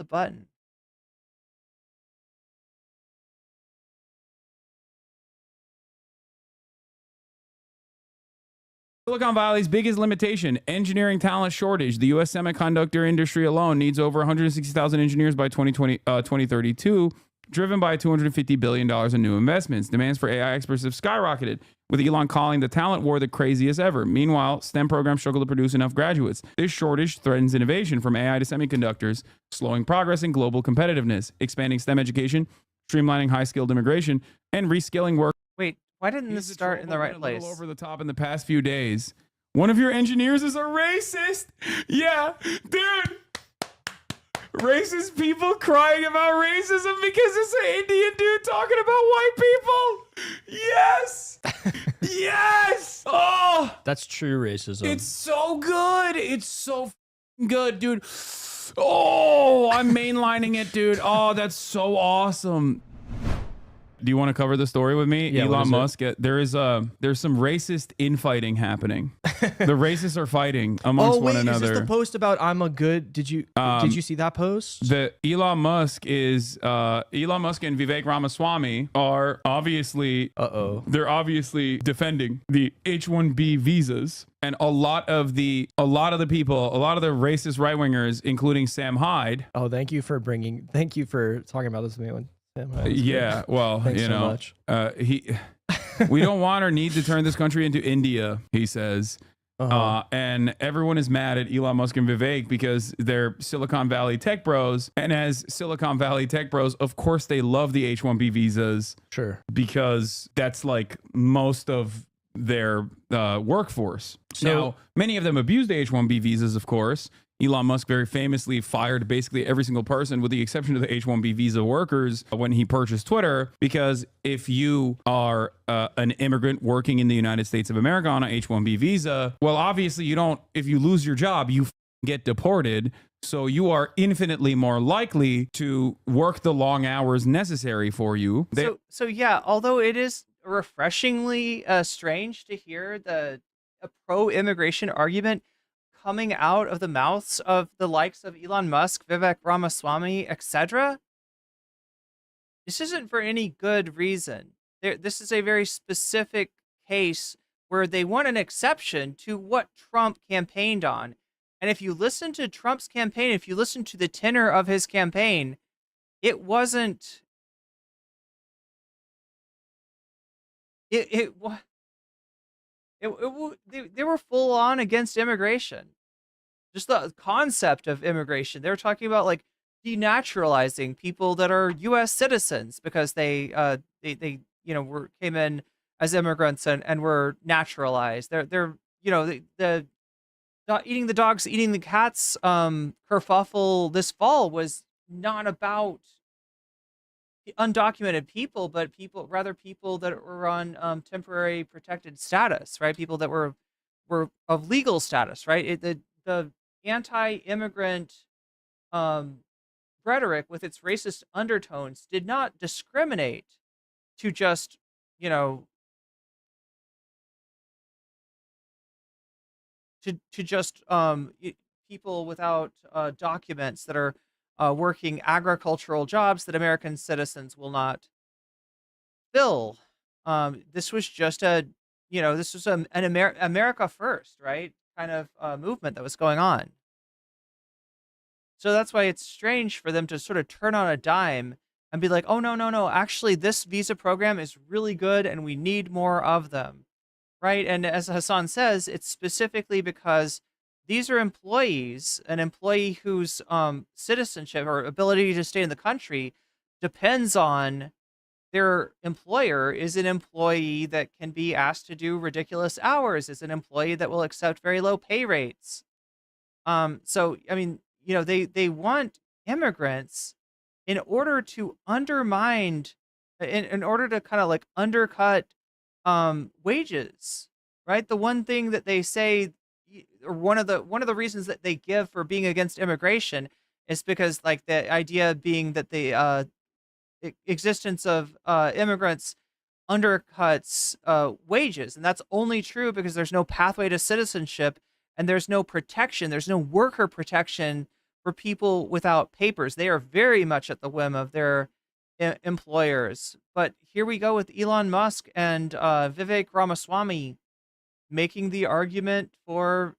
the button. Silicon Valley's biggest limitation, engineering talent shortage. The U.S. semiconductor industry alone needs over 160,000 engineers by 2032, driven by $250 billion in new investments. Demands for AI experts have skyrocketed, with Elon calling the talent war the craziest ever. Meanwhile, STEM programs struggle to produce enough graduates. This shortage threatens innovation from AI to semiconductors, slowing progress in global competitiveness, expanding STEM education, streamlining high-skilled immigration, and reskilling work. Wait, why didn't this start in the right place? A little over the top in the past few days. One of your engineers is a racist. Yeah, dude. Racist people crying about racism because it's an Indian dude talking about white people. Yes. Yes. Oh, that's true racism. It's so good. It's so good, dude. Oh, I'm mainlining it, dude. Oh, that's so awesome. Do you want to cover the story with me? Yeah, Elon Musk. There's some racist infighting happening. The racists are fighting amongst one another. Is this the post about I'm a good? Did you see that post? The Elon Musk and Vivek Ramaswamy are obviously they're obviously defending the H-1B visas. And a lot of the people, a lot of the racist right wingers, including Sam Hyde. Oh, thank you for talking about this with me. Yeah, well, Thanks you so know, much. We don't want or need to turn this country into India, he says. And everyone is mad at Elon Musk and Vivek because they're Silicon Valley tech bros. And as Silicon Valley tech bros, of course, they love the H-1B visas. Sure. Because that's like most of their workforce. So now, many of them abuse the H-1B visas, of course. Elon Musk very famously fired basically every single person with the exception of the H-1B visa workers when he purchased Twitter, because if you are an immigrant working in the United States of America on an H-1B visa, well, obviously you don't, if you lose your job, you get deported. So you are infinitely more likely to work the long hours necessary for you. So yeah, although it is refreshingly strange to hear a pro-immigration argument coming out of the mouths of the likes of Elon Musk, Vivek Ramaswamy, etc., this isn't for any good reason. This is a very specific case where they want an exception to what Trump campaigned on. And if you listen to Trump's campaign, if you listen to the tenor of his campaign, it wasn't... They were full on against immigration. Just the concept of immigration. They were talking about like denaturalizing people that are U.S. citizens because they came in as immigrants and were naturalized. They're the eating the dogs, eating the cats kerfuffle this fall was not about undocumented people, but people that were on temporary protected status, right? People that were of legal status, right? The anti-immigrant rhetoric with its racist undertones did not discriminate to just, people without documents that are working agricultural jobs that American citizens will not fill. This was just this was an America first, right? Kind of movement that was going on. So that's why it's strange for them to sort of turn on a dime and be like, oh, no, actually this visa program is really good and we need more of them, right? And as Hassan says, it's specifically because these are employees, an employee whose citizenship or ability to stay in the country depends on their employer is an employee that can be asked to do ridiculous hours, is an employee that will accept very low pay rates. So, I mean, they want immigrants in order to undermine, in order to kind of like undercut wages, right? The one thing that they say, or one of the reasons that they give for being against immigration is because like the idea being that the existence of immigrants undercuts wages. And that's only true because there's no pathway to citizenship and there's no protection. There's no worker protection for people without papers. They are very much at the whim of their employers. But here we go with Elon Musk and Vivek Ramaswamy making the argument for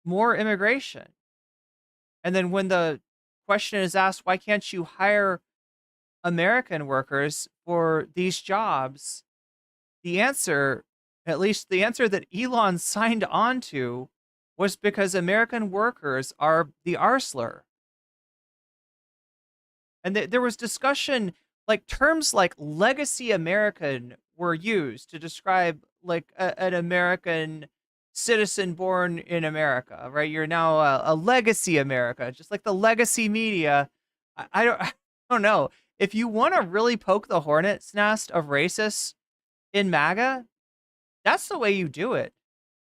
more immigration. And then when the question is asked, why can't you hire American workers for these jobs? The answer, at least the answer that Elon signed on to, was because American workers are the arsler. And there was discussion, like terms like legacy American were used to describe like an American citizen born in America, right? You're now a legacy America, just like the legacy media. I don't know. If you want to really poke the hornet's nest of racists in MAGA, that's the way you do it.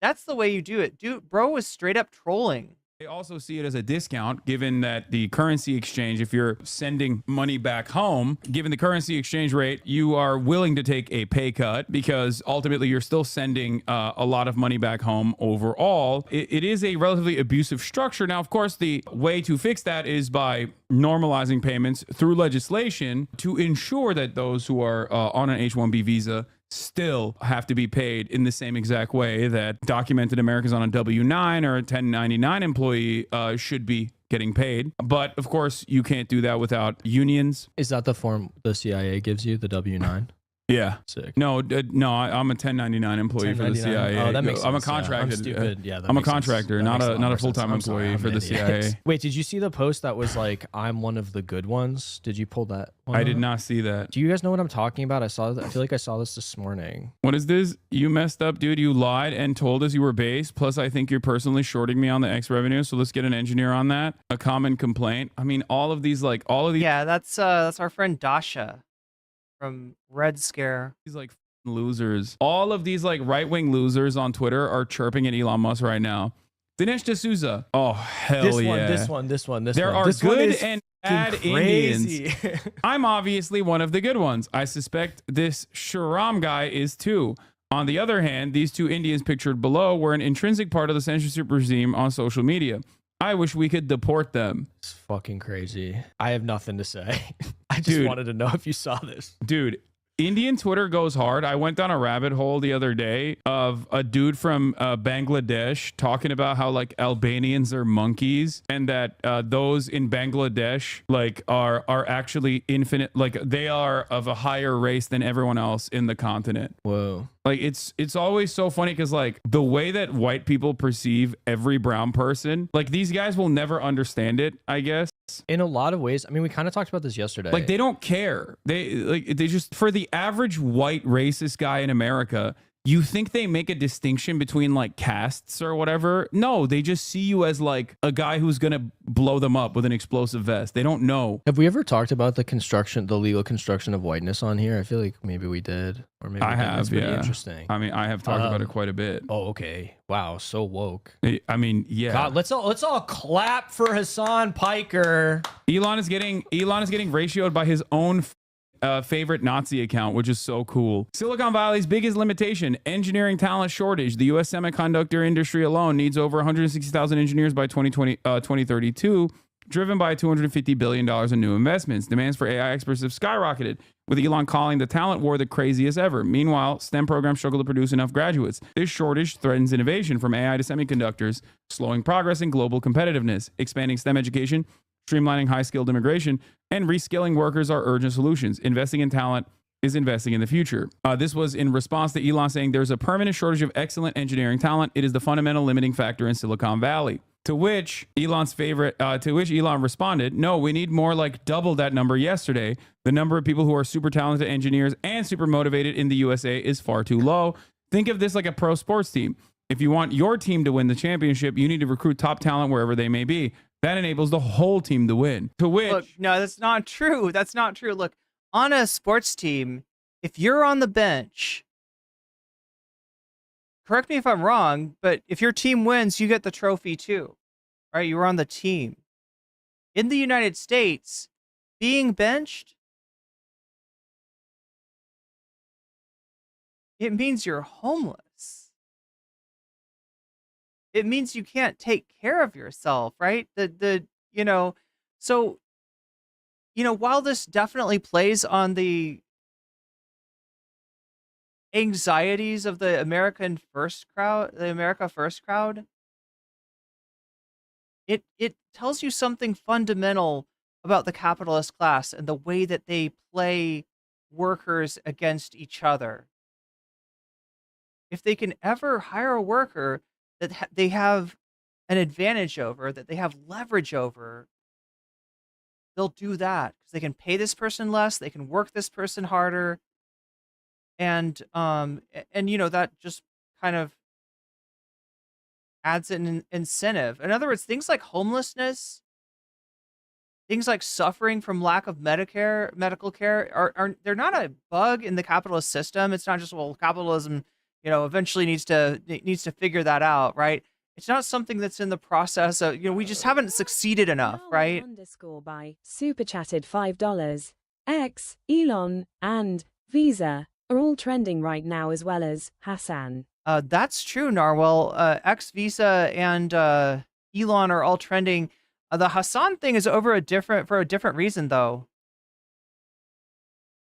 That's the way you do it. Dude, bro was straight up trolling. They also see it as a discount, given that the currency exchange, if you're sending money back home, given the currency exchange rate, you are willing to take a pay cut because ultimately you're still sending a lot of money back home overall. It is a relatively abusive structure. Now, of course, the way to fix that is by normalizing payments through legislation to ensure that those who are on an H-1B visa still have to be paid in the same exact way that documented Americans on a W-9 or a 1099 employee should be getting paid. But of course, you can't do that without unions. Is that the form the CIA gives you, the W-9? Yeah. Sick. No, I'm a 1099 employee for the CIA. Oh, that makes sense. I'm a contractor. I'm stupid. Yeah, I'm a contractor, not a full-time employee for the CIA. Wait, did you see the post that was like, "I'm one of the good ones"? Did you pull that one I up? did not see that. Do you guys know what I'm talking about? I feel like I saw this morning. What is this? You messed up, dude. You lied and told us you were base. Plus, I think you're personally shorting me on the X revenue. So let's get an engineer on that. A common complaint. I mean, all of these. Yeah, that's our friend Dasha from Red Scare. These like losers. All of these like right-wing losers on Twitter are chirping at Elon Musk right now. Dinesh D'Souza. Oh, hell yeah. This one. There are good and bad crazy. Indians. I'm obviously one of the good ones. I suspect this Sharam guy is too. On the other hand, these two Indians pictured below were an intrinsic part of the censorship regime on social media. I wish we could deport them. It's fucking crazy. I have nothing to say. I just wanted to know if you saw this. Dude, Indian Twitter goes hard. I went down a rabbit hole the other day of a dude from Bangladesh talking about how like Albanians are monkeys and that those in Bangladesh like are actually infinite, like they are of a higher race than everyone else in the continent. Whoa. Like it's always so funny because like the way that white people perceive every brown person, like these guys will never understand it, I guess. In a lot of ways, I mean, we kind of talked about this yesterday. Like they don't care. They just, for the average white racist guy in America, you think they make a distinction between like castes or whatever. No, they just see you as like a guy who's going to blow them up with an explosive vest. They don't know. Have we ever talked about the legal construction of whiteness on here? I feel like maybe we did. Or maybe I have, That's pretty yeah. interesting. I mean, I have talked about it quite a bit. Oh, okay. Wow, so woke. I mean, yeah. God, let's all clap for Hassan Piker. Elon is getting ratioed by his own favorite Nazi account, which is so cool. Silicon Valley's biggest limitation, engineering talent shortage. The U.S. semiconductor industry alone needs over 160,000 engineers by 2032, driven by $250 billion in new investments. Demands for AI experts have skyrocketed, with Elon calling the talent war the craziest ever. Meanwhile, STEM programs struggle to produce enough graduates. This shortage threatens innovation from AI to semiconductors, slowing progress in global competitiveness. Expanding STEM education, streamlining high-skilled immigration, and reskilling workers are urgent solutions. Investing in talent is investing in the future. This was in response to Elon saying there's a permanent shortage of excellent engineering talent. It is the fundamental limiting factor in Silicon Valley. To which Elon responded, no, we need more like double that number yesterday. The number of people who are super talented engineers and super motivated in the USA is far too low. Think of this like a pro sports team. If you want your team to win the championship, you need to recruit top talent wherever they may be. That enables the whole team to win. To which... Look, no, that's not true. That's not true. Look, on a sports team, if you're on the bench, correct me if I'm wrong, but if your team wins, you get the trophy too, right? You were on the team. In the United States, being benched, it means you're homeless. it means you can't take care of yourself, right? You know, so, while this definitely plays on the anxieties of the America First crowd, it tells you something fundamental about the capitalist class and the way that they play workers against each other. If they can ever hire a worker that they have an advantage over, that they have leverage over, they'll do that because they can pay this person less, they can work this person harder, and that just kind of adds an incentive. In other words, things like homelessness, things like suffering from lack of medical care are they're not a bug in the capitalist system. It's not just, well, capitalism, eventually needs to figure that out, right? It's not something that's in the process of, we just haven't succeeded enough, right? Underscore by super chatted $5. X, Elon, and Visa are all trending right now, as well as Hassan. That's true, Narwhal. X, Visa, and Elon are all trending. The Hassan thing is for a different reason, though.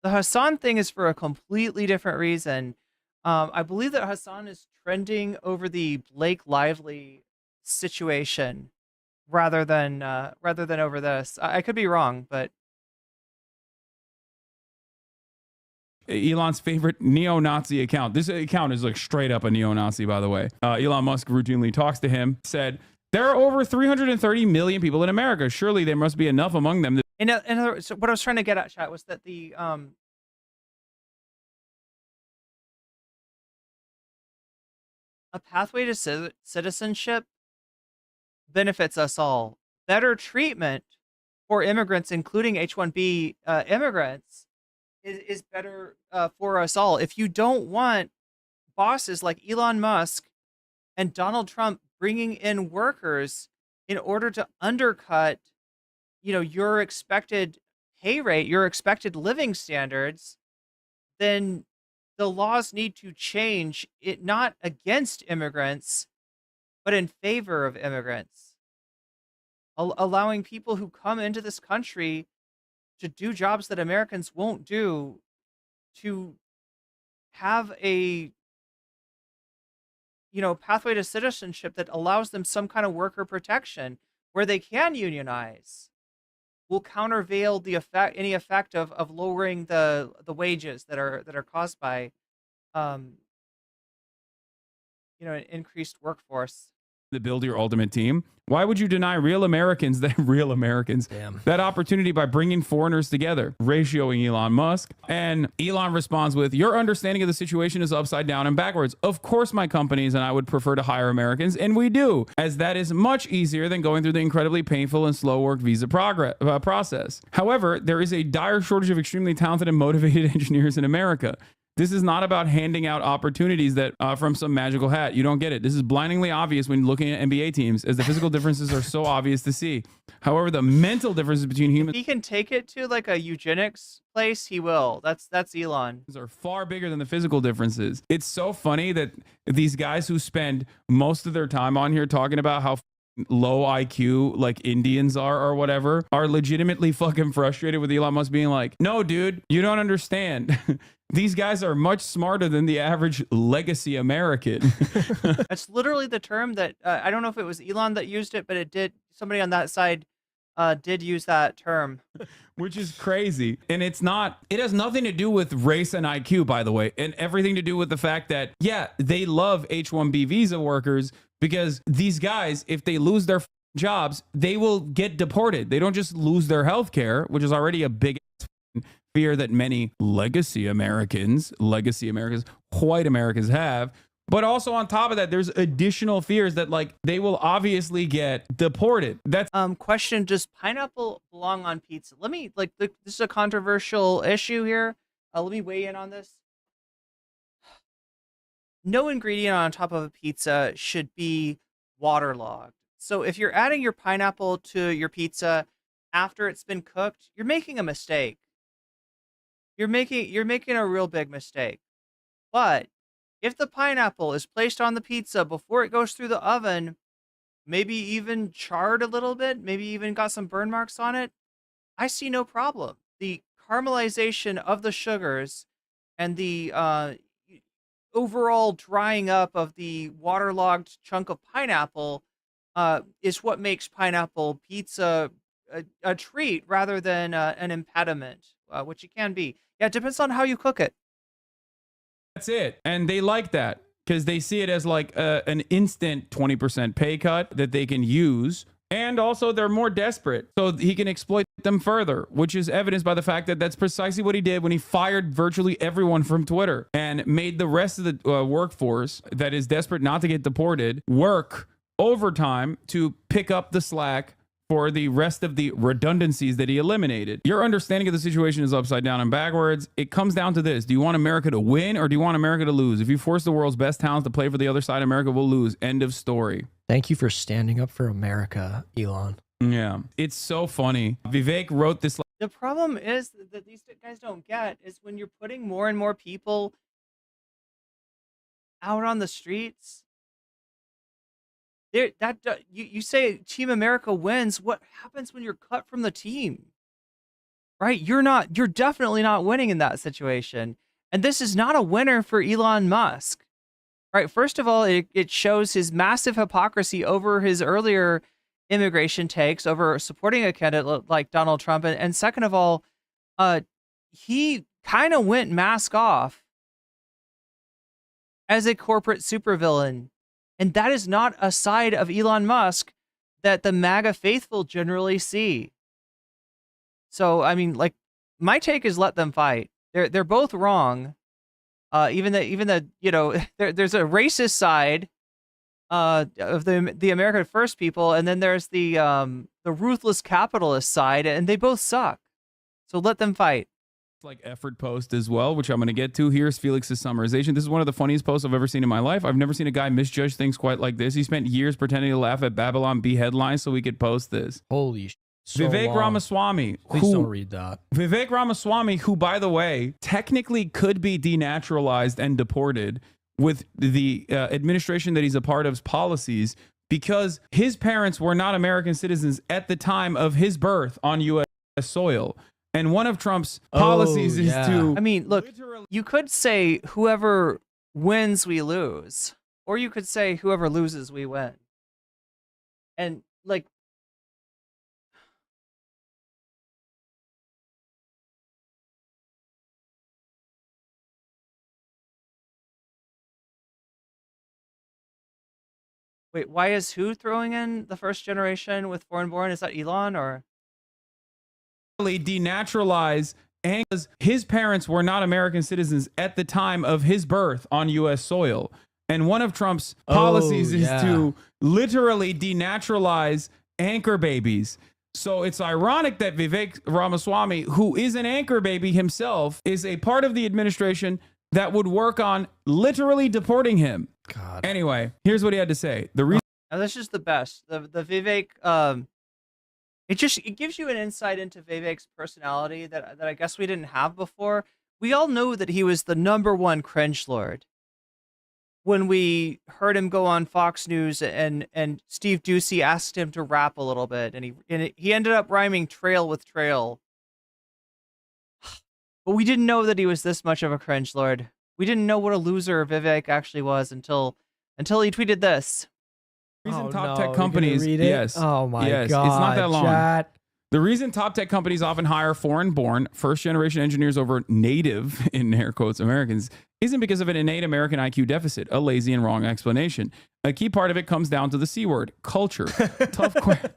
The Hassan thing is for a completely different reason. I believe that Hassan is trending over the Blake Lively situation rather than over this. I could be wrong, but Elon's favorite neo-Nazi account. This account is like straight up a neo-Nazi, by the way. Elon Musk routinely talks to him, said, there are over 330 million people in America. Surely there must be enough among them. In other words, so what I was trying to get at, chat, was that a pathway to citizenship benefits us all. Better treatment for immigrants, including H-1B immigrants, is better for us all. If you don't want bosses like Elon Musk and Donald Trump bringing in workers in order to undercut, your expected pay rate, your expected living standards, then the laws need to change, it not against immigrants, but in favor of immigrants. Allowing people who come into this country to do jobs that Americans won't do, to have a pathway to citizenship that allows them some kind of worker protection where they can unionize, will countervail any effect of lowering the wages that are caused by an increased workforce. To build your ultimate team. Why would you deny real Americans that opportunity by bringing foreigners together? Ratioing Elon Musk. And Elon responds with, your understanding of the situation is upside down and backwards. Of course, my companies and I would prefer to hire Americans, and we do, as that is much easier than going through the incredibly painful and slow work visa process. However, there is a dire shortage of extremely talented and motivated engineers in America. This is not about handing out opportunities that from some magical hat. You don't get it. This is blindingly obvious when looking at NBA teams, as the physical differences are so obvious to see. However, the mental differences between humans, if he can take it to like a eugenics place, he will. That's Elon. Are far bigger than the physical differences. It's so funny that these guys who spend most of their time on here talking about how low IQ like Indians are or whatever are legitimately fucking frustrated with Elon Musk being like, no, dude, you don't understand. These guys are much smarter than the average legacy American. That's literally the term that I don't know if it was Elon that used it, but somebody on that side did use that term. Which is crazy. And it has nothing to do with race and IQ, by the way, and everything to do with the fact that, yeah, they love H-1B visa workers because these guys, if they lose their jobs, they will get deported. They don't just lose their health care, which is already a big fear that many legacy Americans, white Americans have. But also on top of that, there's additional fears that like they will obviously get deported. That's question, does pineapple belong on pizza? Let me this is a controversial issue here. Let me weigh in on this. No ingredient on top of a pizza should be waterlogged. So if you're adding your pineapple to your pizza after it's been cooked, you're making a mistake. You're making a real big mistake. But If the pineapple is placed on the pizza before it goes through the oven, maybe even charred a little bit, maybe even got some burn marks on it, I see no problem. The caramelization of the sugars and the overall drying up of the waterlogged chunk of pineapple is what makes pineapple pizza a treat rather than an impediment, which it can be. Yeah, it depends on how you cook it. That's it. And they like that because they see it as like an instant 20% pay cut that they can use. And also, they're more desperate, so he can exploit them further, which is evidenced by the fact that that's precisely what he did when he fired virtually everyone from Twitter and made the rest of the workforce that is desperate not to get deported work overtime to pick up the slack for the rest of the redundancies that he eliminated. Your understanding of the situation is upside down and backwards. It comes down to this. Do you want America to win or do you want America to lose? If you force the world's best talents to play for the other side, America will lose. End of story. Thank you for standing up for America, Elon. Yeah, it's so funny. Vivek wrote this. The problem is that these guys don't get is when you're putting more and more people out on the streets. You say Team America wins. What happens when you're cut from the team? Right? You're definitely not winning in that situation. And this is not a winner for Elon Musk. Right? First of all, it shows his massive hypocrisy over his earlier immigration takes, over supporting a candidate like Donald Trump. And second of all, he kind of went mask off as a corporate supervillain. And that is not a side of Elon Musk that the MAGA faithful generally see. So, I mean, like, my take is let them fight. They're both wrong. Even the you know, there's a racist side of the American First people, and then there's the ruthless capitalist side, and they both suck. So let them fight. Like effort post as well, which I'm going to get to. Here's Felix's summarization. This is one of the funniest posts I've ever seen in my life. I've never seen a guy misjudge things quite like this. He spent years pretending to laugh at Babylon Bee headlines so we could post this. Holy shit. So Vivek long. Ramaswamy. Please don't read that. Vivek Ramaswamy, who, by the way, technically could be denaturalized and deported with the administration that he's a part of's policies because his parents were not American citizens at the time of his birth on U.S. soil. And one of Trump's policies is to... I mean, look, you could say whoever wins, we lose. Or you could say whoever loses, we win. And, like... Wait, why is who throwing in the first generation with foreign-born? Is that Elon, or...? Denaturalize because his parents were not American citizens at the time of his birth on U.S. soil. And one of Trump's policies is to literally denaturalize anchor babies. So it's ironic that Vivek Ramaswamy, who is an anchor baby himself, is a part of the administration that would work on literally deporting him. God. Anyway, here's what he had to say. The reason Now, this is the best. The Vivek... It gives you an insight into Vivek's personality that I guess we didn't have before. We all know that he was the #1 cringe lord. When we heard him go on Fox News and Steve Doocy asked him to rap a little bit, and he ended up rhyming trail with trail. But we didn't know that he was this much of a cringe lord. We didn't know what a loser Vivek actually was until he tweeted this. Reason top tech companies, yes. Oh my yes, God. it's not that long. Chat. The reason top tech companies often hire foreign-born, first-generation engineers over native, in air quotes, Americans, isn't because of an innate American IQ deficit, a lazy and wrong explanation. A key part of it comes down to the C word, culture. Tough questions.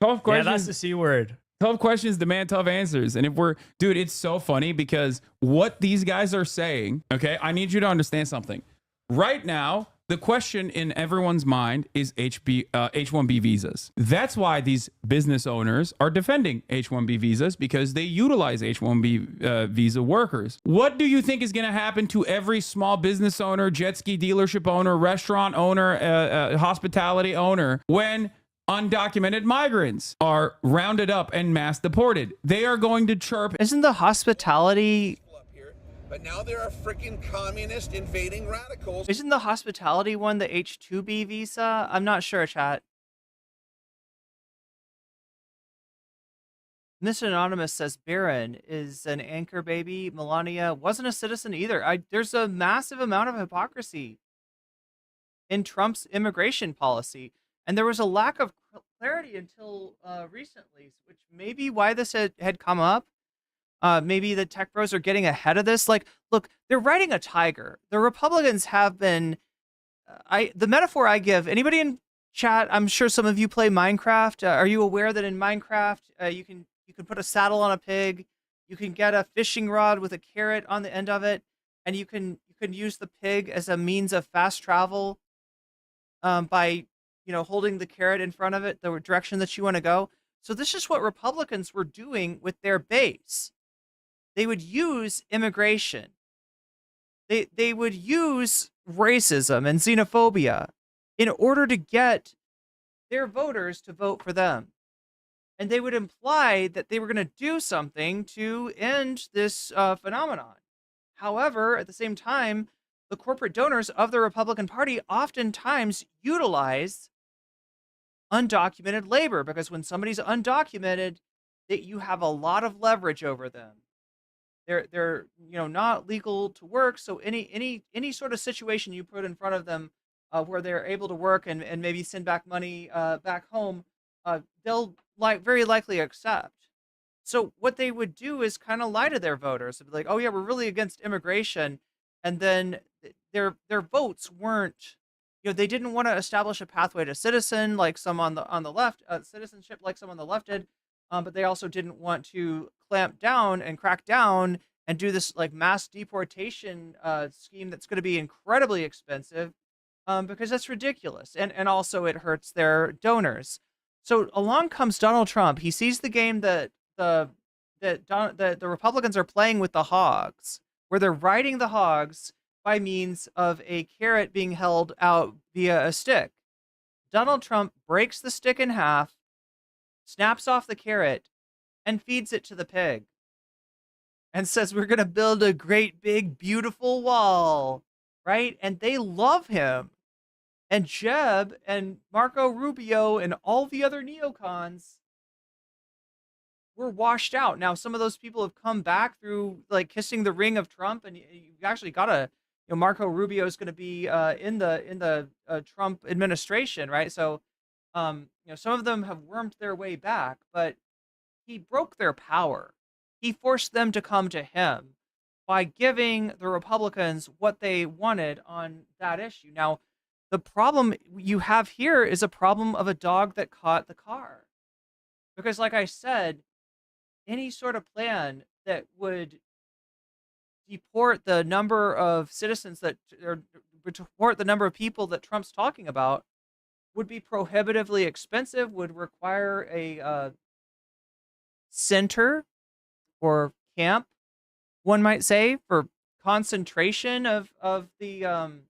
Yeah, that's the C word. Tough questions demand tough answers. And dude, it's so funny because what these guys are saying, okay, I need you to understand something. Right now, the question in everyone's mind is H-1B visas. That's why these business owners are defending H-1B visas because they utilize H-1B visa workers. What do you think is going to happen to every small business owner, jet ski dealership owner, restaurant owner, hospitality owner when undocumented migrants are rounded up and mass deported? They are going to chirp. Isn't the hospitality but now there are freaking communist invading radicals. Isn't the hospitality one the H-2B visa? I'm not sure, chat. Miss Anonymous says Barron is an anchor baby. Melania wasn't a citizen either. There's a massive amount of hypocrisy in Trump's immigration policy, and there was a lack of clarity until recently, which may be why this had come up. Maybe the tech bros are getting ahead of this. Like, look, they're riding a tiger. The Republicans have been. The metaphor I give, anybody in chat, I'm sure some of you play Minecraft. Are you aware that in Minecraft you can put a saddle on a pig, you can get a fishing rod with a carrot on the end of it, and you can use the pig as a means of fast travel by holding the carrot in front of it, the direction that you want to go. So this is what Republicans were doing with their base. They would use immigration. They would use racism and xenophobia in order to get their voters to vote for them. And they would imply that they were going to do something to end this phenomenon. However, at the same time, the corporate donors of the Republican Party oftentimes utilize undocumented labor, because when somebody's undocumented, that you have a lot of leverage over them. They're not legal to work, so any sort of situation you put in front of them where they're able to work and maybe send back money back home, they'll very likely accept. So what they would do is kind of lie to their voters and be like, "Oh yeah, we're really against immigration," and then their votes weren't. They didn't want to establish a pathway to citizen like some on the left, citizenship like some on the left did, but they also didn't want to clamp down and crack down and do this like mass deportation scheme that's going to be incredibly expensive, because that's ridiculous, and also it hurts their donors. So along comes Donald Trump. He sees the game that the Republicans are playing with the hogs, where they're riding the hogs by means of a carrot being held out via a stick. Donald Trump breaks the stick in half, snaps off the carrot, and feeds it to the pig. And says, "We're going to build a great, big, beautiful wall." Right? And they love him. And Jeb and Marco Rubio and all the other neocons were washed out. Now, some of those people have come back through like kissing the ring of Trump, and you actually got Marco Rubio is going to be in the Trump administration, right? So, some of them have wormed their way back, but he broke their power. He forced them to come to him by giving the Republicans what they wanted on that issue. Now, the problem you have here is a problem of a dog that caught the car. Because like I said, any sort of plan that would deport the number of citizens or deport the number of people that Trump's talking about would be prohibitively expensive, would require a center or camp, one might say, for concentration of the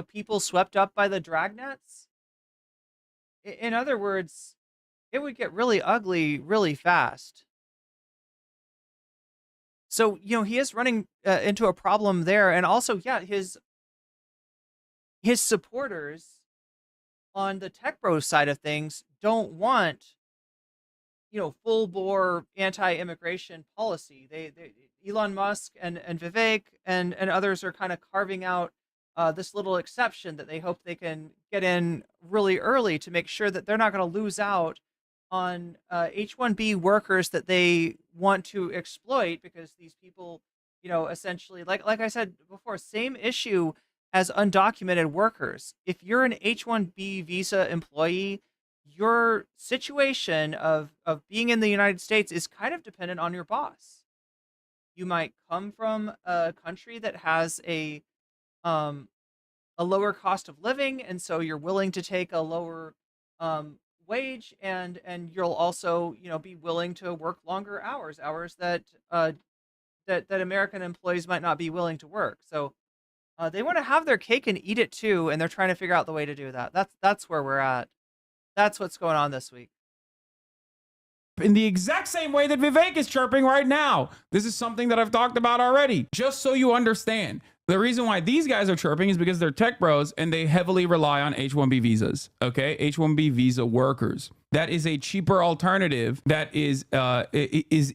people swept up by the dragnets. In other words, it would get really ugly really fast. So, he is running into a problem there. And also, yeah, his supporters on the tech bro side of things don't want, full bore anti-immigration policy. They Elon Musk and Vivek and others are kind of carving out this little exception that they hope they can get in really early to make sure that they're not going to lose out on H-1B workers that they want to exploit, because these people, essentially, like I said before, same issue as undocumented workers. If you're an H-1B visa employee, your situation of being in the United States is kind of dependent on your boss. You might come from a country that has a lower cost of living, and so you're willing to take a lower wage, and you'll also be willing to work longer hours that American employees might not be willing to work. So they want to have their cake and eat it too, and they're trying to figure out the way to do that. That's where we're at. That's what's going on this week. in the exact same way that Vivek is chirping right now. This is something that I've talked about already, just so you understand. The reason why these guys are chirping is because they're tech bros and they heavily rely on H-1B visas, okay? H-1B visa workers. That is a cheaper alternative that is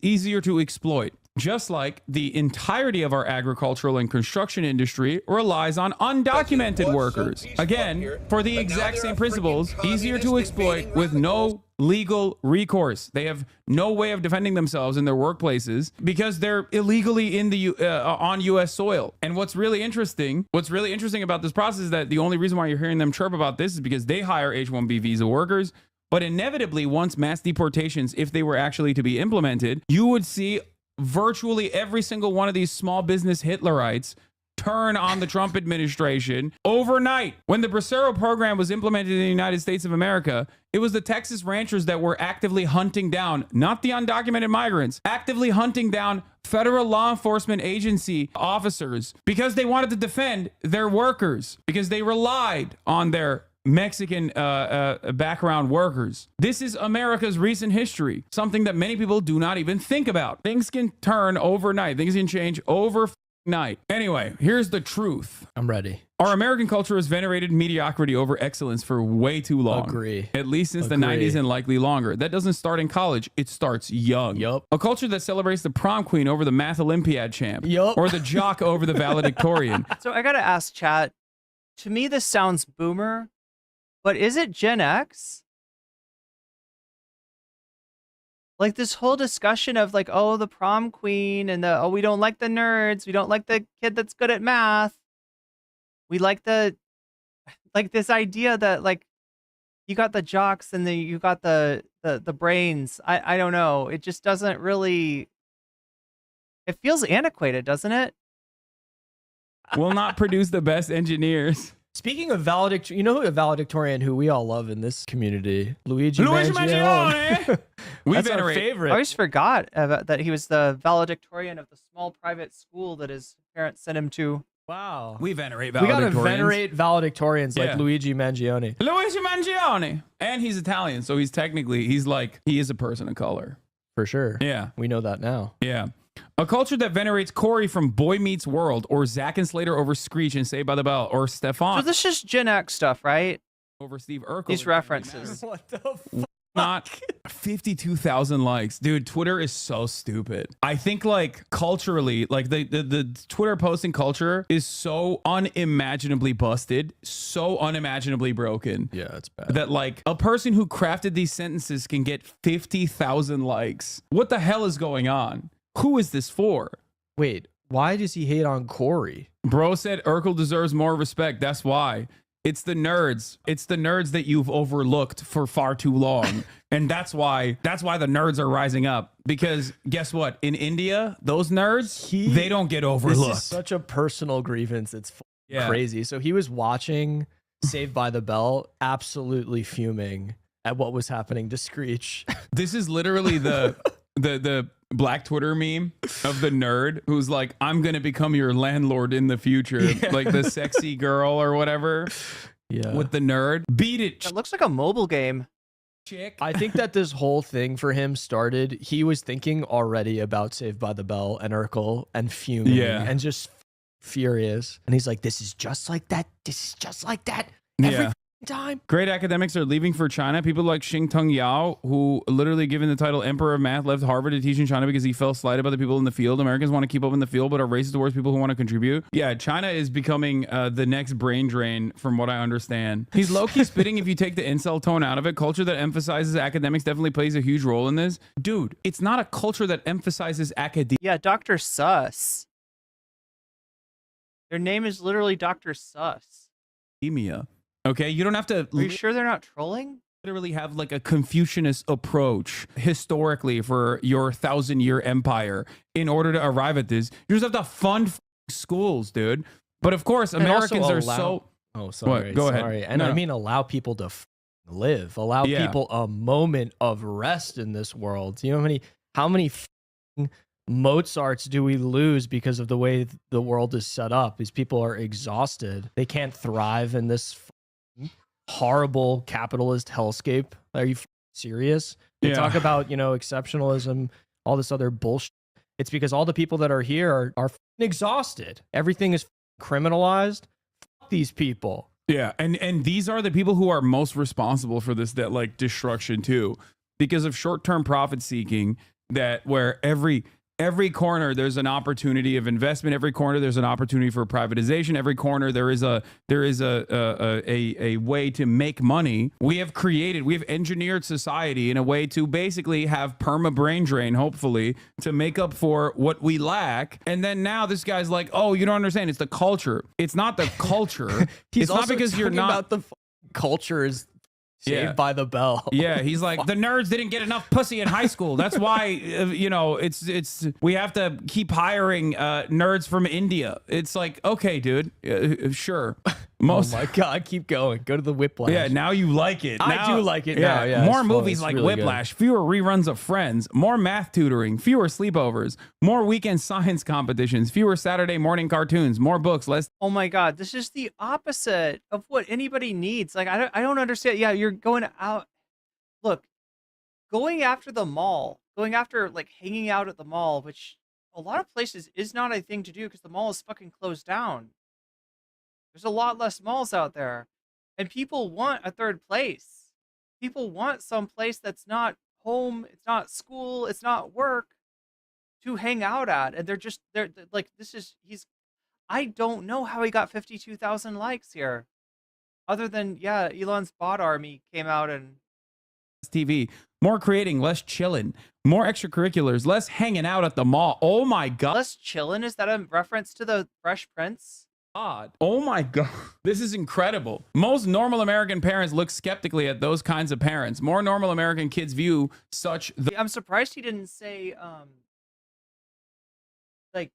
easier to exploit. Just like the entirety of our agricultural and construction industry relies on undocumented workers. Again, for the exact same principles, easier to exploit with no legal recourse. They have no way of defending themselves in their workplaces because they're illegally in the on U.S. soil. And what's really interesting about this process is that the only reason why you're hearing them chirp about this is because they hire H-1B visa workers. But inevitably, once mass deportations, if they were actually to be implemented, you would see virtually every single one of these small business Hitlerites turn on the Trump administration overnight. When the Bracero program was implemented in the United States of America, it was the Texas ranchers that were actively hunting down, not the undocumented migrants, actively hunting down federal law enforcement agency officers because they wanted to defend their workers, because they relied on their Mexican background workers. This is America's recent history, something that many people do not even think about. Things can turn overnight. Things can change overnight. Anyway, here's the truth. I'm ready. Our American culture has venerated mediocrity over excellence for way too long. Agree. At least since the 90s and likely longer. That doesn't start in college. It starts young. Yup. A culture that celebrates the prom queen over the math Olympiad champ. Yup. Or the jock over the valedictorian. So I gotta ask, chat. To me, this sounds boomer. But is it Gen X? Like this whole discussion of like, oh, the prom queen and the, oh, we don't like the nerds. We don't like the kid that's good at math. We like like this idea that like you got the jocks and you got the brains. I don't know. It just doesn't really, it feels antiquated, doesn't it? Will not produce the best engineers. Speaking of valedictorian, you know who a valedictorian who we all love in this community? Luigi Mangione. We That's our favorite. I always forgot that he was the valedictorian of the small private school that his parents sent him to. Wow. We venerate We gotta valedictorians. venerate valedictorians like Yeah. Luigi Mangione. Luigi Mangione. And he's Italian, so he's technically, he is a person of color. For sure. Yeah. We know that now. Yeah. A culture that venerates Corey from Boy Meets World, or Zack and Slater over Screech and Saved by the Bell, or Stefan So this is Gen X stuff, right? over Steve Urkel. These references. What the fuck? Not 52,000 likes. Dude, Twitter is so stupid. I think like culturally, like the Twitter posting culture is so unimaginably busted, so unimaginably broken. Yeah, it's bad. That like a person who crafted these sentences can get 50,000 likes. What the hell is going on? Who is this for? Wait, why does he hate on Corey? Bro said Urkel deserves more respect. That's why. It's the nerds. It's the nerds that you've overlooked for far too long. And that's why the nerds are rising up. Because guess what? In India, those nerds, they don't get overlooked. This is such a personal grievance. It's crazy. So he was watching Saved by the Bell, absolutely fuming at what was happening to Screech. This is literally the Black Twitter meme of the nerd who's like, I'm going to become your landlord in the future. Yeah. Like the sexy girl or whatever. Yeah. With the nerd. Beat it. It looks like a mobile game. Chick. I think that this whole thing for him started, he was thinking already about Saved by the Bell and Urkel and fuming and just furious. And he's like, this is just like that. This is just like that. Every time. Great academics are leaving for China. People like Xing-Tung Yao, who literally given the title Emperor of Math, left Harvard to teach in China because he felt slighted by the people in the field. Americans want to keep up in the field, but are racist towards people who want to contribute. Yeah, China is becoming the next brain drain, from what I understand. He's low-key spitting if you take the incel tone out of it. Culture that emphasizes academics definitely plays a huge role in this. Dude, it's not a culture that emphasizes academia. Yeah, Dr. Sus. Their name is literally Dr. Sus. Okay, you don't have to. Are you sure they're not trolling? Literally have like a Confucianist approach historically for your 1,000-year empire in order to arrive at this. You just have to fund schools, dude. But of course, Americans are so. Oh, sorry. What? Go ahead. And I mean, allow people to live. Allow people a moment of rest in this world. You know how many Mozarts do we lose because of the way the world is set up? These people are exhausted. They can't thrive in this horrible capitalist hellscape. Are you serious. They talk about, you know, exceptionalism, all this other bullshit. It's because all the people that are here are exhausted. Everything is criminalized. Fuck these people. Yeah, and these are the people who are most responsible for this, that like destruction too, because of short-term profit seeking, that where every corner there's an opportunity of investment, every corner there's an opportunity for privatization, every corner there is a way to make money. We have engineered society in a way to basically have perma brain drain, hopefully, to make up for what we lack. And then now this guy's like, oh, you don't understand, it's the culture. It's not the culture. He's it's not because you're not about the culture is Saved by the Bell. Yeah, he's like, the nerds didn't get enough pussy in high school. That's why, you know, it's we have to keep hiring nerds from India. It's like, okay, dude, sure. Oh my God, keep going. Go to the Whiplash. Yeah, now you like it. I do like it now. Yeah, more movies like really Whiplash, fewer reruns of Friends, more math tutoring, fewer sleepovers, more weekend science competitions, fewer Saturday morning cartoons, more books, less. Oh my God, this is the opposite of what anybody needs. Like, I don't understand. Yeah, you're going out. Look, going after the mall, going after like hanging out at the mall, which a lot of places is not a thing to do because the mall is fucking closed down. There's a lot less malls out there. And people want a third place. People want some place that's not home, it's not school, it's not work to hang out at. And they're like, I don't know how he got 52,000 likes here. Other than, yeah, Elon's bot army came out and TV, more creating, less chilling, more extracurriculars, less hanging out at the mall. Oh my God. less chillin'. Is that a reference to the Fresh Prince? God. Oh my God. This is incredible. Most normal American parents look skeptically at those kinds of parents. More normal American kids view such. I'm surprised he didn't say, like,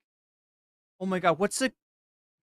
oh my God, what's the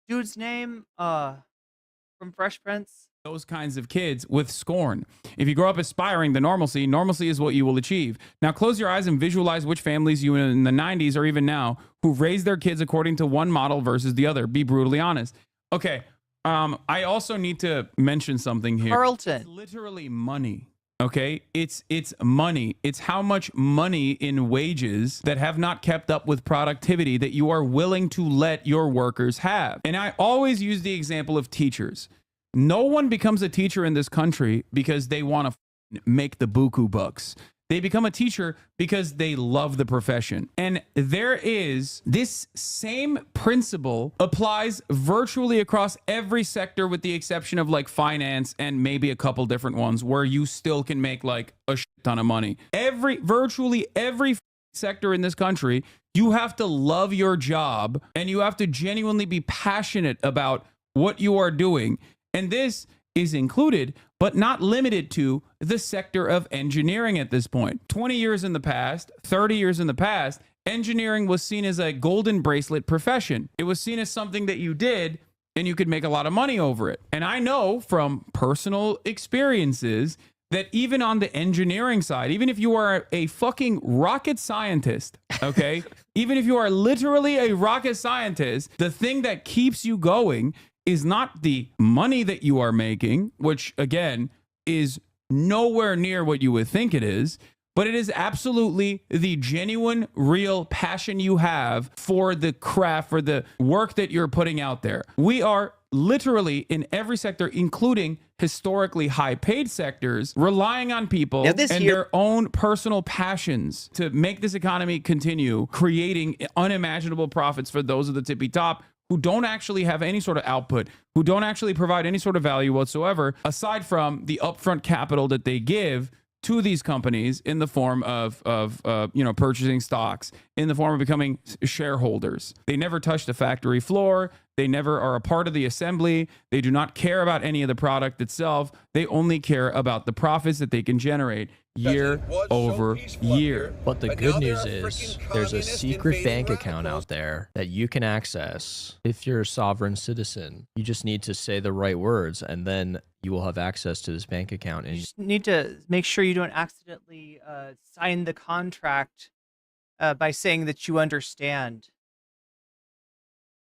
dude's name? From Fresh Prince? Those kinds of kids with scorn. If you grow up aspiring to normalcy is what you will achieve. Now close your eyes and visualize which families you in the 90s or even now who raise their kids according to one model versus the other. Be brutally honest. Okay. I also need to mention something here. Carlton. It's literally money. Okay, it's money. It's how much money in wages that have not kept up with productivity that you are willing to let your workers have. And I always use the example of teachers. No one becomes a teacher in this country because they want to make the buku bucks. They become a teacher because they love the profession. And there is this same principle applies virtually across every sector with the exception of like finance and maybe a couple different ones where you still can make like a shit ton of money. Virtually every sector in this country, you have to love your job and you have to genuinely be passionate about what you are doing. And this is included, but not limited to, the sector of engineering at this point. 20 years in the past, 30 years in the past, engineering was seen as a golden bracelet profession. It was seen as something that you did and you could make a lot of money over it. And I know from personal experiences that even on the engineering side, even if you are a fucking rocket scientist, okay, even if you are literally a rocket scientist, the thing that keeps you going is not the money that you are making, which again is nowhere near what you would think it is, but it is absolutely the genuine, real passion you have for the craft, for the work that you're putting out there. We are literally in every sector, including historically high paid sectors, relying on people and their own personal passions to make this economy continue, creating unimaginable profits for those at the tippy top who don't actually have any sort of output, who don't actually provide any sort of value whatsoever, aside from the upfront capital that they give to these companies in the form of purchasing stocks, in the form of becoming shareholders. They never touch the factory floor. They never are a part of the assembly. They do not care about any of the product itself. They only care about the profits that they can generate year over year. But the good news is there's a secret bank account out there that you can access if you're a sovereign citizen. You just need to say the right words and then you will have access to this bank account. And you just need to make sure you don't accidentally sign the contract by saying that you understand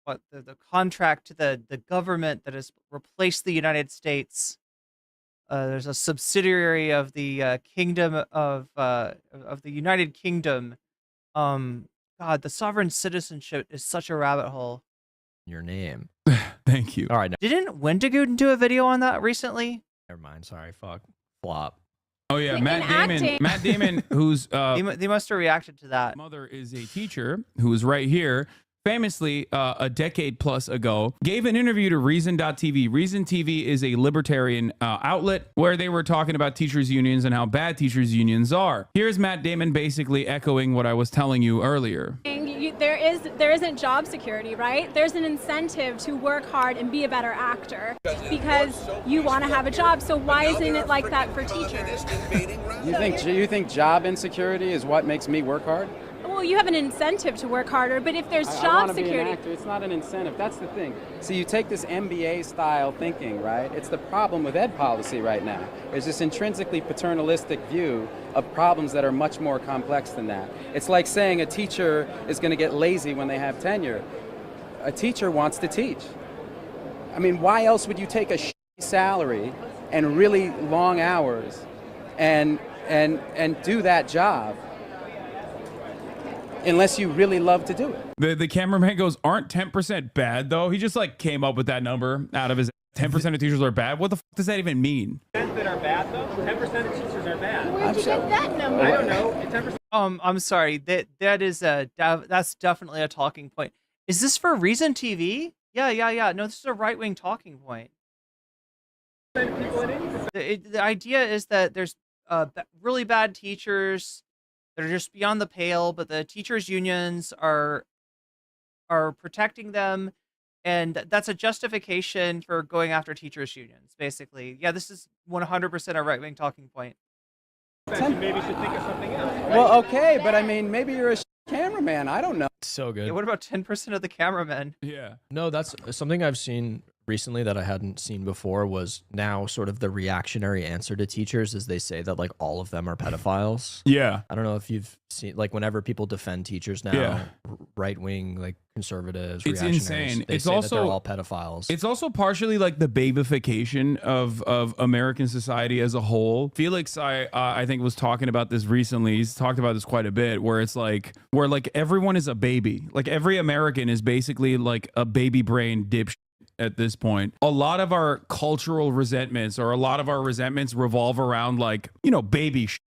what the contract to the government that has replaced the United States there's a subsidiary of the kingdom of the United Kingdom. God, the sovereign citizenship is such a rabbit hole. Your name. Thank you. All right. Didn't Wendigoon do a video on that recently? Never mind. Sorry. Fuck. Flop. Oh yeah, Matt Damon, who's they must have reacted to that. Mother is a teacher who is right here. Famously, a decade plus ago, gave an interview to Reason.tv. Reason TV is a libertarian outlet where they were talking about teachers' unions and how bad teachers' unions are. Here's Matt Damon basically echoing what I was telling you earlier. There isn't job security, right? There's an incentive to work hard and be a better actor because you want to have a job. So why isn't it like that for teachers? You think job insecurity is what makes me work hard? Well, you have an incentive to work harder, but if there's I job wanna be an security, actor. It's not an incentive. That's the thing. See, you take this MBA style thinking, right? It's the problem with ed policy right now. There's this intrinsically paternalistic view of problems that are much more complex than that. It's like saying a teacher is going to get lazy when they have tenure. A teacher wants to teach. I mean, why else would you take a salary and really long hours and do that job? Unless you really love to do it. The cameraman goes, aren't 10% bad though? He just like came up with that number out of his 10% of teachers are bad. What the does that even mean? 10% that are bad though? 10% of teachers are bad. where'd you get that number? I don't know. 10%. I'm sorry. That's definitely a talking point. Is this for Reason TV? Yeah. No, this is a right-wing talking point. The idea is that there's really bad teachers that are just beyond the pale, but the teachers' unions are protecting them, and that's a justification for going after teachers' unions, basically. Yeah, this is 100% a right-wing talking point. Maybe you should think of something else. Right? Well, okay, but I mean, maybe you're a cameraman. I don't know. So good. Yeah, what about 10% of the cameramen? Yeah. No, that's something I've seen recently that I hadn't seen before. Was now sort of the reactionary answer to teachers is they say that like all of them are pedophiles. Yeah. I don't know if you've seen, like, whenever people defend teachers now, Yeah. right wing, like conservatives, It's reactionaries, insane. they It's say also that they're all pedophiles. It's also partially like the babification of American society as a whole. Felix, I think, was talking about this recently. He's talked about this quite a bit, where it's like everyone is a baby. Like every American is basically like a baby brain dipshit at this point. A lot of our cultural resentments or a lot of our resentments revolve around like, baby shit.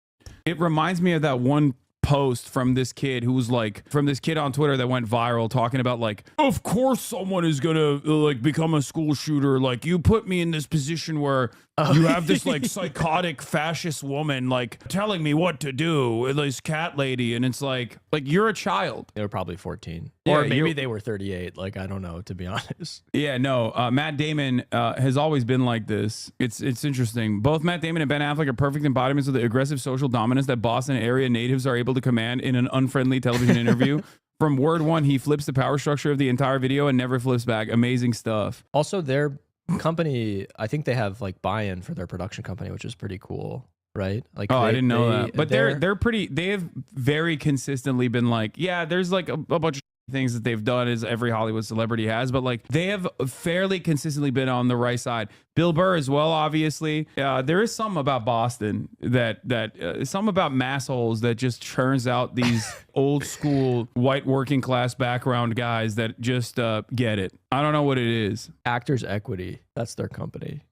It reminds me of that one post from this kid on Twitter that went viral talking about like, of course someone is gonna like become a school shooter. Like you put me in this position where you have this like psychotic fascist woman like telling me what to do with this cat lady, and it's like you're a child. They were probably 14, Yeah, or maybe they were 38. Like I don't know, to be honest. Yeah, no. Matt Damon has always been like this. It's interesting. Both Matt Damon and Ben Affleck are perfect embodiments of the aggressive social dominance that Boston area natives are able to command in an unfriendly television interview. From word one, he flips the power structure of the entire video and never flips back. Amazing stuff. Also, their company, I think they have like buy-in for their production company, which is pretty cool, right? Like, I didn't know that. But they're pretty. They have very consistently been like, yeah, there's like a bunch of things that they've done, as every Hollywood celebrity has, but like they have fairly consistently been on the right side. Bill Burr as well, obviously. There is some about Boston that some about massholes that just churns out these old school white working class background guys that just get it. I don't know what it is. Actors Equity, that's their company.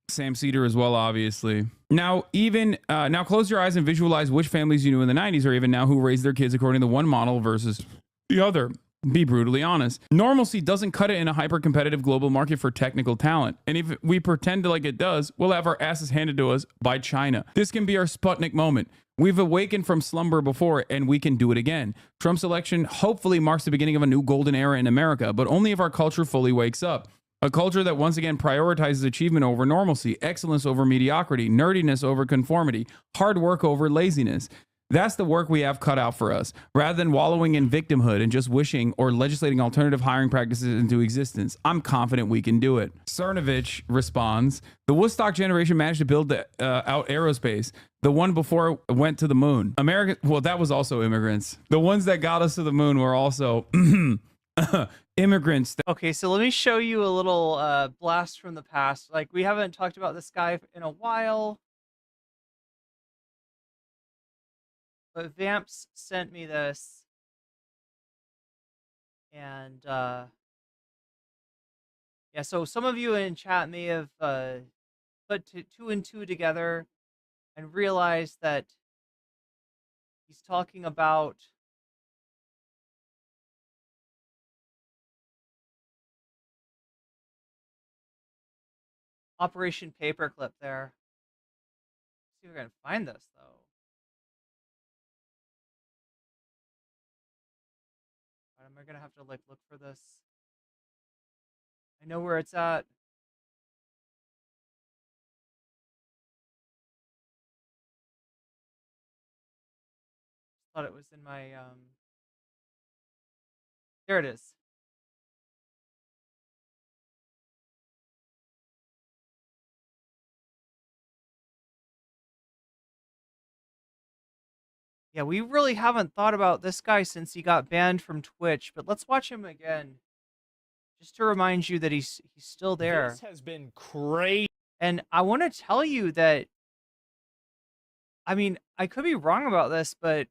Sam Cedar as well, obviously. Now, now close your eyes and visualize which families you knew in the 90s or even now who raised their kids according to one model versus the other. Be brutally honest. Normalcy doesn't cut it in a hyper-competitive global market for technical talent. And if we pretend like it does, we'll have our asses handed to us by China. This can be our Sputnik moment. We've awakened from slumber before, and we can do it again. Trump's election hopefully marks the beginning of a new golden era in America, but only if our culture fully wakes up. A culture that once again prioritizes achievement over normalcy, excellence over mediocrity, nerdiness over conformity, hard work over laziness. That's the work we have cut out for us. Rather than wallowing in victimhood and just wishing or legislating alternative hiring practices into existence, I'm confident we can do it. Cernovich responds, the Woodstock generation managed to build out aerospace. The one before went to the moon. Well, that was also immigrants. The ones that got us to the moon were also immigrants. Okay, so let me show you a little blast from the past. Like, we haven't talked about this guy in a while, but Vamps sent me this, and yeah, so some of you in chat may have put two and two together and realized that he's talking about Operation Paperclip there. Let's see if we can find this, though. Am I gonna have to like look for this? I know where it's at. Thought it was in my there it is. Yeah, we really haven't thought about this guy since he got banned from Twitch, but let's watch him again. Just to remind you that he's still there. This has been crazy. And I want to tell you that, I mean, I could be wrong about this, but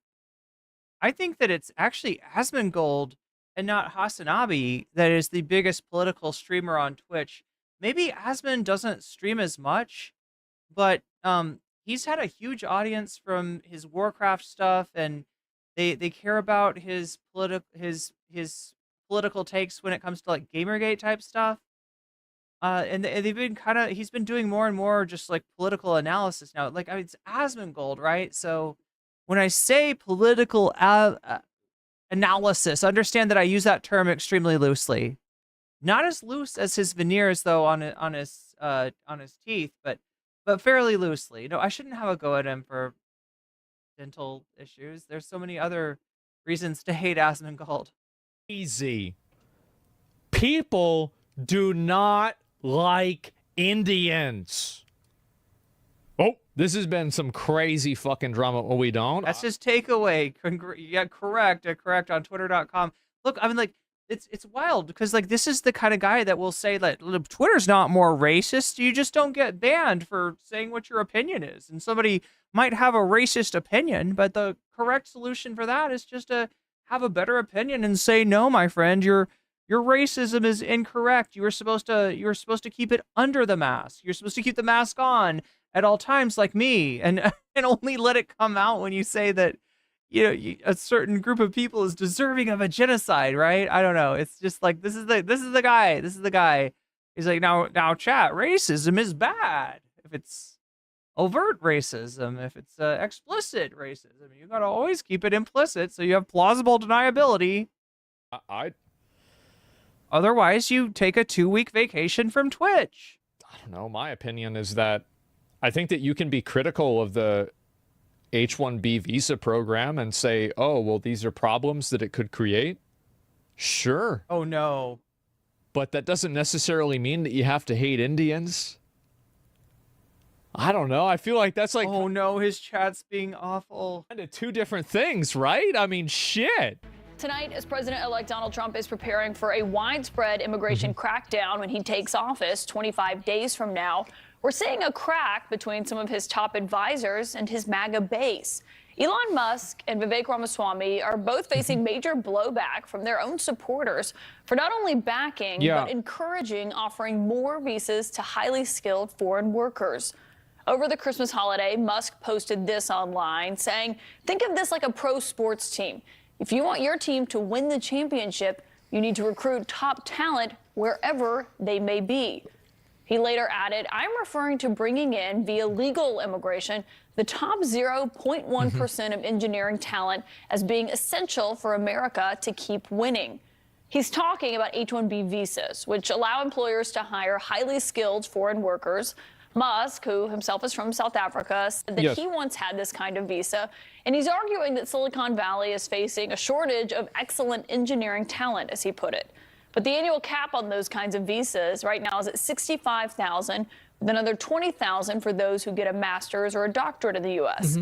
I think that it's actually Asmongold and not Hasanabi that is the biggest political streamer on Twitch. Maybe Asmon doesn't stream as much, but he's had a huge audience from his Warcraft stuff, and they care about his political takes when it comes to like Gamergate type stuff. And they've been he's been doing more and more just like political analysis now. Like, I mean, it's Asmongold, right? So when I say political analysis, understand that I use that term extremely loosely. Not as loose as his veneers, though, on his teeth, but fairly loosely. No, I shouldn't have a go at him for dental issues. There's so many other reasons to hate Asmongold. Easy. People do not like Indians. Oh, this has been some crazy fucking drama. Oh, we don't? That's his takeaway. Yeah, correct on twitter.com. Look, I mean, like, it's wild because, like, this is the kind of guy that will say that Twitter's not more racist. You just don't get banned for saying what your opinion is. And somebody might have a racist opinion, but the correct solution for that is just to have a better opinion and say, no, my friend, your racism is incorrect. You were supposed to keep it under the mask. You're supposed to keep the mask on at all times, like me, and only let it come out when you say that, you know, a certain group of people is deserving of a genocide, right? I don't know. It's just like, this is the guy. He's like, now chat, racism is bad if it's overt racism, if it's explicit racism. You gotta always keep it implicit so you have plausible deniability. Otherwise, you take a 2-week vacation from Twitch. I don't know. My opinion is that I think that you can be critical of the H-1B visa program and say, oh, well, these are problems that it could create. Sure. Oh, no. But that doesn't necessarily mean that you have to hate Indians. I don't know. I feel like that's like... Oh, no, his chat's being awful. Kind of two different things, right? I mean, shit. Tonight, as President-elect Donald Trump is preparing for a widespread immigration crackdown when he takes office 25 days from now, we're seeing a crack between some of his top advisors and his MAGA base. Elon Musk and Vivek Ramaswamy are both facing major blowback from their own supporters for not only backing, but encouraging offering more visas to highly skilled foreign workers. Over the Christmas holiday, Musk posted this online saying, think of this like a pro sports team. If you want your team to win the championship, you need to recruit top talent wherever they may be. He later added, I'm referring to bringing in, via legal immigration, the top 0.1% of engineering talent as being essential for America to keep winning. He's talking about H-1B visas, which allow employers to hire highly skilled foreign workers. Musk, who himself is from South Africa, said that he once had this kind of visa, and he's arguing that Silicon Valley is facing a shortage of excellent engineering talent, as he put it. But the annual cap on those kinds of visas right now is at $65,000, with another $20,000 for those who get a master's or a doctorate in the U.S.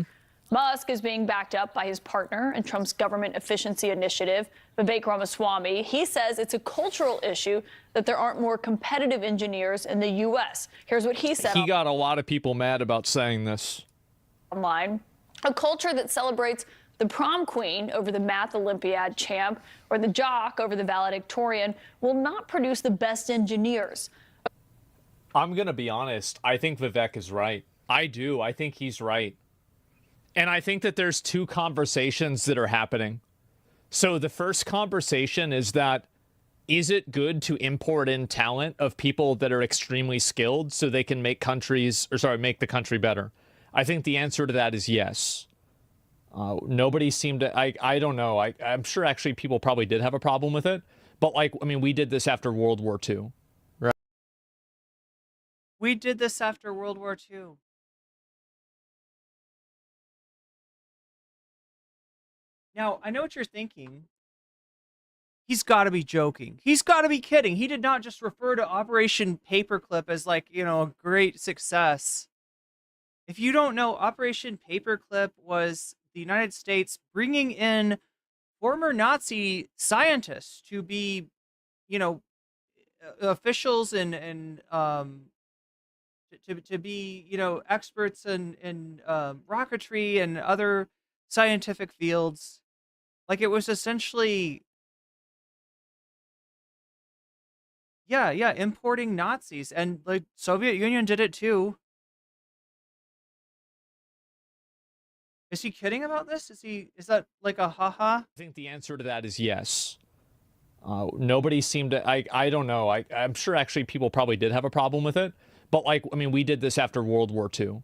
Musk is being backed up by his partner in Trump's government efficiency initiative, Vivek Ramaswamy. He says it's a cultural issue that there aren't more competitive engineers in the U.S. Here's what he said. He got a lot of people mad about saying this. Online, a culture that celebrates the prom queen over the math Olympiad champ or the jock over the valedictorian will not produce the best engineers. I'm going to be honest. I think Vivek is right. I do. I think he's right. And I think that there's two conversations that are happening. So the first conversation is that, is it good to import in talent of people that are extremely skilled so they can make make the country better? I think the answer to that is yes. Nobody seemed to, I don't know. I'm sure actually people probably did have a problem with it. But we did this after World War II. Right? We did this after World War II. Now, I know what you're thinking. He's got to be joking. He's got to be kidding. He did not just refer to Operation Paperclip as a great success. If you don't know, Operation Paperclip was the United States bringing in former Nazi scientists to be, officials and to be, experts in rocketry and other scientific fields. Like, it was essentially, importing Nazis, and like Soviet Union did it too. Is he kidding about this? Is that like a haha? I think the answer to that is yes. Nobody seemed to, I don't know. I'm sure actually people probably did have a problem with it. But we did this after World War II.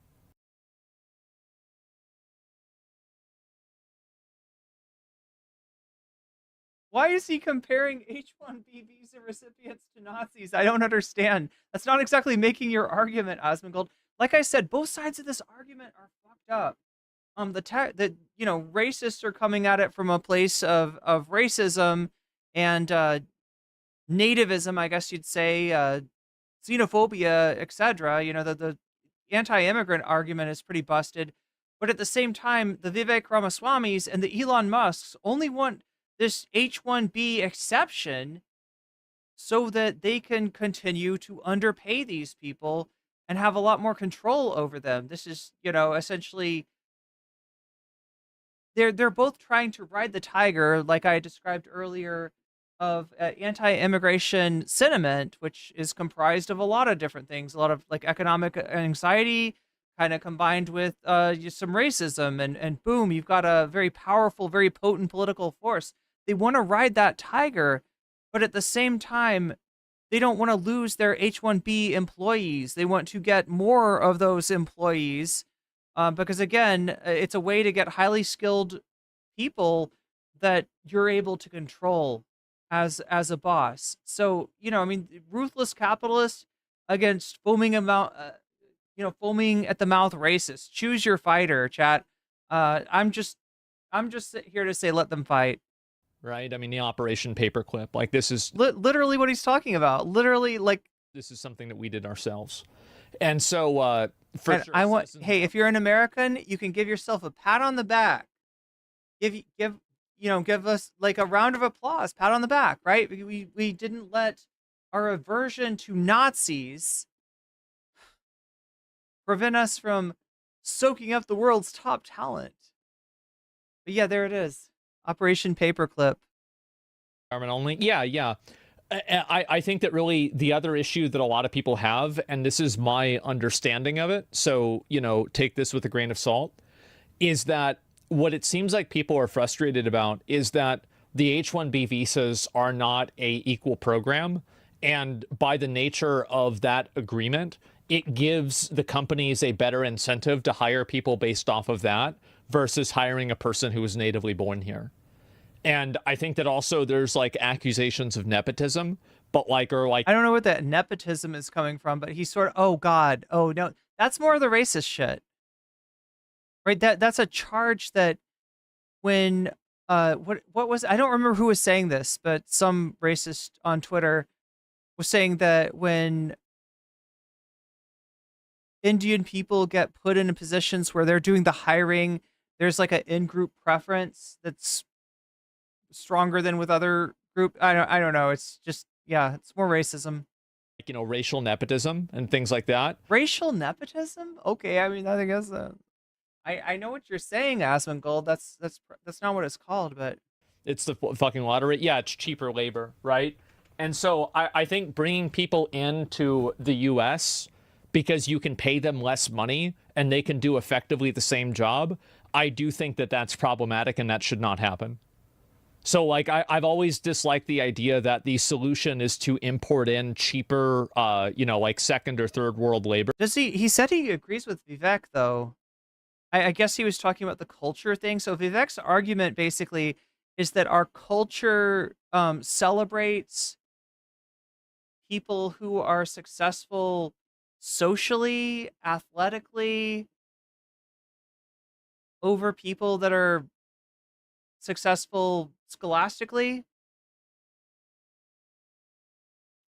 Why is he comparing H-1B visa recipients to Nazis? I don't understand. That's not exactly making your argument, Asmongold. Like I said, both sides of this argument are fucked up. Racists are coming at it from a place of racism and nativism, I guess you'd say, xenophobia, etc. The anti-immigrant argument is pretty busted. But at the same time, the Vivek Ramaswamys and the Elon Musks only want this H-1B exception so that they can continue to underpay these people and have a lot more control over them. This is, essentially, they're both trying to ride the tiger, like I described earlier, of anti-immigration sentiment, which is comprised of a lot of different things, a lot of like economic anxiety, kind of combined with some racism, and boom, you've got a very powerful, very potent political force. They want to ride that tiger, but at the same time, they don't want to lose their H-1B employees. They want to get more of those employees because, again, it's a way to get highly skilled people that you're able to control as a boss. So, ruthless capitalist against foaming at the mouth racist. Choose your fighter, chat. I'm just here to say, let them fight. Right? The Operation Paperclip, this is literally what he's talking about. Literally, this is something that we did ourselves. And so, if you're an American, you can give yourself a pat on the back. Give us like a round of applause, pat on the back, right? We didn't let our aversion to Nazis prevent us from soaking up the world's top talent. But yeah, there it is. Operation Paperclip. Only? Yeah. I think that really the other issue that a lot of people have, and this is my understanding of it, so, take this with a grain of salt, is that what it seems like people are frustrated about is that the H-1B visas are not a equal program. And by the nature of that agreement, it gives the companies a better incentive to hire people based off of that versus hiring a person who was natively born here. And I think that also there's accusations of nepotism, but I don't know where that nepotism is coming from, but he's sort of, oh God, oh no, that's more of the racist shit. Right? That's a charge that when what was, I don't remember who was saying this, but some racist on Twitter was saying that when Indian people get put in positions where they're doing the hiring there's like an in-group preference that's stronger than with other group. I don't know. It's just, yeah, it's more racism. Like, you know, racial nepotism and things like that. Racial nepotism? Okay, I mean, I guess I know what you're saying, Asmongold. That's not what it's called, but It's the fucking lottery. Yeah, it's cheaper labor, right? And so I think bringing people into the U.S. because you can pay them less money and they can do effectively the same job, I do think that that's problematic and that should not happen. So, like, I've always disliked the idea that the solution is to import in cheaper, you know, like second or third world labor. does he said he agrees with Vivek, though. I guess he was talking about the culture thing. So Vivek's argument basically is that our culture celebrates people who are successful socially, athletically, over people that are successful scholastically.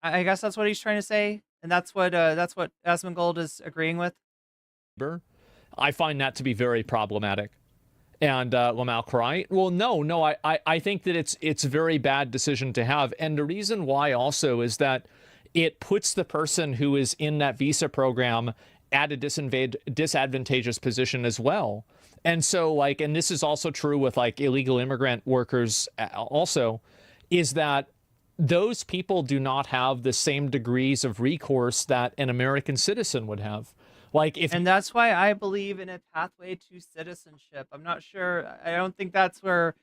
I guess that's what he's trying to say, and that's what Asmongold is agreeing with. I find that to be very problematic. And Lamal Cry, well, no, I think that it's a very bad decision to have. And the reason why also is that it puts the person who is in that visa program at a disadvantageous position as well. And so, like, and this is also true with like illegal immigrant workers also, is that those people do not have the same degrees of recourse that an American citizen would have. Like, if And that's why I believe in a pathway to citizenship. I'm not sure. I don't think that's where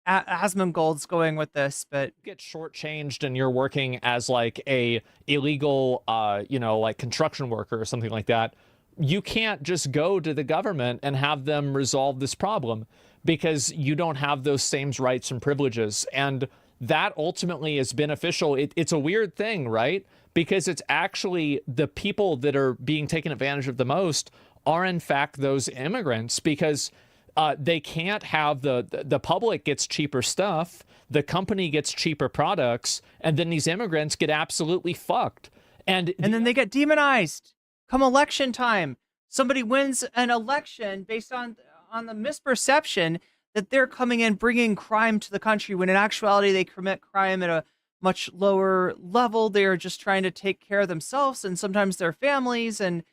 Asmongold's going with this, but you get shortchanged and you're working as like a illegal, you know, like construction worker or something like that, you can't just go to the government and have them resolve this problem because you don't have those same rights and privileges. And that ultimately is beneficial. It's a weird thing, right? Because it's actually the people that are being taken advantage of the most are in fact those immigrants, because they can't have the public gets cheaper stuff, the company gets cheaper products, and then these immigrants get absolutely fucked. And then they get demonized. Come election time, somebody wins an election based on the misperception that they're coming in bringing crime to the country, when in actuality they commit crime at a much lower level. They are just trying to take care of themselves and sometimes their families, and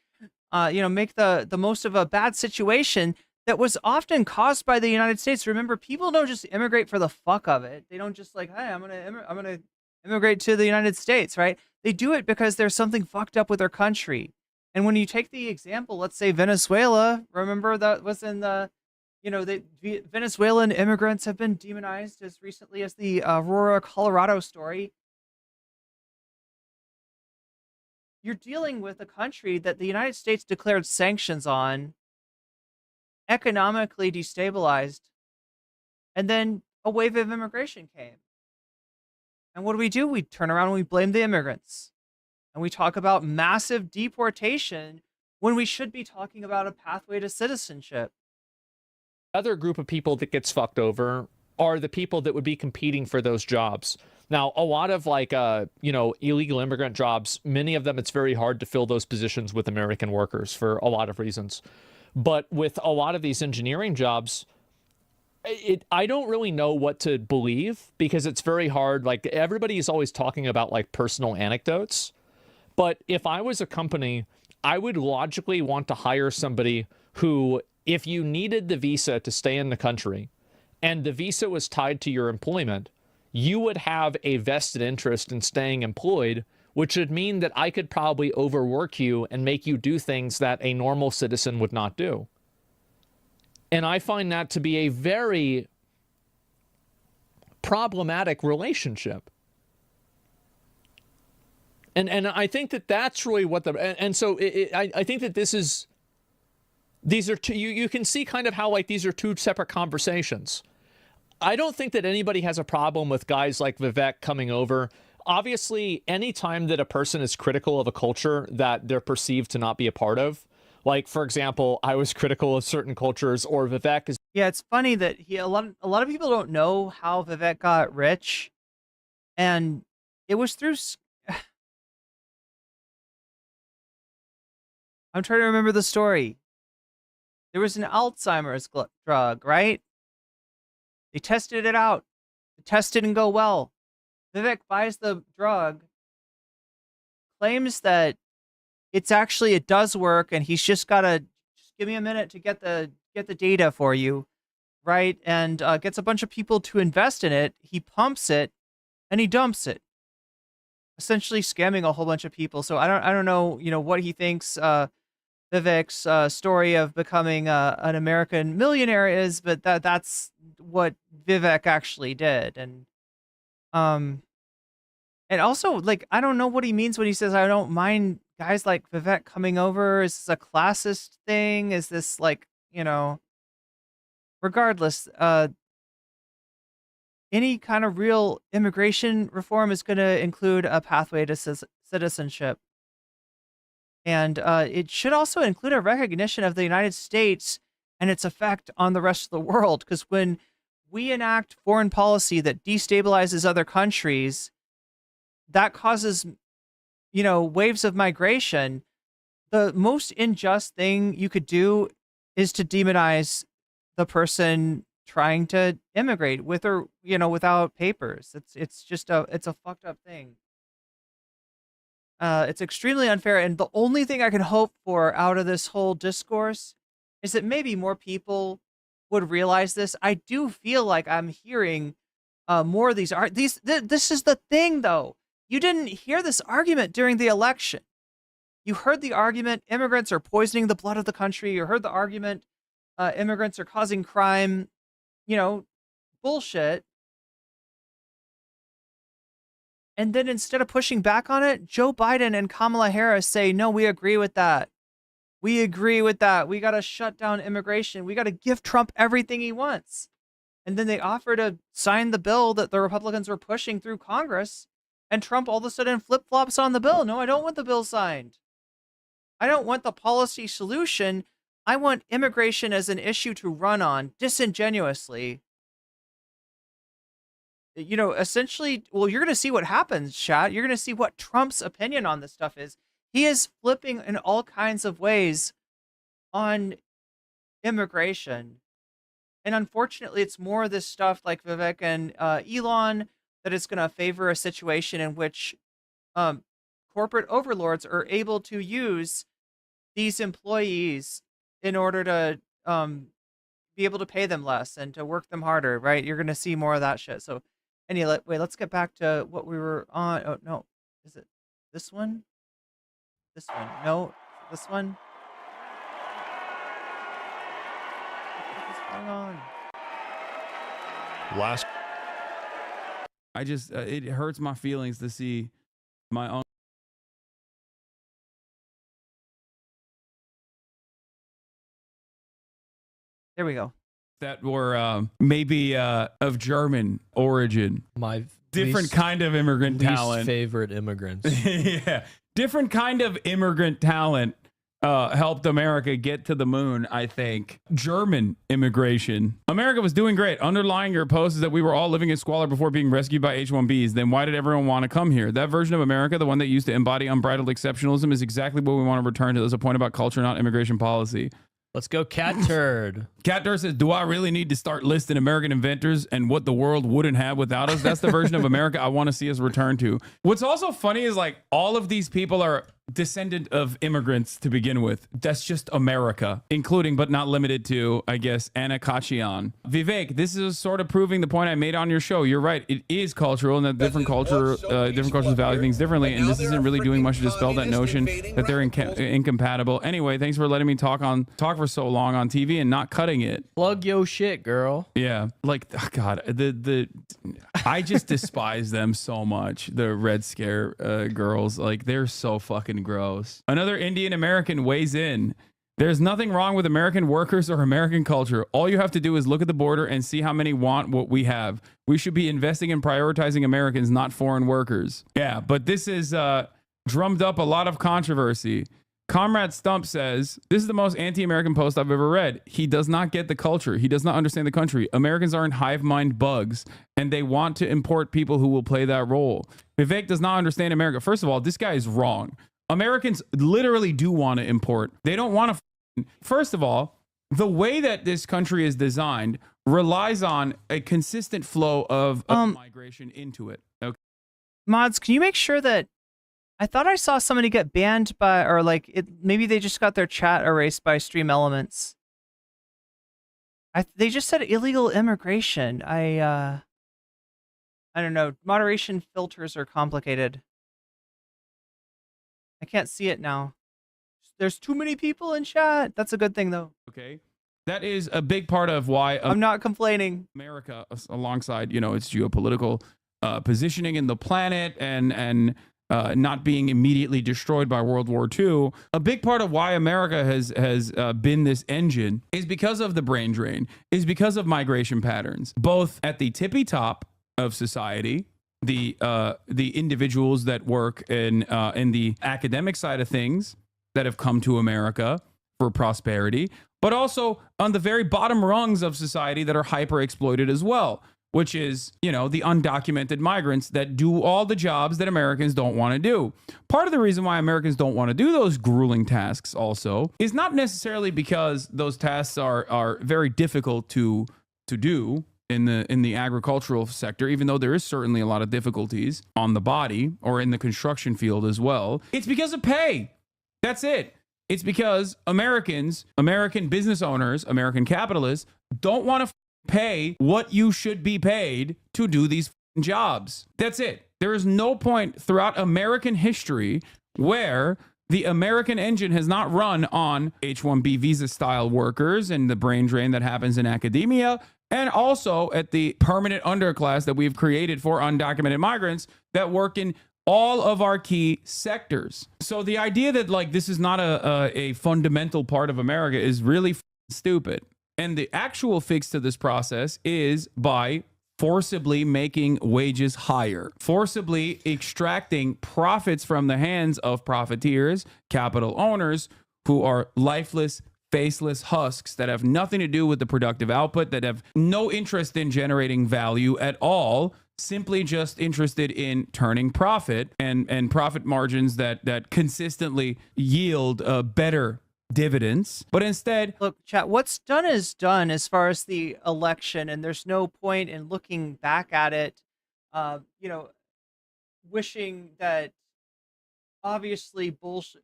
make the most of a bad situation that was often caused by the United States. Remember, people don't just immigrate for the fuck of it. They don't just like, hey, I'm gonna immigrate to the United States, right? They do it because there's something fucked up with their country. And when you take the example, let's say Venezuela, remember that was in the, the Venezuelan immigrants have been demonized as recently as the Aurora, Colorado story. You're dealing with a country that the United States declared sanctions on, economically destabilized, and then a wave of immigration came. And what do? We turn around and we blame the immigrants. And we talk about massive deportation when we should be talking about a pathway to citizenship. Other group of people that gets fucked over are the people that would be competing for those jobs. Now, a lot of like, illegal immigrant jobs, many of them, it's very hard to fill those positions with American workers for a lot of reasons. But with a lot of these engineering jobs, I don't really know what to believe, because it's very hard. Like, everybody is always talking about like personal anecdotes. But if I was a company, I would logically want to hire somebody who, if you needed the visa to stay in the country and the visa was tied to your employment, you would have a vested interest in staying employed, which would mean that I could probably overwork you and make you do things that a normal citizen would not do. And I find that to be a very problematic relationship. And I think that that's really what I think that these are two, you can see kind of how like these are two separate conversations. I don't think that anybody has a problem with guys like Vivek coming over. Obviously, anytime that a person is critical of a culture that they're perceived to not be a part of, like, for example, I was critical of certain cultures, or Vivek is. Yeah, it's funny that a lot of people don't know how Vivek got rich, and it was through. I'm trying to remember the story. There was an Alzheimer's drug, right? They tested it out. The test didn't go well. Vivek buys the drug, claims that it does work, and he's just gotta just give me a minute to get the data for you, right? And gets a bunch of people to invest in it. He pumps it, and he dumps it, essentially scamming a whole bunch of people. So I don't know, what he thinks Vivek's story of becoming an American millionaire is, but that's what Vivek actually did. And also, like, I don't know what he means when he says, I don't mind guys like Vivek coming over. Is this a classist thing? Is this like, regardless, any kind of real immigration reform is going to include a pathway to citizenship. And it should also include a recognition of the United States and its effect on the rest of the world. Because when we enact foreign policy that destabilizes other countries, that causes, waves of migration. The most unjust thing you could do is to demonize the person trying to immigrate with or, without papers. It's just a fucked up thing. It's extremely unfair. And the only thing I can hope for out of this whole discourse is that maybe more people would realize this. I do feel like I'm hearing more of these. This is the thing, though. You didn't hear this argument during the election. You heard the argument, immigrants are poisoning the blood of the country. You heard the argument, immigrants are causing crime. Bullshit. And then instead of pushing back on it, Joe Biden and Kamala Harris say, no, we agree with that. We agree with that. We got to shut down immigration. We got to give Trump everything he wants. And then they offer to sign the bill that the Republicans were pushing through Congress. And Trump all of a sudden flip-flops on the bill. No, I don't want the bill signed. I don't want the policy solution. I want immigration as an issue to run on disingenuously. Essentially, well, you're going to see what happens, chat. You're going to see what Trump's opinion on this stuff is. He is flipping in all kinds of ways on immigration. And unfortunately, it's more of this stuff like Vivek and Elon that is going to favor a situation in which corporate overlords are able to use these employees in order to be able to pay them less and to work them harder, right? You're going to see more of that shit. So anyway, wait, let's get back to what we were on. Oh, no. Is it this one? This one. No, this one. What is going on? Last. I just, it hurts my feelings to see my own. There we go. That were maybe of German origin. My different kind of immigrant talent. Favorite immigrants. Yeah. Different kind of immigrant talent helped America get to the moon, I think. German immigration. America was doing great. Underlying your post is that we were all living in squalor before being rescued by H-1Bs. Then why did everyone want to come here? That version of America, the one that used to embody unbridled exceptionalism, is exactly what we want to return to. There's a point about culture, not immigration policy. Let's go, Cat Turd. Cat Turd says, do I really need to start listing American inventors and what the world wouldn't have without us? That's the version of America I want to see us return to. What's also funny is like all of these people are descendant of immigrants to begin with. That's just America, including but not limited to, I guess, Anna Kachian. Vivek, this is sort of proving the point I made on your show. You're right. It is cultural, and that different cultures value things differently. And this isn't really doing much to dispel that notion that they're incompatible. Anyway, thanks for letting me talk for so long on TV and not cutting it. Plug your shit, girl. Yeah, like oh God, I just despise them so much. The Red Scare girls, like they're so fucking gross. Another Indian American weighs in. There's nothing wrong with American workers or American culture. All you have to do is look at the border and see how many want what we have. We should be investing in prioritizing Americans, not foreign workers. Yeah, but this is drummed up a lot of controversy. Comrade Stump says, this is the most anti-American post I've ever read. He does not get the culture. He does not understand the country. Americans aren't hive mind bugs, and they want to import people who will play that role. Vivek does not understand America. First of all, this guy is wrong. Americans literally do want to import. They don't want to. First of all, the way that this country is designed relies on a consistent flow of migration into it. Okay. Mods, can you make sure that I thought I saw somebody get banned by, or like maybe they just got their chat erased by Stream Elements. They just said illegal immigration. I don't know. Moderation filters are complicated. I can't see it now. There's too many people in chat. That's a good thing, though. Okay. That is a big part of why I'm not complaining. America, alongside, its geopolitical positioning in the planet and not being immediately destroyed by World War II, a big part of why America has been this engine is because of the brain drain, is because of migration patterns, both at the tippy top of society, the individuals that work in the academic side of things that have come to America for prosperity, but also on the very bottom rungs of society that are hyper exploited as well, which is, the undocumented migrants that do all the jobs that Americans don't want to do. Part of the reason why Americans don't want to do those grueling tasks also is not necessarily because those tasks are very difficult to do in the agricultural sector, even though there is certainly a lot of difficulties on the body or in the construction field as well. It's because of pay. That's it. It's because Americans, American business owners, American capitalists don't want to pay what you should be paid to do these jobs. That's it. There is no point throughout American history where the American engine has not run on H-1B visa style workers and the brain drain that happens in academia, and also at the permanent underclass that we've created for undocumented migrants that work in all of our key sectors. So the idea that this is not a fundamental part of America is really stupid. And the actual fix to this process is by forcibly making wages higher, forcibly extracting profits from the hands of profiteers, capital owners who are lifeless, faceless husks that have nothing to do with the productive output, that have no interest in generating value at all, simply just interested in turning profit and profit margins that consistently yield better dividends. But instead, look, chat, what's done is done as far as the election, and there's no point in looking back at it, wishing that obviously bullshit,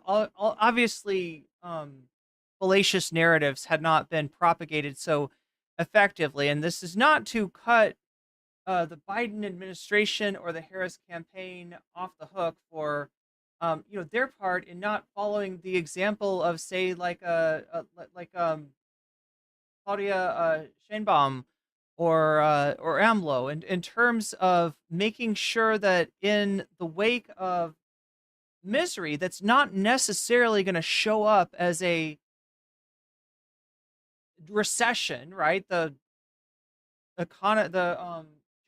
obviously fallacious narratives had not been propagated so effectively. And this is not to cut the Biden administration or the Harris campaign off the hook for their part in not following the example of, say, Claudia Sheinbaum or AMLO, in terms of making sure that in the wake of misery that's not necessarily going to show up as a recession, right? The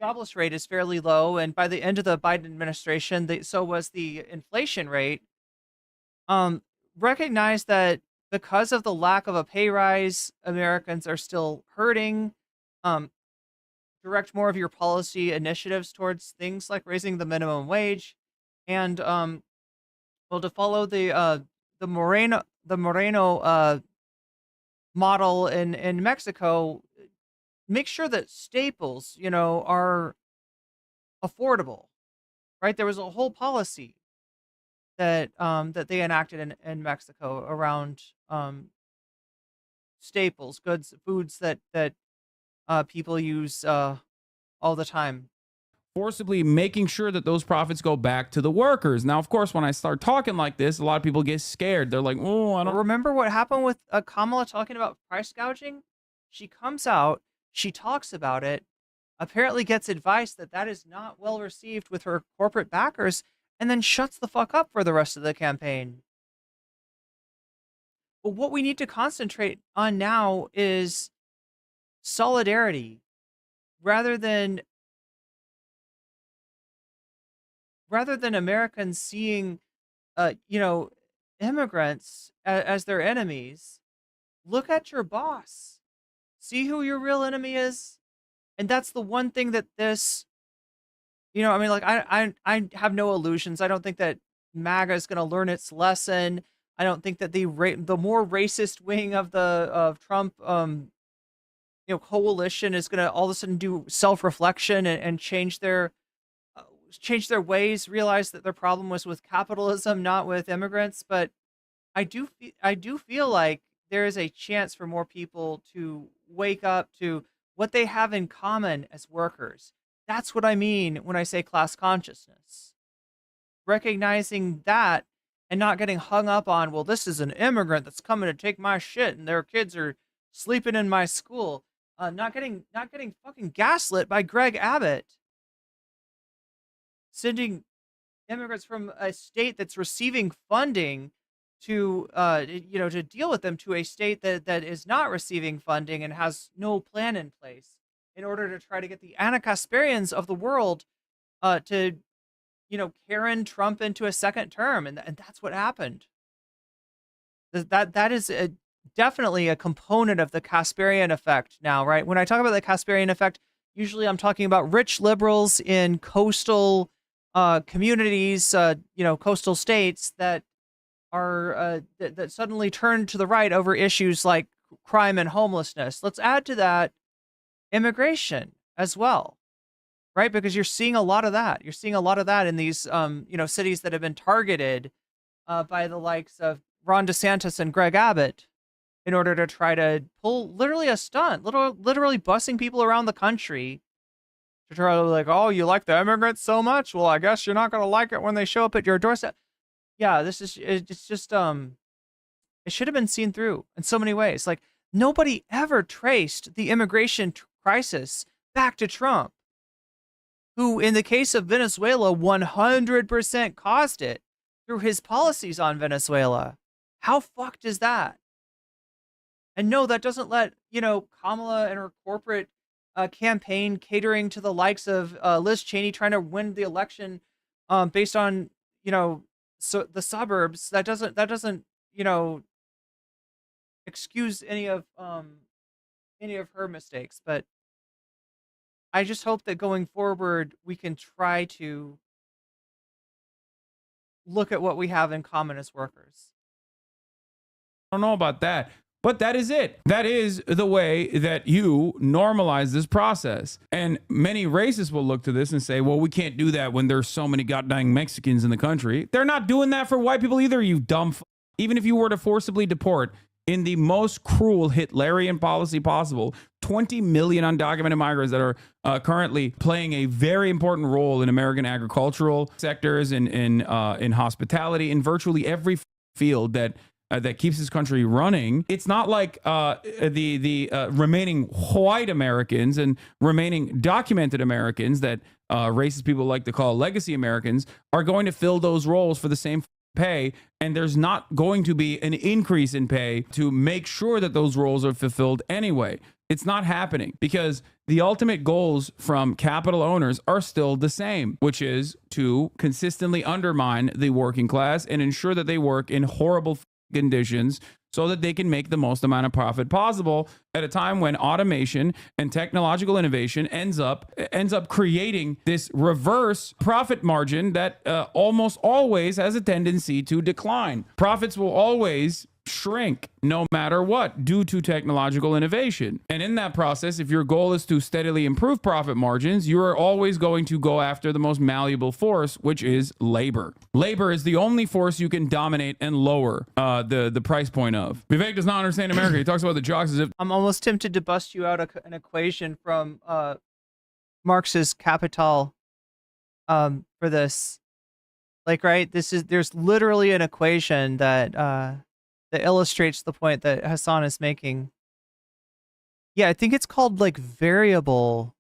jobless rate is fairly low, and by the end of the Biden administration, so was the inflation rate. Recognize that because of the lack of a pay rise, Americans are still hurting. Direct more of your policy initiatives towards things like raising the minimum wage, and to follow the Moreno model in Mexico. Make sure that staples, are affordable, right? There was a whole policy that they enacted in Mexico around staples, goods, foods that people use all the time. Forcibly making sure that those profits go back to the workers. Now, of course, when I start talking like this, a lot of people get scared. They're like, "Oh, I don't remember what happened with Kamala talking about price gouging." She comes out. She talks about it, apparently gets advice that is not well received with her corporate backers, and then shuts the fuck up for the rest of the campaign. But what we need to concentrate on now is solidarity rather than Americans seeing, immigrants as their enemies. Look at your boss. See who your real enemy is. And that's the one thing that this, I have no illusions. I don't think that MAGA is going to learn its lesson. I don't think that the more racist wing of Trump coalition is going to all of a sudden do self-reflection and change their ways, realize that their problem was with capitalism, not with immigrants. But I do feel like there is a chance for more people to wake up to what they have in common as workers. That's what I mean when I say class consciousness. Recognizing that and not getting hung up on, well, this is an immigrant that's coming to take my shit and their kids are sleeping in my school. Not getting fucking gaslit by Greg Abbott. Sending immigrants from a state that's receiving funding to to deal with them to a state that is not receiving funding and has no plan in place in order to try to get the Anna Kasparians of the world to Karen Trump into a second term, and that's what happened. That is definitely a component of the Kasparian effect now, right? When I talk about the Kasparian effect, usually I'm talking about rich liberals in coastal communities, coastal states that are that suddenly turn to the right over issues like crime and homelessness. Let's add to that immigration as well, right? Because you're seeing a lot of that. You're seeing a lot of that in these cities that have been targeted by the likes of Ron DeSantis and Greg Abbott in order to try to pull literally a stunt, literally busing people around the country to try to like, oh, you like the immigrants so much? Well, I guess you're not going to like it when they show up at your doorstep. Yeah, it's just it should have been seen through in so many ways. Like nobody ever traced the immigration crisis back to Trump, who in the case of Venezuela 100% caused it through his policies on Venezuela. How fucked is that? And no, that doesn't let, Kamala and her corporate campaign catering to the likes of Liz Cheney trying to win the election based on, so the suburbs. That doesn't excuse any of her mistakes. But I just hope that going forward, we can try to look at what we have in common as workers. I don't know about that, but that is it. That is the way that you normalize this process. And many racists will look to this and say, well, we can't do that when there's so many goddamn Mexicans in the country. They're not doing that for white people either, you dumb Even if you were to forcibly deport in the most cruel Hitlerian policy possible, 20 million undocumented migrants that are currently playing a very important role in American agricultural sectors, in hospitality, in virtually every field that keeps this country running. It's not like the remaining white Americans and remaining documented Americans that racist people like to call legacy Americans are going to fill those roles for the same pay, and there's not going to be an increase in pay to make sure that those roles are fulfilled anyway. It's not happening because the ultimate goals from capital owners are still the same, which is to consistently undermine the working class and ensure that they work in horrible conditions so that they can make the most amount of profit possible at a time when automation and technological innovation ends up creating this reverse profit margin that almost always has a tendency to decline. Profits will always shrink no matter what due to technological innovation. And in that process, if your goal is to steadily improve profit margins, you are always going to go after the most malleable force, which is labor. Labor is the only force you can dominate and lower the price point of. Vivek does not understand America. He talks about the jocks as if... I'm almost tempted to bust you out an equation from Marx's Capital for this. Like, right? There's literally an equation that illustrates the point that Hassan is making. Yeah, I think it's called like variable.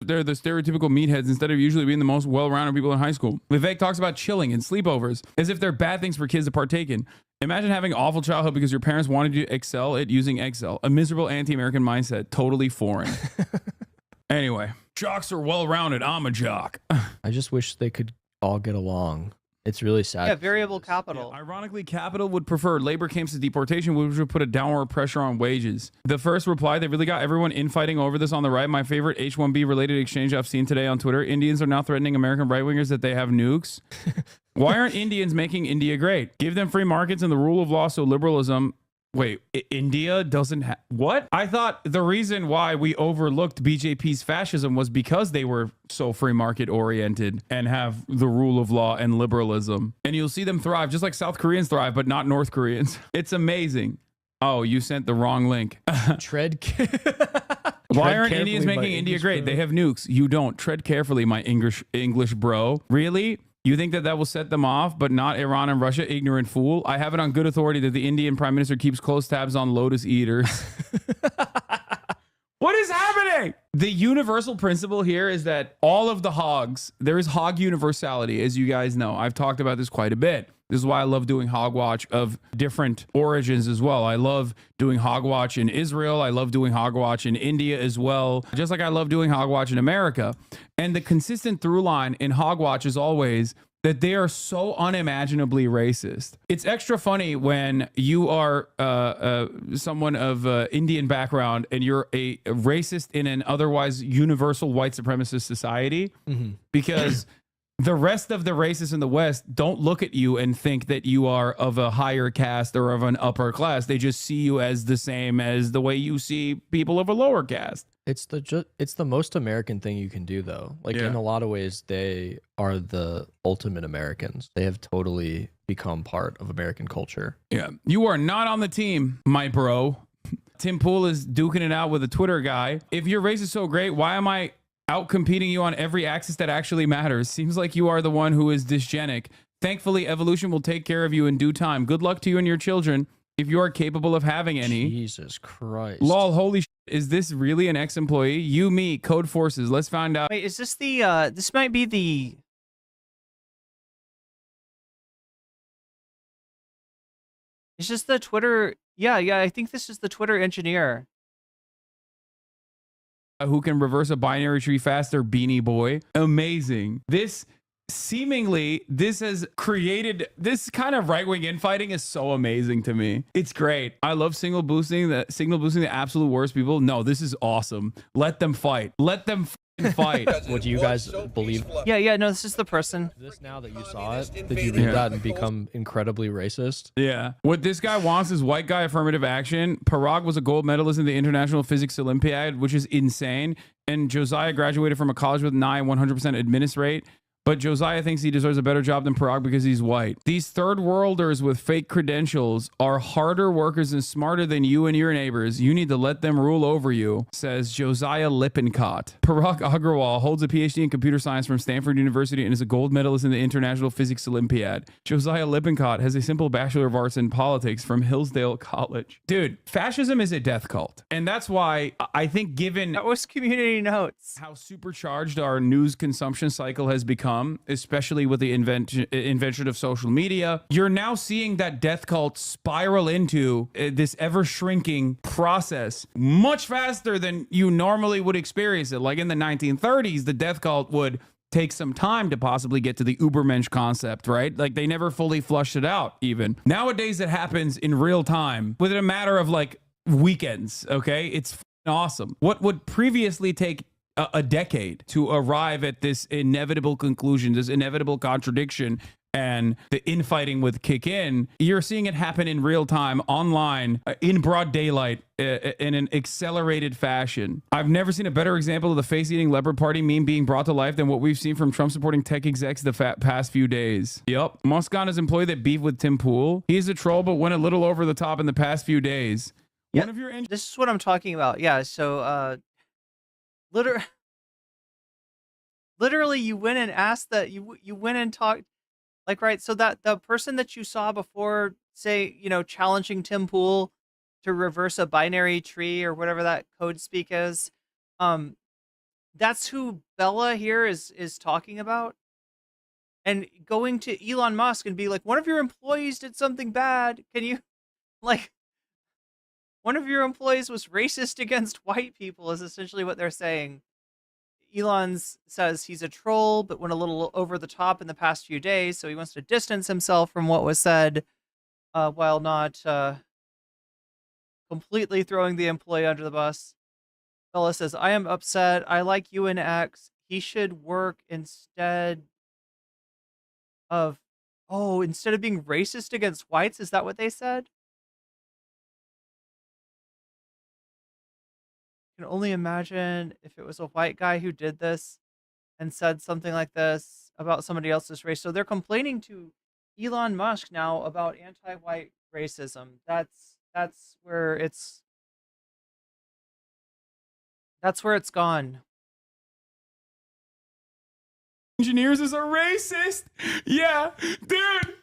They're the stereotypical meatheads instead of usually being the most well-rounded people in high school. Vivek talks about chilling and sleepovers as if they're bad things for kids to partake in. Imagine having an awful childhood because your parents wanted you to excel at using Excel. A miserable anti-American mindset, totally foreign. Anyway, jocks are well-rounded. I'm a jock. I just wish they could all get along. It's really sad. Yeah, variable capital. Yeah, ironically, capital would prefer labor camps to deportation, which would put a downward pressure on wages. The first reply, they really got everyone infighting over this on the right. My favorite H-1B related exchange I've seen today on Twitter. Indians are now threatening American right-wingers that they have nukes. Why aren't Indians making India great? Give them free markets and the rule of law so liberalism... Wait, India doesn't have... What? I thought the reason why we overlooked BJP's fascism was because they were so free market oriented and have the rule of law and liberalism. And you'll see them thrive, just like South Koreans thrive, but not North Koreans. It's amazing. Oh, you sent the wrong link. Tread. Why aren't Indians making India great? They have nukes. You don't. Tread carefully, my English bro. Really? You think that that will set them off, but not Iran and Russia? Ignorant fool. I have it on good authority that the Indian prime minister keeps close tabs on lotus eaters. What is happening? The universal principle here is that all of the hogs, there is hog universality, as you guys know. I've talked about this quite a bit. This is why I love doing Hogwatch of different origins as well. I love doing Hogwatch in Israel. I love doing Hogwatch in India as well, just like I love doing Hogwatch in America. And the consistent through line in Hogwatch is always that they are so unimaginably racist. It's extra funny when you are someone of Indian background and you're a racist in an otherwise universal white supremacist society, because the rest of the racists in the West don't look at you and think that you are of a higher caste or of an upper class. They just see you as the same as the way you see people of a lower caste. It's the most American thing you can do, though. Like, in a lot of ways, they are the ultimate Americans. They have totally become part of American culture. Yeah. You are not on the team, my bro. Tim Pool is duking it out with a Twitter guy. If your race is so great, why am I out competing you on every axis that actually matters? Seems like you are the one who is dysgenic. Thankfully, evolution will take care of you in due time. Good luck to you and your children, if you are capable of having any. Jesus Christ. Lol, holy shit. Is this really an ex-employee? You, me, Code Forces. Let's find out. Wait, is this the, this might be the... Is this the Twitter... Yeah, I think this is the Twitter engineer. Who can reverse a binary tree faster, Beanie Boy. Amazing. This has created this kind of right-wing infighting is so amazing to me. It's great. I love signal boosting the absolute worst people. No, this is awesome. Let them fight. Let them fight. What do you guys believe? Yeah, no, this is the person. This now that you saw it, did you read that and become incredibly racist? Yeah. What this guy wants is white guy affirmative action. Parag was a gold medalist in the International Physics Olympiad, which is insane. And Josiah graduated from a college with 100% admittance rate. But Josiah thinks he deserves a better job than Parag because he's white. These third worlders with fake credentials are harder workers and smarter than you and your neighbors. You need to let them rule over you, says Josiah Lippincott. Parag Agrawal holds a PhD in computer science from Stanford University and is a gold medalist in the International Physics Olympiad. Josiah Lippincott has a simple Bachelor of Arts in Politics from Hillsdale College. Dude, fascism is a death cult. And that's why I think given... That was community notes. ...how supercharged our news consumption cycle has become, especially with the invention of social media, you're now seeing that death cult spiral into this ever-shrinking process much faster than you normally would experience it. Like in the 1930s, the death cult would take some time to possibly get to the Ubermensch concept, right? Like they never fully flushed it out even. Nowadays, it happens in real time within a matter of like weekends, okay? It's awesome. What would previously take a decade to arrive at this inevitable conclusion, this inevitable contradiction, and the infighting would kick in, you're seeing it happen in real time, online, in broad daylight, in an accelerated fashion. I've never seen a better example of the face-eating leopard party meme being brought to life than what we've seen from Trump-supporting tech execs the past few days. Yup. Muscon is employee that beefed with Tim Pool. He's a troll, but went a little over the top in the past few days. Yeah, this is what I'm talking about. Yeah, so, literally you went and asked that you went and talked, like, right, so that the person that you saw before, say, you know, challenging Tim Pool to reverse a binary tree or whatever that code speak is, that's who Bella here is talking about. And going to Elon Musk and be like, one of your employees did something bad, can you, like, one of your employees was racist against white people is essentially what they're saying. Elon's says he's a troll, but went a little over the top in the past few days, so he wants to distance himself from what was said, while not completely throwing the employee under the bus. Fella says, I am upset. I like UNX. He should work instead of being racist against whites. Is that what they said? I can only imagine if it was a white guy who did this and said something like this about somebody else's race. So they're complaining to Elon Musk now about anti-white racism. That's where it's gone. Engineers is a racist. Yeah, dude.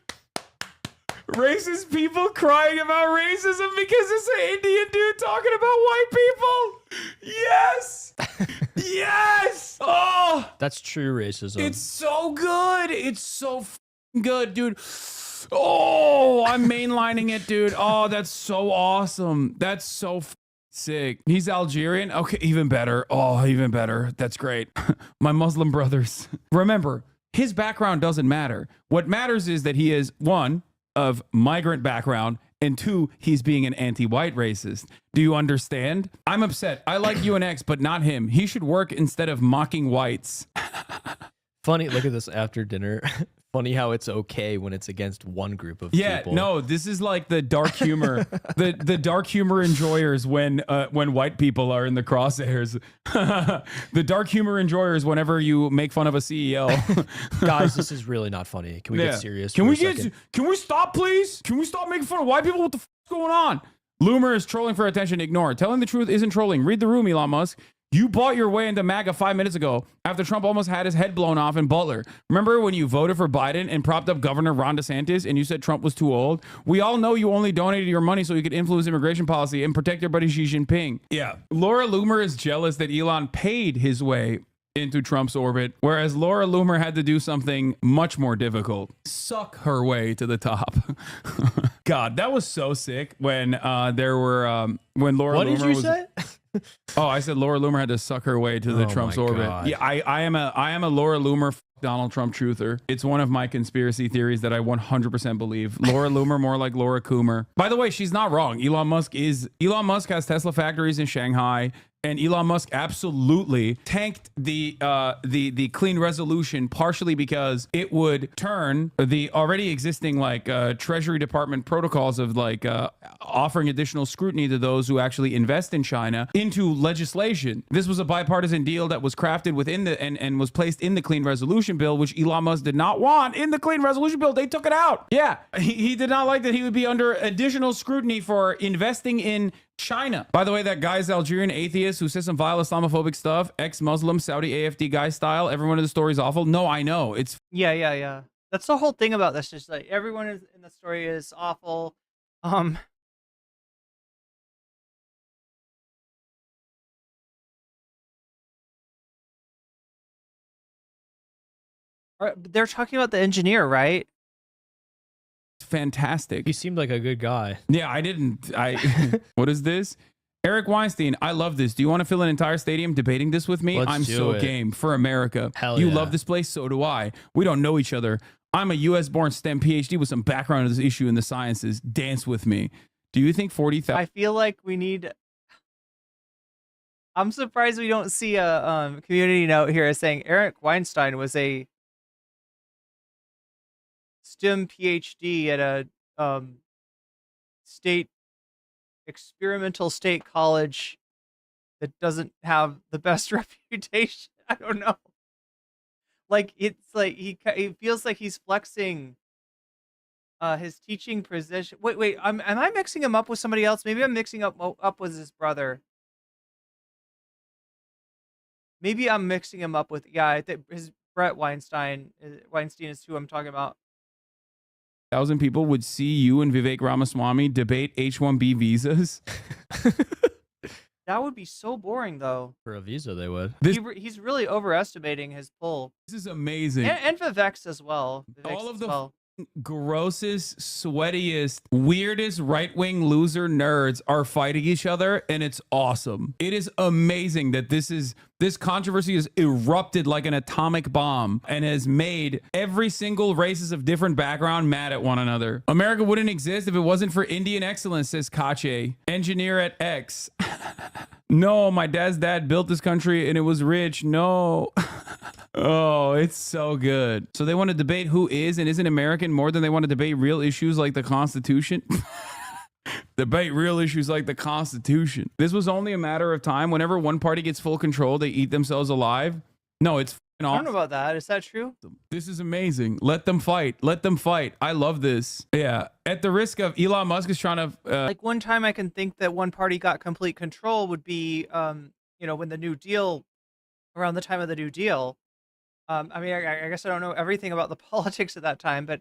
Racist people crying about racism because it's an Indian dude talking about white people. Yes. Yes. Oh, That's true racism. it's so good. It's so good, dude. Oh, I'm mainlining it, dude. Oh, that's so awesome. That's so sick. He's Algerian. Okay, even better. Oh, even better. That's great. My Muslim brothers. Remember, his background doesn't matter. What matters is that he is, one, of migrant background, and two, he's being an anti-white racist. Do you understand? I'm upset. I like UNX, but not him. He should work instead of mocking whites. Funny, look at this after dinner. Funny how it's okay when it's against one group of people. Yeah, no, this is like the dark humor, the dark humor enjoyers when white people are in the crosshairs. The dark humor enjoyers whenever you make fun of a CEO. Guys, this is really not funny. Can we get serious? Can we stop, please? Can we stop making fun of white people? What the f is going on? Loomer is trolling for attention. Ignore. Telling the truth isn't trolling. Read the room, Elon Musk. You bought your way into MAGA 5 minutes ago after Trump almost had his head blown off in Butler. Remember when you voted for Biden and propped up Governor Ron DeSantis and you said Trump was too old? We all know you only donated your money so you could influence immigration policy and protect your buddy Xi Jinping. Yeah. Laura Loomer is jealous that Elon paid his way into Trump's orbit, whereas Laura Loomer had to do something much more difficult. Suck her way to the top. God, that was so sick when when Laura What Loomer did you say? Oh, I said Laura Loomer had to suck her way to the Trump's orbit. God. Yeah, I am a Laura Loomer Donald Trump truther. It's one of my conspiracy theories that I 100% believe. Laura Loomer more like Laura Coomer. By the way, she's not wrong. Elon Musk has Tesla factories in Shanghai. And Elon Musk absolutely tanked the clean resolution partially because it would turn the already existing Treasury Department protocols of offering additional scrutiny to those who actually invest in China into legislation. This was a bipartisan deal that was crafted within and was placed in the clean resolution bill, which Elon Musk did not want in the clean resolution bill. They took it out. Yeah, he did not like that he would be under additional scrutiny for investing in China. By the way, that guy's Algerian atheist who says some vile Islamophobic stuff, ex-Muslim, Saudi AFD guy style. Everyone in the story is awful. No, I know. It's Yeah. That's the whole thing about this. Just like everyone in the story is awful. They're talking about the engineer, right? fantastic. He seemed like a good guy. Yeah, what is this? Eric Weinstein, I love this. Do you want to fill an entire stadium debating this with me? I'm so game for America. Hell you yeah. love this place? So do I. We don't know each other. I'm a US-born STEM PhD with some background in this issue in the sciences. Dance with me. Do you think 40,000? I feel like we need... I'm surprised we don't see a community note here saying Eric Weinstein was a STEM PhD at a experimental state college that doesn't have the best reputation. I don't know. Like, it's like he feels like he's flexing his teaching position. Wait, am I mixing him up with somebody else? Maybe I'm mixing up with his brother. Maybe I'm mixing him up with, I think his Brett Weinstein. Weinstein is who I'm talking about. 1,000 people would see you and Vivek Ramaswamy debate H-1B visas. That would be so boring, though. For a visa, they would. He's really overestimating his pull. This is amazing. And Vivek's as well. grossest, sweatiest, weirdest right-wing loser nerds are fighting each other, and it's awesome. It is amazing that this controversy has erupted like an atomic bomb and has made every single races of different background mad at one another. America wouldn't exist if it wasn't for Indian excellence, says Kache, engineer at X. No, my dad's dad built this country and it was rich. No. Oh, it's so good. So they want to debate who is and isn't American more than they want to debate real issues like the Constitution. Debate real issues like the Constitution. This was only a matter of time. Whenever one party gets full control, they eat themselves alive. No, it's I don't know about that. Is that true? This is amazing. Let them fight. Let them fight. I love this. Yeah. At the risk of Elon Musk is trying to like one time I can think that one party got complete control would be you know, when the New Deal, around the time of the New Deal. I mean, I guess I don't know everything about the politics at that time, but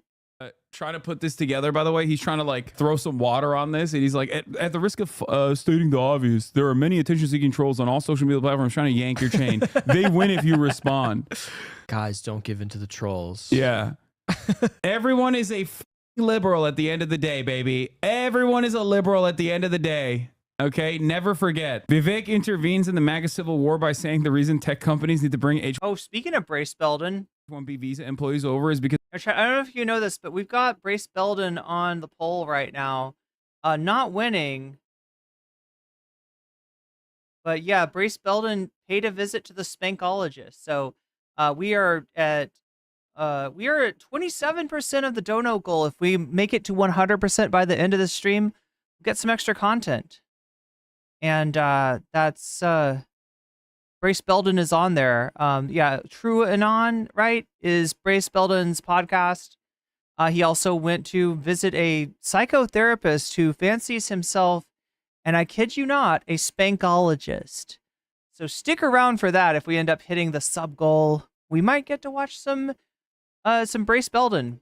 trying to put this together, by the way, he's trying to like throw some water on this, and he's like, at the risk of stating the obvious, there are many attention-seeking trolls on all social media platforms trying to yank your chain. They win if you respond. Guys, don't give in to the trolls. Yeah. Everyone is a liberal at the end of the day, baby. Everyone is a liberal at the end of the day. Okay, never forget. Vivek intervenes in the Maga Civil War by saying the reason tech companies need to bring Oh, speaking of Brace Belden, H-1B visa employees over is because I don't know if you know this, but we've got Brace Belden on the poll right now, not winning. But yeah, Brace Belden paid a visit to the Spankologist. So we are at 27% of the dono goal. If we make it to 100% by the end of the stream, we'll get some extra content. And that's Brace Belden is on there. Yeah, True Anon, right, is Brace Belden's podcast. He also went to visit a psychotherapist who fancies himself, and I kid you not, a spankologist. So stick around for that. If we end up hitting the sub goal, we might get to watch some Brace Belden.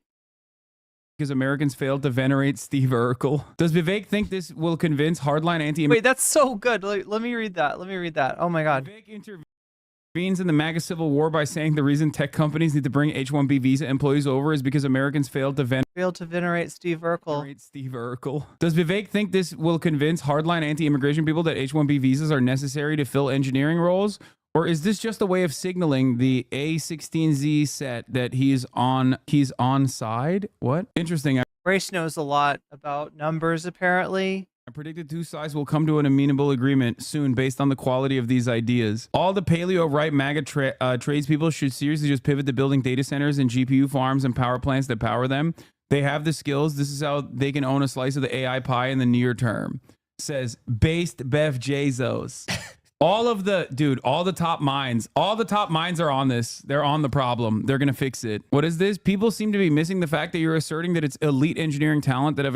Because Americans failed to venerate Steve Urkel. Does Vivek think this will convince hardline anti? Wait, that's so good. Let me read that. Let me read that. Oh my God. Vivek intervenes in the Maga Civil War by saying the reason tech companies need to bring H-1B visa employees over is because Americans failed to venerate Steve Urkel. Steve Urkel. Does Vivek think this will convince hardline anti-immigration people that H-1B visas are necessary to fill engineering roles? Or is this just a way of signaling the A16Z set that he's on side? What? Interesting. Brace knows a lot about numbers, apparently. I predicted two sides will come to an amenable agreement soon based on the quality of these ideas. All the paleo right MAGA tradespeople should seriously just pivot to building data centers and GPU farms and power plants that power them. They have the skills. This is how they can own a slice of the AI pie in the near term. Says based Bev Jezos. All the top minds are on this. They're on the problem. They're going to fix it. What is this? People seem to be missing the fact that you're asserting that it's elite engineering talent that we have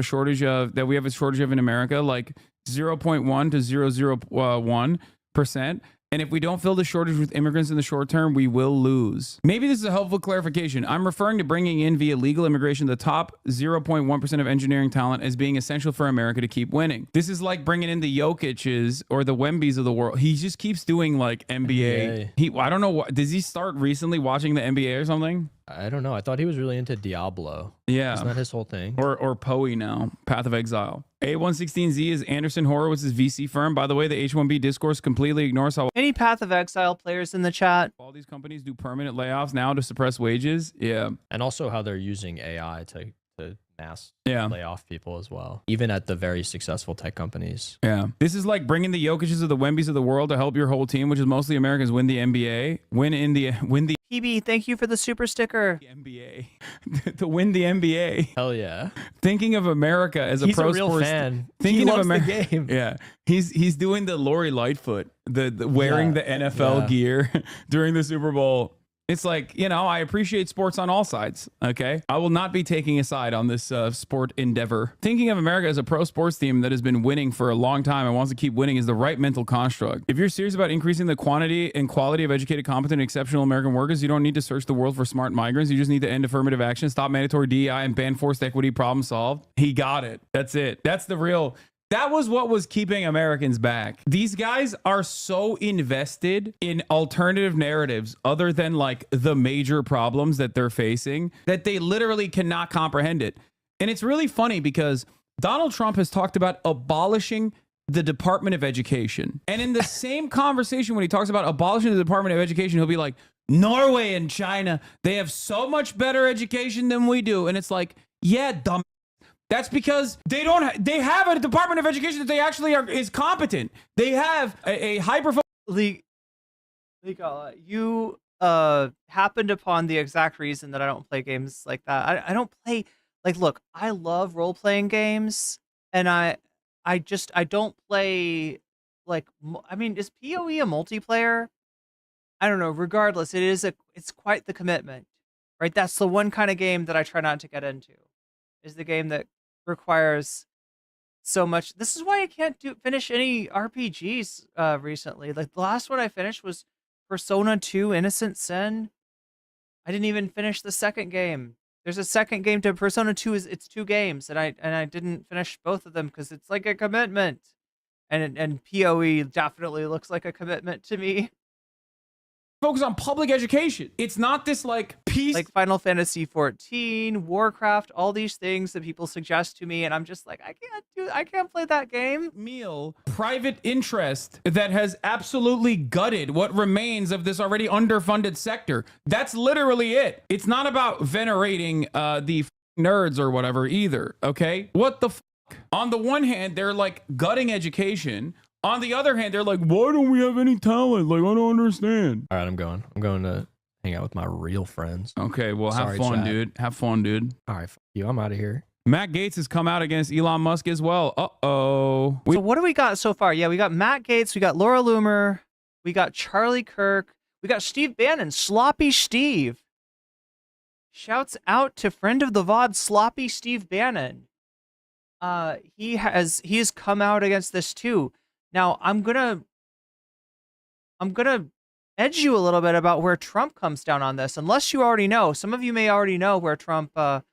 a shortage of in America, like 0.1 to 0.01%. And if we don't fill the shortage with immigrants in the short term, we will lose. Maybe this is a helpful clarification. I'm referring to bringing in via legal immigration the top 0.1% of engineering talent as being essential for America to keep winning. This is like bringing in the Jokic's or the Wembys of the world. He just keeps doing like NBA. I don't know what. Does he start recently watching the NBA or something? I don't know. I thought he was really into Diablo. Yeah. Isn't that his whole thing? Or Poe now, Path of Exile. A116Z is Anderson Horowitz's VC firm. By the way, the H-1B discourse completely ignores how any Path of Exile players in the chat. All these companies do permanent layoffs now to suppress wages. Yeah. And also how they're using AI to mass lay off people as well, even at the very successful tech companies. Yeah. This is like bringing the Jokic's or the Wembys of the world to help your whole team, which is mostly Americans, win the NBA, win the PB, thank you for the super sticker. The NBA. To win the NBA. Hell yeah. Thinking of America as a pro real sports fan. Thinking he of loves America. the game. Yeah. He's doing the Lori Lightfoot, the wearing the NFL gear during the Super Bowl. It's like, I appreciate sports on all sides, okay? I will not be taking a side on this sport endeavor. Thinking of America as a pro sports team that has been winning for a long time and wants to keep winning is the right mental construct. If you're serious about increasing the quantity and quality of educated, competent, exceptional American workers, you don't need to search the world for smart migrants. You just need to end affirmative action, stop mandatory DEI, and ban forced equity. Problem solved. He got it. That's it. That's the real That was what was keeping Americans back. These guys are so invested in alternative narratives other than like the major problems that they're facing that they literally cannot comprehend it. And it's really funny because Donald Trump has talked about abolishing the Department of Education. And in the same conversation, when he talks about abolishing the Department of Education, he'll be like, Norway and China, they have so much better education than we do. And it's like, yeah, dumb. That's because they have a Department of Education that they actually is competent. They have a hyper. You happened upon the exact reason that I don't play games like that. I don't play, like, look, I love role-playing games, and I don't play, like, I mean, is PoE a multiplayer? I don't know. Regardless, it's quite the commitment, right? That's the one kind of game that I try not to get into, is the game that requires so much. This is why I can't finish any RPGs recently. Like, the last one I finished was Persona 2 Innocent Sin. I didn't even finish the second game. There's a second game to Persona 2. It's 2 games, and I didn't finish both of them because it's like a commitment. And PoE definitely looks like a commitment to me. Focus on public education. It's not this like piece like Final Fantasy 14, Warcraft, all these things that people suggest to me, and I'm just like, I can't play that game. Private interest that has absolutely gutted what remains of this already underfunded sector. That's literally it. It's not about venerating the nerds or whatever either. Okay, what the fuck? On the one hand, they're like gutting education. On the other hand, they're like, why don't we have any talent? Like, I don't understand. All right, I'm going to hang out with my real friends. Okay, well, have fun, dude. Have fun, dude. All right, fuck you. I'm out of here. Matt Gaetz has come out against Elon Musk as well. Uh-oh. So what do we got so far? Yeah, we got Matt Gaetz, we got Laura Loomer, we got Charlie Kirk, we got Steve Bannon, Sloppy Steve. Shouts out to friend of the VOD, Sloppy Steve Bannon. He has come out against this too. Now, I'm gonna edge you a little bit about where Trump comes down on this, unless you already know. Some of you may already know where Trump has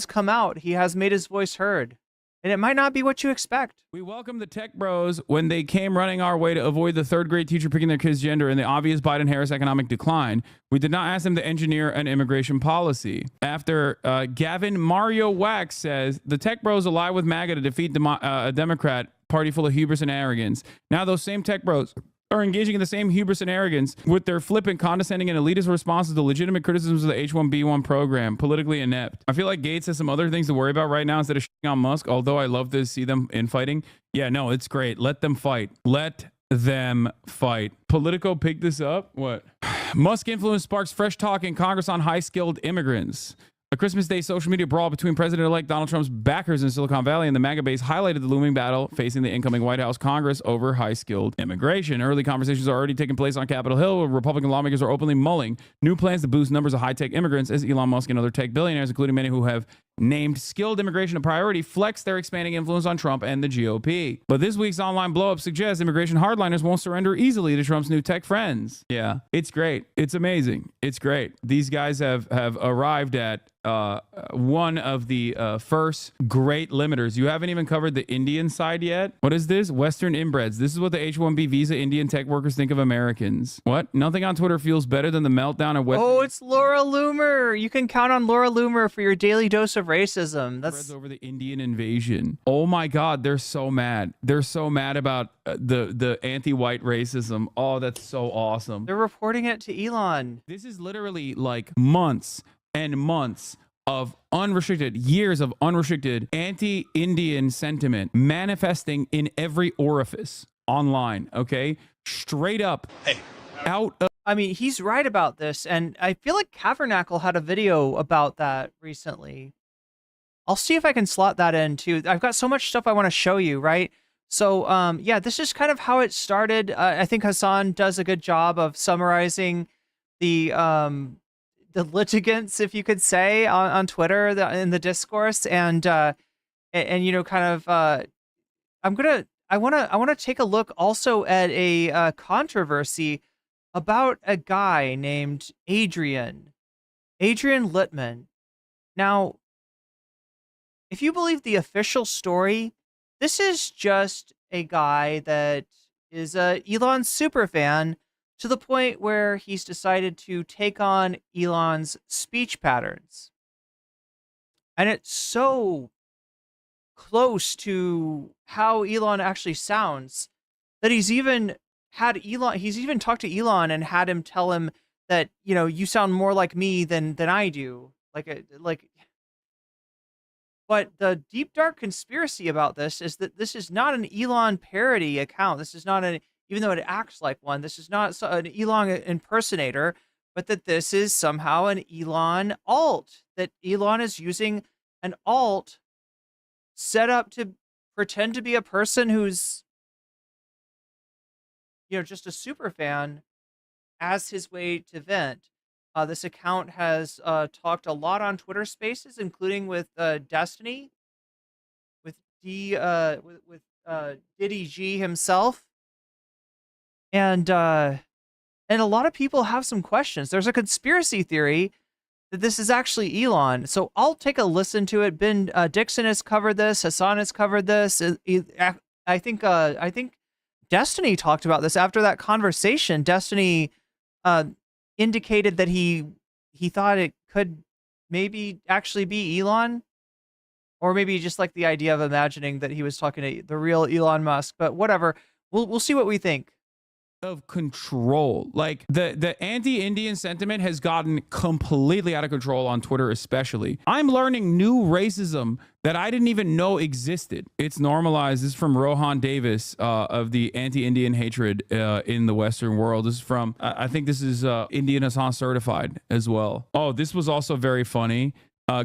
come out. He has made his voice heard, and it might not be what you expect. We welcome the tech bros when they came running our way to avoid the third grade teacher picking their kid's gender and the obvious Biden-Harris economic decline. We did not ask them to engineer an immigration policy. After Gavin Mario Wax says, the tech bros ally with MAGA to defeat a Democrat party full of hubris and arrogance. Now those same tech bros are engaging in the same hubris and arrogance with their flippant, condescending, and elitist responses to legitimate criticisms of the H-1B1 program, politically inept. I feel like Gates has some other things to worry about right now instead of shitting on Musk, although I love to see them infighting. Yeah, no, it's great. Let them fight. Let them fight. Politico picked this up. What? Musk influence sparks fresh talk in Congress on high-skilled immigrants. A Christmas Day social media brawl between President-elect Donald Trump's backers in Silicon Valley and the MAGA base highlighted the looming battle facing the incoming White House Congress over high-skilled immigration. Early conversations are already taking place on Capitol Hill, where Republican lawmakers are openly mulling new plans to boost numbers of high-tech immigrants as Elon Musk and other tech billionaires, including many who have named skilled immigration a priority, flex their expanding influence on Trump and the GOP. But this week's online blowup suggests immigration hardliners won't surrender easily to Trump's new tech friends. Yeah, it's great. It's amazing. It's great. These guys have arrived at one of the first great limiters. You haven't even covered the Indian side yet. What is this? Western inbreds. This is what the H-1B visa Indian tech workers think of Americans. What? Nothing on Twitter feels better than the meltdown of Western... Oh, it's Laura Loomer. You can count on Laura Loomer for your daily dose of racism. That's over the Indian invasion. Oh my God, they're so mad. They're so mad about the anti-white racism. Oh, that's so awesome. They're reporting it to Elon. This is literally like months and months of unrestricted, years of unrestricted anti-Indian sentiment manifesting in every orifice online, okay? Straight up. Hey. Out of... I mean, he's right about this, and I feel like Cavernacle had a video about that recently. I'll see if I can slot that in, too. I've got so much stuff I want to show you, right? So, yeah, this is kind of how it started. I think Hassan does a good job of summarizing the litigants, if you could say, on Twitter in the discourse, and you know, kind of, I want to take a look also at a controversy about a guy named Adrian Ditman. Now, if you believe the official story, this is just a guy that is a Elon superfan to the point where he's decided to take on Elon's speech patterns. And it's so close to how Elon actually sounds that he's even talked to Elon and had him tell him that, you sound more like me than I do. But the deep dark conspiracy about this is that this is not an Elon parody account. This is not even though it acts like one, this is not an Elon impersonator, but that this is somehow an Elon alt, that Elon is using an alt set up to pretend to be a person who's, just a super fan as his way to vent. This account has talked a lot on Twitter Spaces, including with Destiny, with Diddy G himself, and a lot of people have some questions. There's a conspiracy theory that this is actually Elon, so I'll take a listen to it. Ben Dixon has covered this. Hassan has covered this. I think Destiny talked about this after that conversation. Destiny indicated that he thought it could maybe actually be Elon, or maybe just like the idea of imagining that he was talking to the real Elon Musk. But whatever, we'll see what we think. Of control, like the anti-Indian sentiment has gotten completely out of control on Twitter, especially. I'm learning new racism that I didn't even know existed. It's normalized. This is from Rohan Davis of the anti-Indian hatred in the Western world. This is from I think this is Indian Hassan certified as well. Oh, this was also very funny.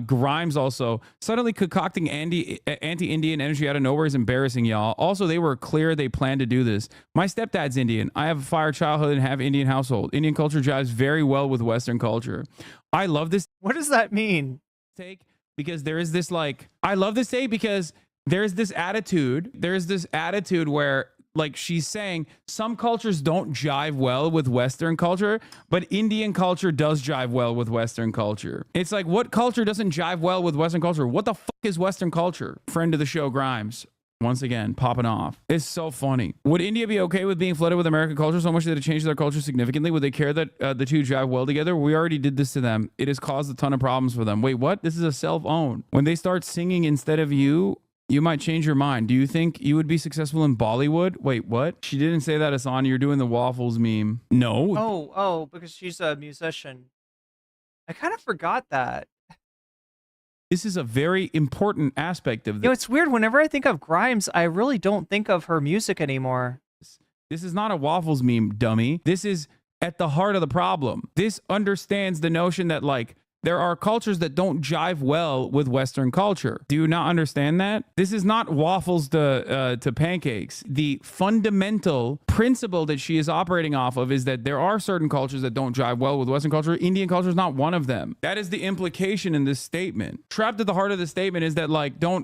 Grimes also suddenly concocting anti-Indian energy out of nowhere is embarrassing, y'all. Also, they were clear they planned to do this. My stepdad's Indian. I have a fire childhood and have Indian household. Indian culture jives very well with Western culture. I love this. What does that mean? Take because there is this I love this take because there's this attitude. There's this attitude where she's saying some cultures don't jive well with Western culture, but Indian culture does jive well with Western culture. It's like, what culture doesn't jive well with Western culture? What the fuck is Western culture? Friend of the show, Grimes. Once again, popping off. It's so funny. Would India be okay with being flooded with American culture so much that it changed their culture significantly? Would they care that the two jive well together? We already did this to them. It has caused a ton of problems for them. Wait, what? This is a self-own. When they start singing instead of you might change your mind. Do you think you would be successful in Bollywood? Wait, what? She didn't say that, Hassan. You're doing the waffles meme. No. Oh, because she's a musician. I kind of forgot that. This is a very important aspect of this. It's weird. Whenever I think of Grimes, I really don't think of her music anymore. This is not a waffles meme, dummy. This is at the heart of the problem. This understands the notion that there are cultures that don't jive well with Western culture. Do you not understand that? This is not waffles to pancakes. The fundamental principle that she is operating off of is that there are certain cultures that don't jive well with Western culture. Indian culture is not one of them. That is the implication in this statement. Trapped at the heart of the statement is that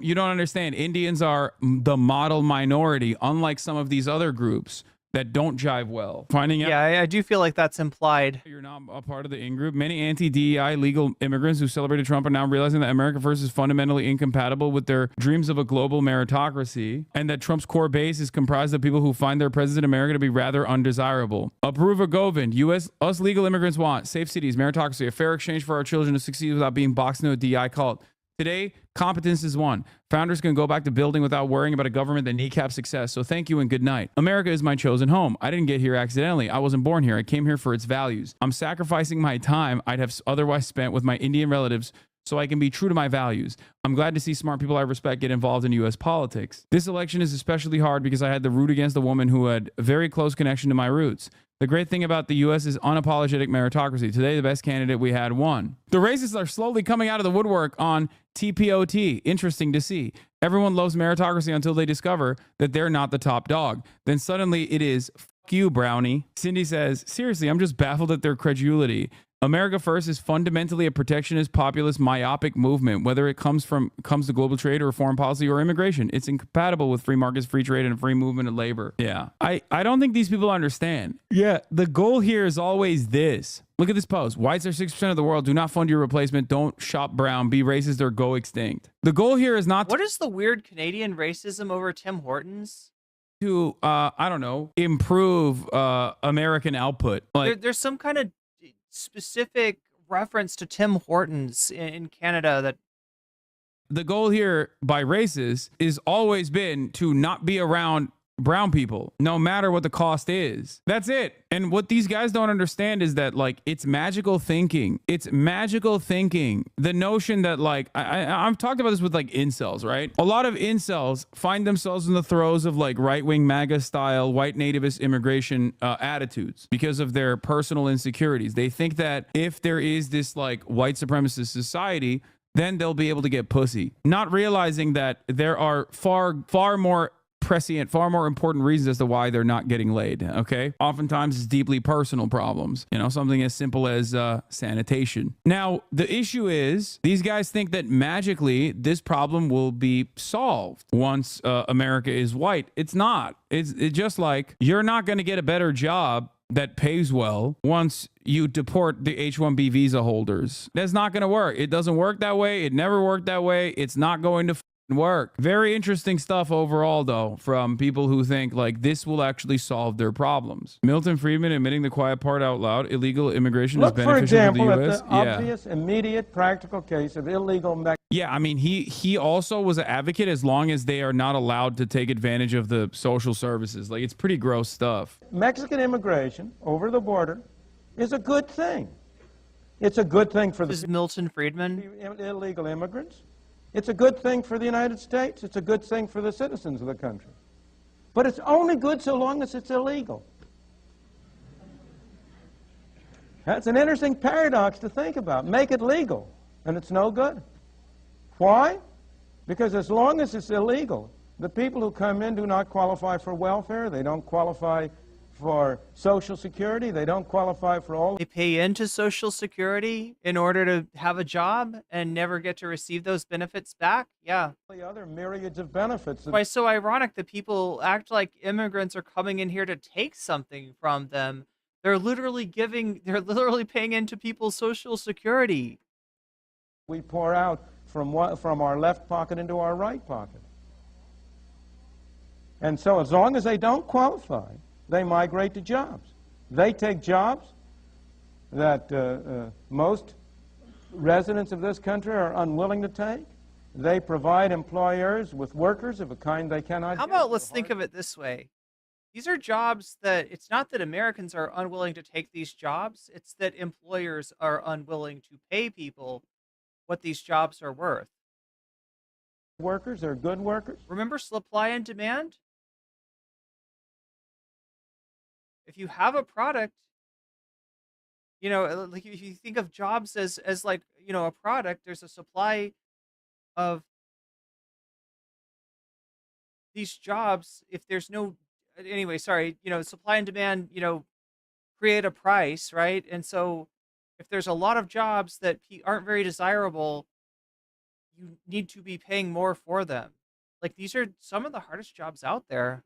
you don't understand. Indians are the model minority, unlike some of these other groups that don't jive well. Finding out. Yeah, I do feel like that's implied. You're not a part of the in-group. Many anti-DEI legal immigrants who celebrated Trump are now realizing that America First is fundamentally incompatible with their dreams of a global meritocracy, and that Trump's core base is comprised of people who find their presence in America to be rather undesirable. Approva Govind, us legal immigrants want safe cities, meritocracy, a fair exchange for our children to succeed without being boxed into a DEI cult. Today, competence is one. Founders can go back to building without worrying about a government that kneecaps success. So thank you and good night. America is my chosen home. I didn't get here accidentally. I wasn't born here. I came here for its values. I'm sacrificing my time I'd have otherwise spent with my Indian relatives so I can be true to my values. I'm glad to see smart people I respect get involved in U.S. politics. This election is especially hard because I had to root against a woman who had a very close connection to my roots. The great thing about the U.S. is unapologetic meritocracy. Today, the best candidate we had won. The racists are slowly coming out of the woodwork on TPOT. Interesting to see. Everyone loves meritocracy until they discover that they're not the top dog. Then suddenly it is, fuck you, Brownie. Cindy says, seriously, I'm just baffled at their credulity. America First is fundamentally a protectionist, populist, myopic movement, whether it comes to global trade or foreign policy or immigration. It's incompatible with free markets, free trade, and free movement of labor. Yeah. I don't think these people understand. Yeah. The goal here is always this. Look at this post. Whites are 6% of the world. Do not fund your replacement. Don't shop brown. Be racist or go extinct. The goal here is not What is the weird Canadian racism over Tim Hortons? to I don't know, improve American output. Like There's some kind of specific reference to Tim Hortons in Canada that the goal here by racists is always been to not be around brown people, no matter what the cost is. That's it. And what these guys don't understand is that, like, it's magical thinking. It's magical thinking. The notion that, like, I've talked about this with, like, incels, right? A lot of incels find themselves in the throes of, like, right-wing MAGA style white nativist immigration attitudes because of their personal insecurities. They think that if there is this, like, white supremacist society, then they'll be able to get pussy, not realizing that there are far more prescient, far more important reasons as to why they're not getting laid. Okay, oftentimes it's deeply personal problems, you know, something as simple as sanitation. Now the issue is these guys think that magically this problem will be solved once America is white. It's not. It's just like you're not going to get a better job that pays well once you deport the H-1B visa holders. That's not going to work. It doesn't work that way. It never worked that way. It's not going to work. Very interesting stuff overall, though, from people who think like this will actually solve their problems. Milton Friedman admitting the quiet part out loud. Illegal immigration is beneficial for example, to the U.S. at the obvious, immediate, practical case of illegal Yeah, I mean, he also was an advocate as long as they are not allowed to take advantage of the social services. Like, it's pretty gross stuff. Mexican immigration over the border is a good thing. It's a good thing for the Milton Friedman illegal immigrants. It's a good thing for the United States. It's a good thing for the citizens of the country. But it's only good so long as it's illegal. That's an interesting paradox to think about. Make it legal, and it's no good. Why? Because as long as it's illegal, the people who come in do not qualify for welfare. They don't qualify for Social Security. They don't qualify for all. They pay into Social Security in order to have a job and never get to receive those benefits back. Yeah. The other myriads of benefits. Why it's so ironic that people act like immigrants are coming in here to take something from them. They're literally paying into people's Social Security. We pour out from our left pocket into our right pocket. And so as long as they don't qualify, they migrate to jobs. They take jobs that most residents of this country are unwilling to take. They provide employers with workers of a kind they cannot. How about let's think of it this way. These are jobs that it's not that Americans are unwilling to take these jobs. It's that employers are unwilling to pay people what these jobs are worth. Workers are good workers. Remember supply and demand? If you have a product, you know, like if you think of jobs as like, you know, a product, there's a supply of these jobs. If there's no, anyway, sorry, you know, supply and demand, you know, create a price, right? And so if there's a lot of jobs that aren't very desirable, you need to be paying more for them. Like, these are some of the hardest jobs out there.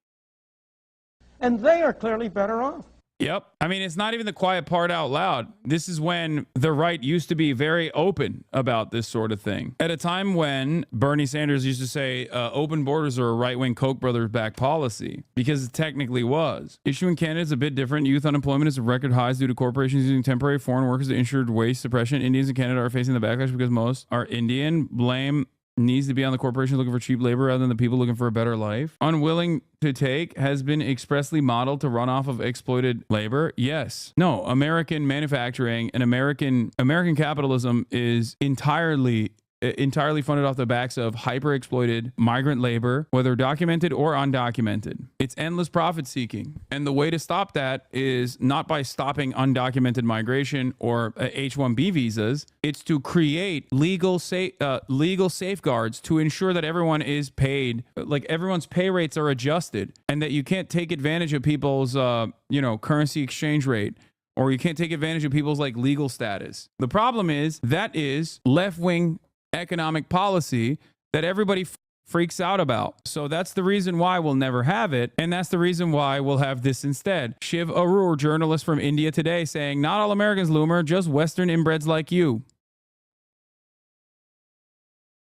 And they are clearly better off. Yep. I mean, it's not even the quiet part out loud. This is when the right used to be very open about this sort of thing. At a time when Bernie Sanders used to say open borders are a right-wing Koch brothers back policy, because it technically was. Issue in Canada is a bit different. Youth unemployment is at record highs due to corporations using temporary foreign workers to ensure waste suppression. Indians in Canada are facing the backlash because most are Indian. Blame needs to be on the corporations looking for cheap labor rather than the people looking for a better life. Unwilling to take has been expressly modeled to run off of exploited labor. Yes. No, American manufacturing and American capitalism is entirely funded off the backs of hyper-exploited migrant labor, whether documented or undocumented. It's endless profit seeking. And the way to stop that is not by stopping undocumented migration or H-1B visas. It's to create legal safeguards to ensure that everyone is paid, like everyone's pay rates are adjusted, and that you can't take advantage of people's, currency exchange rate, or you can't take advantage of people's like legal status. The problem is that is left-wing economic policy that everybody freaks out about. So that's the reason why we'll never have it. And that's the reason why we'll have this instead. Shiv Arur, journalist from India Today, saying, not all Americans, Loomer, just Western inbreds like you.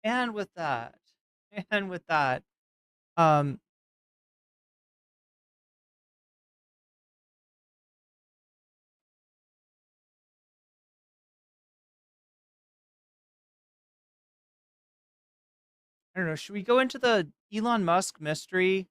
And with that, I don't know. Should we go into the Elon Musk mystery?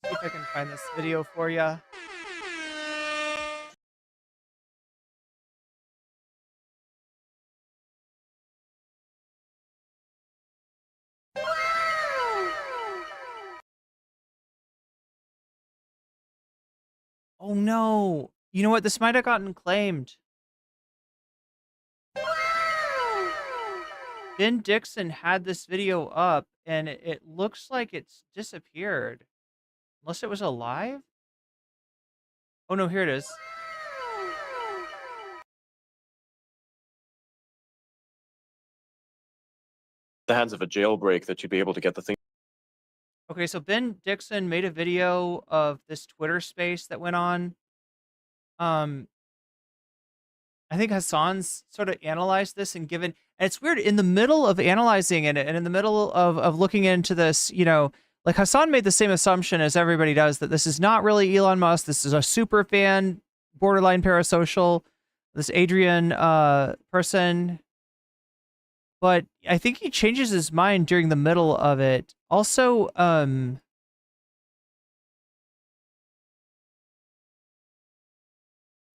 See if I can find this video for you. Oh no. You know what? This might have gotten claimed. Ben Dixon had this video up and it looks like it's disappeared. Unless it was alive? Oh no, here it is. The hands of a jailbreak that you'd be able to get the thing. Okay, so Ben Dixon made a video of this Twitter space that went on. I think Hassan's sort of analyzed this and given, and it's weird, in the middle of analyzing it and in the middle of looking into this, you know, like Hassan made the same assumption as everybody does, that this is not really Elon Musk. This is a super fan, borderline parasocial, this Adrian person. But I think he changes his mind during the middle of it. Also,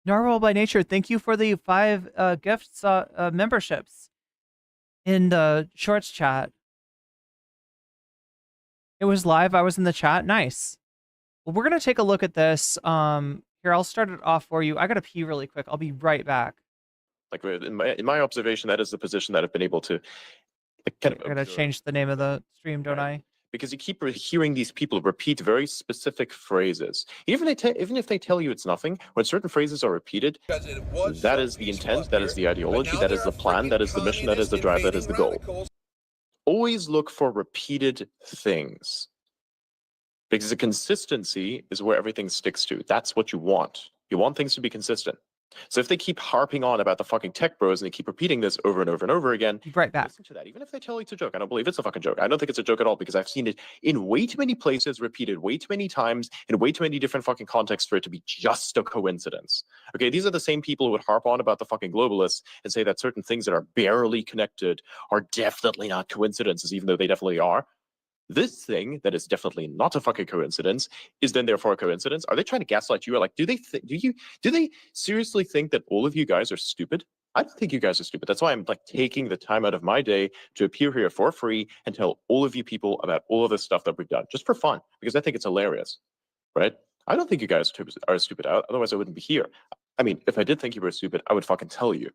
Narwhal by Nature, thank you for the 5 gifts, memberships in the shorts chat. It was live. I was in the chat. Nice. Well, we're going to take a look at this. Here, I'll start it off for you. I got to pee really quick. I'll be right back. Like in my observation, that is the position that I've been able to kind of. I got to change the name of the stream, don't I? Because you keep hearing these people repeat very specific phrases. Even if they tell you it's nothing, when certain phrases are repeated, that is the intent, that is the ideology, that is the plan, that is the mission, that is the drive, that is the goal. Always look for repeated things. Because the consistency is where everything sticks to. That's what you want. You want things to be consistent. So if they keep harping on about the fucking tech bros and they keep repeating this over and over and over again, right back. Listen to that. Even if they tell you it's a joke, I don't believe it's a fucking joke. I don't think it's a joke at all because I've seen it in way too many places, repeated way too many times, in way too many different fucking contexts for it to be just a coincidence. Okay, these are the same people who would harp on about the fucking globalists and say that certain things that are barely connected are definitely not coincidences, even though they definitely are. This thing that is definitely not a fucking coincidence is then therefore a coincidence. Are they trying to gaslight you? Or like, do they seriously think that all of you guys are stupid? I don't think you guys are stupid. That's why I'm like taking the time out of my day to appear here for free and tell all of you people about all of the stuff that we've done, just for fun, because I think it's hilarious, right? I don't think you guys are stupid. Otherwise, I wouldn't be here. I mean, if I did think you were stupid, I would fucking tell you.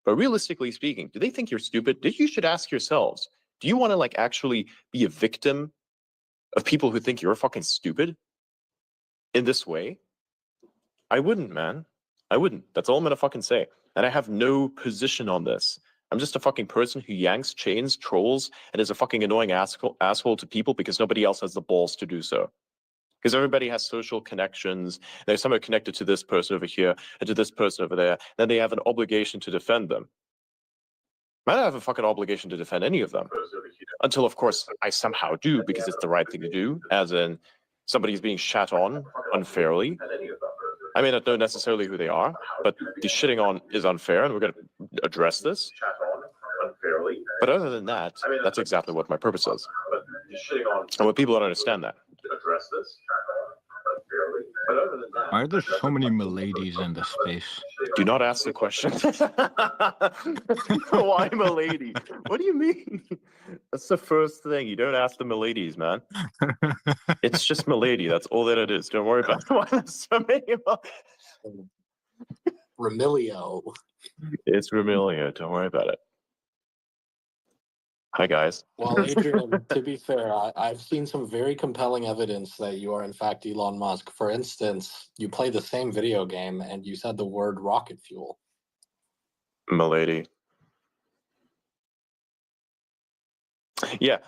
But realistically speaking, do they think you're stupid? You should ask yourselves. Do you want to like actually be a victim of people who think you're fucking stupid in this way? I wouldn't, man. I wouldn't. That's all I'm gonna fucking say. And I have no position on this. I'm just a fucking person who yanks chains, trolls, and is a fucking annoying asshole to people because nobody else has the balls to do so. Because everybody has social connections. They're somehow connected to this person over here and to this person over there. Then they have an obligation to defend them. I don't have a fucking obligation to defend any of them. Until, of course, I somehow do because it's the right thing to do, as in somebody's being shat on unfairly. I may not know necessarily who they are, but the shitting on is unfair, and we're going to address this. But other than that, that's exactly what my purpose is. And when people don't understand that, Why are there so many miladies in the space? Do not ask the question. Why milady? What do you mean? That's the first thing. You don't ask the miladies, man. It's just milady. That's all that it is. Don't worry about why there's so many. Remilio. It's Remilio. Don't worry about it. Hi, guys. Well, Adrian, to be fair, I've seen some very compelling evidence that you are, in fact, Elon Musk. For instance, you play the same video game and you said the word rocket fuel. Milady. Yeah.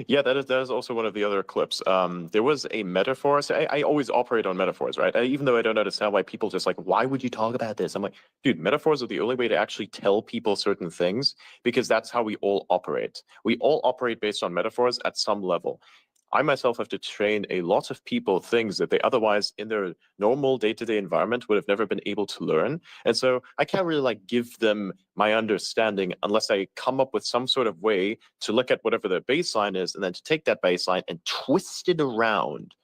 Yeah, that is also one of the other clips. There was a metaphor. So I always operate on metaphors, right? Even though I don't understand why people just like, why would you talk about this? I'm like, dude, metaphors are the only way to actually tell people certain things because that's how we all operate. We all operate based on metaphors at some level. I myself have to train a lot of people things that they otherwise in their normal day-to-day environment would have never been able to learn. And so I can't really like give them my understanding unless I come up with some sort of way to look at whatever their baseline is and then to take that baseline and twist it around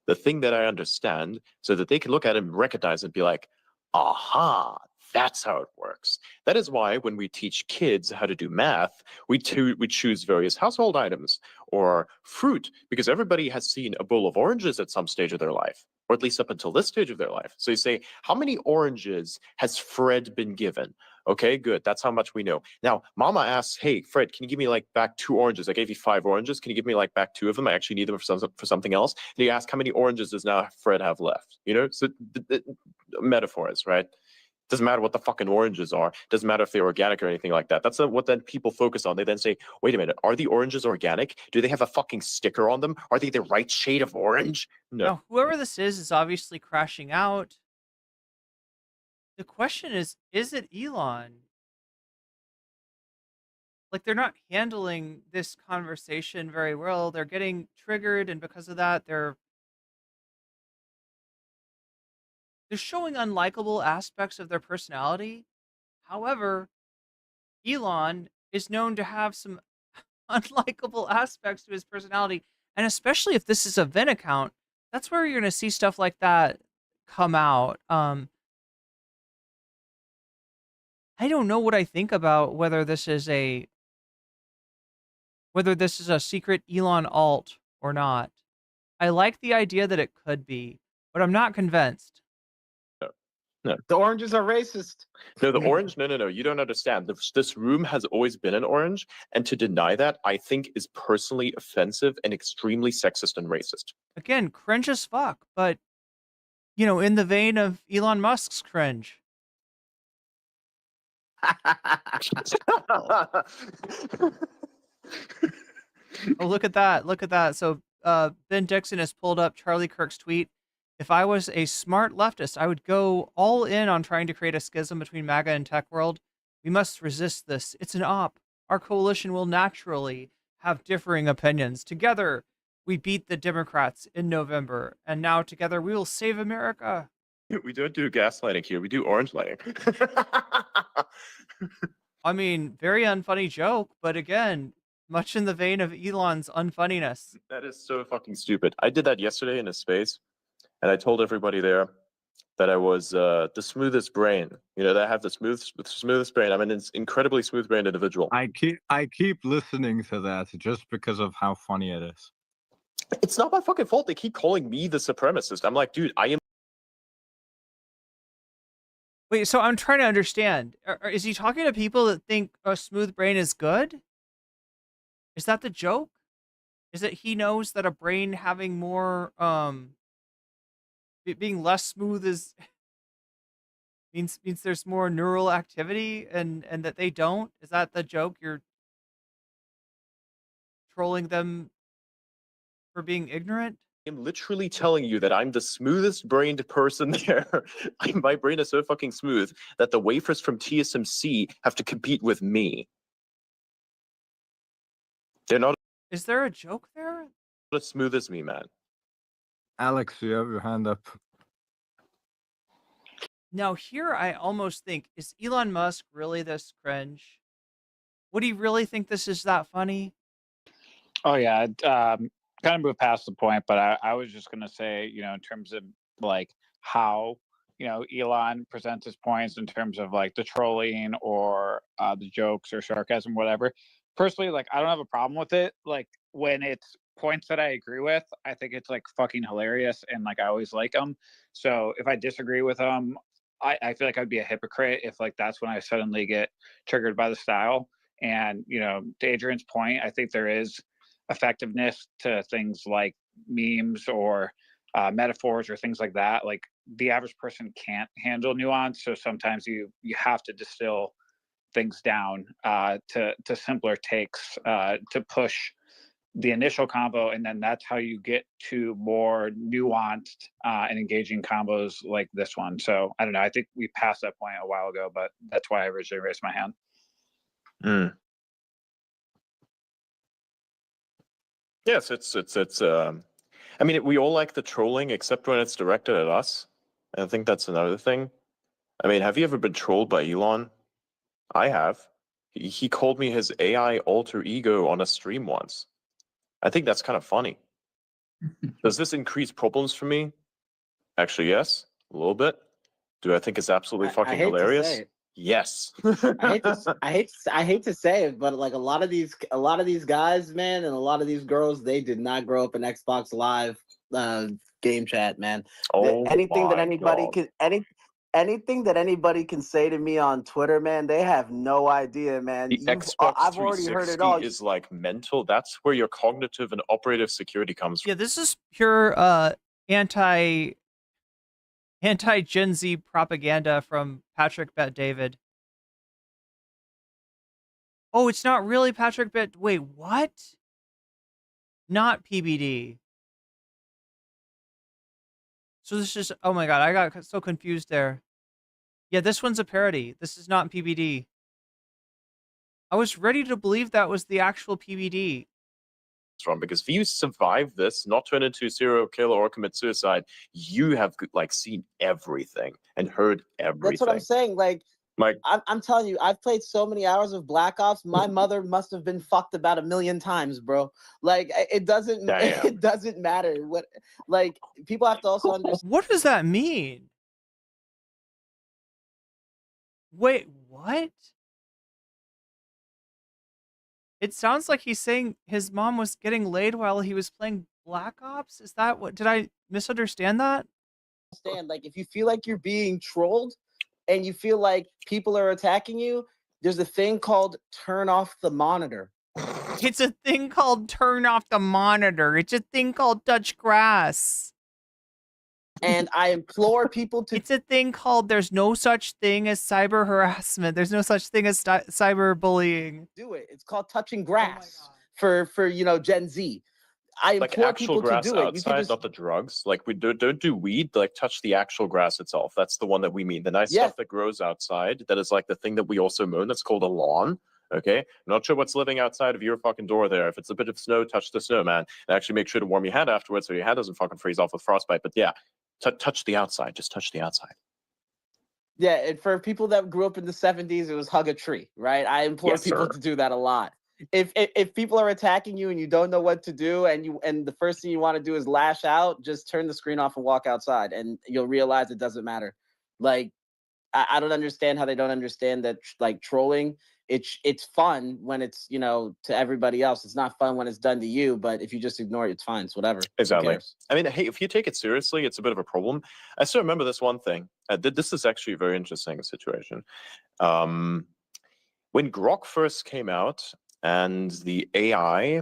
the thing that I understand so that they can look at it and recognize it and be like, aha, that's how it works. That is why when we teach kids how to do math, we choose various household items or fruit, because everybody has seen a bowl of oranges at some stage of their life, or at least up until this stage of their life. So you say, how many oranges has Fred been given? Okay, good. That's how much we know. Now, Mama asks, hey, Fred, can you give me like back 2 oranges? I gave you 5 oranges. Can you give me like back 2 of them? I actually need them for something else. And you ask, how many oranges does now Fred have left? You know, so metaphors, right? Doesn't matter what the fucking oranges are. Doesn't matter if they're organic or anything like that. That's what then people focus on. They then say, wait a minute, are the oranges organic? Do they have a fucking sticker on them? Are they the right shade of orange? No. Now, whoever this is obviously crashing out. The question is it Elon? Like, they're not handling this conversation very well. They're getting triggered, and because of that, they're showing unlikable aspects of their personality. However, Elon is known to have some unlikable aspects to his personality. And especially if this is a Venn account, that's where you're going to see stuff like that come out. I don't know what I think about whether this is a secret Elon alt or not. I like the idea that it could be, but I'm not convinced. No. The oranges are racist. No, the orange, no. You don't understand. This room has always been an orange, and to deny that, I think, is personally offensive and extremely sexist and racist. Again, cringe as fuck, but, you know, in the vein of Elon Musk's cringe. Oh, look at that. Look at that. So Ben Dixon has pulled up Charlie Kirk's tweet. If I was a smart leftist, I would go all in on trying to create a schism between MAGA and tech world. We must resist this. It's an op. Our coalition will naturally have differing opinions. Together, we beat the Democrats in November. And now together, we will save America. We don't do gaslighting here. We do orange lighting. I mean, very unfunny joke, but again, much in the vein of Elon's unfunniness. That is so fucking stupid. I did that yesterday in a space. And I told everybody there that I was the smoothest brain. You know, that I have the smoothest brain. I'm an incredibly smooth-brained individual. I keep listening to that just because of how funny it is. It's not my fucking fault. They keep calling me the supremacist. I'm like, dude, I am. Wait, so I'm trying to understand. Is he talking to people that think a smooth brain is good? Is that the joke? Is it he knows that a brain having more being less smooth is means there's more neural activity and that they don't? Is that the joke? You're trolling them for being ignorant? I'm literally telling you that I'm the smoothest brained person there. My brain is so fucking smooth that the wafers from TSMC have to compete with me. They're not. Is there a joke there? As smooth as me, man. Alex, you have your hand up. Now here I almost think, is Elon Musk really this cringe? Would he really think this is that funny? Oh yeah, kind of move past the point, but I was just going to say, you know, in terms of like how, you know, Elon presents his points in terms of like the trolling or the jokes or sarcasm, whatever. Personally, like, I don't have a problem with it. Like, when it's points that I agree with, I think it's like fucking hilarious, and like I always like them. So if I disagree with them, I feel like I'd be a hypocrite if like that's when I suddenly get triggered by the style. And, you know, to Adrian's point, I think there is effectiveness to things like memes or metaphors or things like that. Like, the average person can't handle nuance, so sometimes you have to distill things down to simpler takes to push the initial combo, and then that's how you get to more nuanced and engaging combos like this one. So I don't know, I think we passed that point a while ago, but that's why I originally raised my hand. Yes, it's I mean, we all like the trolling except when it's directed at us. I think that's another thing. I mean, have you ever been trolled by Elon? I have. He called me his AI alter ego on a stream once. I think that's kind of funny. Does this increase problems for me? Actually, yes, a little bit. Do I think it's absolutely fucking hilarious? Yes. I hate to say it, but like a lot of these guys, man, and a lot of these girls, they did not grow up in Xbox Live game chat, man. Oh, anything that my anybody God. can anything that anybody can say to me on Twitter, man, they have no idea, man. The Xbox I've already heard it 360 all. is like mental. That's where your cognitive and operative security comes from. Yeah, this is pure anti Gen Z propaganda from Patrick Bet David. Oh, it's not really Patrick Bet. Wait, what? Not PBD. So this is, oh my God, I got so confused there. Yeah, this one's a parody. This is not PBD. I was ready to believe that was the actual PBD. From, because if you survive this, not turn into a serial killer or commit suicide, you have like seen everything and heard everything. That's what I'm saying. Like I'm telling you, I've played so many hours of Black Ops. My mother must have been fucked about 1 million times, bro. Like it doesn't matter what. Like people have to also understand. What does that mean? Wait, what? It sounds like he's saying his mom was getting laid while he was playing Black Ops. Is that what? Did I misunderstand that? Like if you feel like you're being trolled and you feel like people are attacking you, there's a thing called turn off the monitor. It's a thing called turn off the monitor. It's a thing called touch grass. And I implore people to. It's a thing called there's no such thing as cyber harassment. There's no such thing as cyber bullying. Do it. It's called touching grass for Gen Z. I like implore actual people grass to do it. outside, not the drugs. Like we don't do weed. Like touch the actual grass itself. That's the one that we mean. The nice stuff that grows outside. That is like the thing that we also moan. That's called a lawn. Okay, I'm not sure what's living outside of your fucking door there. If it's a bit of snow, touch the snow, man. And actually make sure to warm your hand afterwards so your hand doesn't fucking freeze off with frostbite. But yeah, touch the outside. Just touch the outside. Yeah, and for people that grew up in the 70s, it was hug a tree, right? I implore people to do that a lot. If people are attacking you and you don't know what to do, and the first thing you want to do is lash out, just turn the screen off and walk outside, and you'll realize it doesn't matter. Like, I don't understand how they don't understand that, like, trolling, it's fun when it's, to everybody else. It's not fun when it's done to you, but if you just ignore it, it's fine. It's whatever. Exactly. I mean, hey, if you take it seriously, it's a bit of a problem. I still remember this one thing. This is actually a very interesting situation. When Grok first came out and the AI,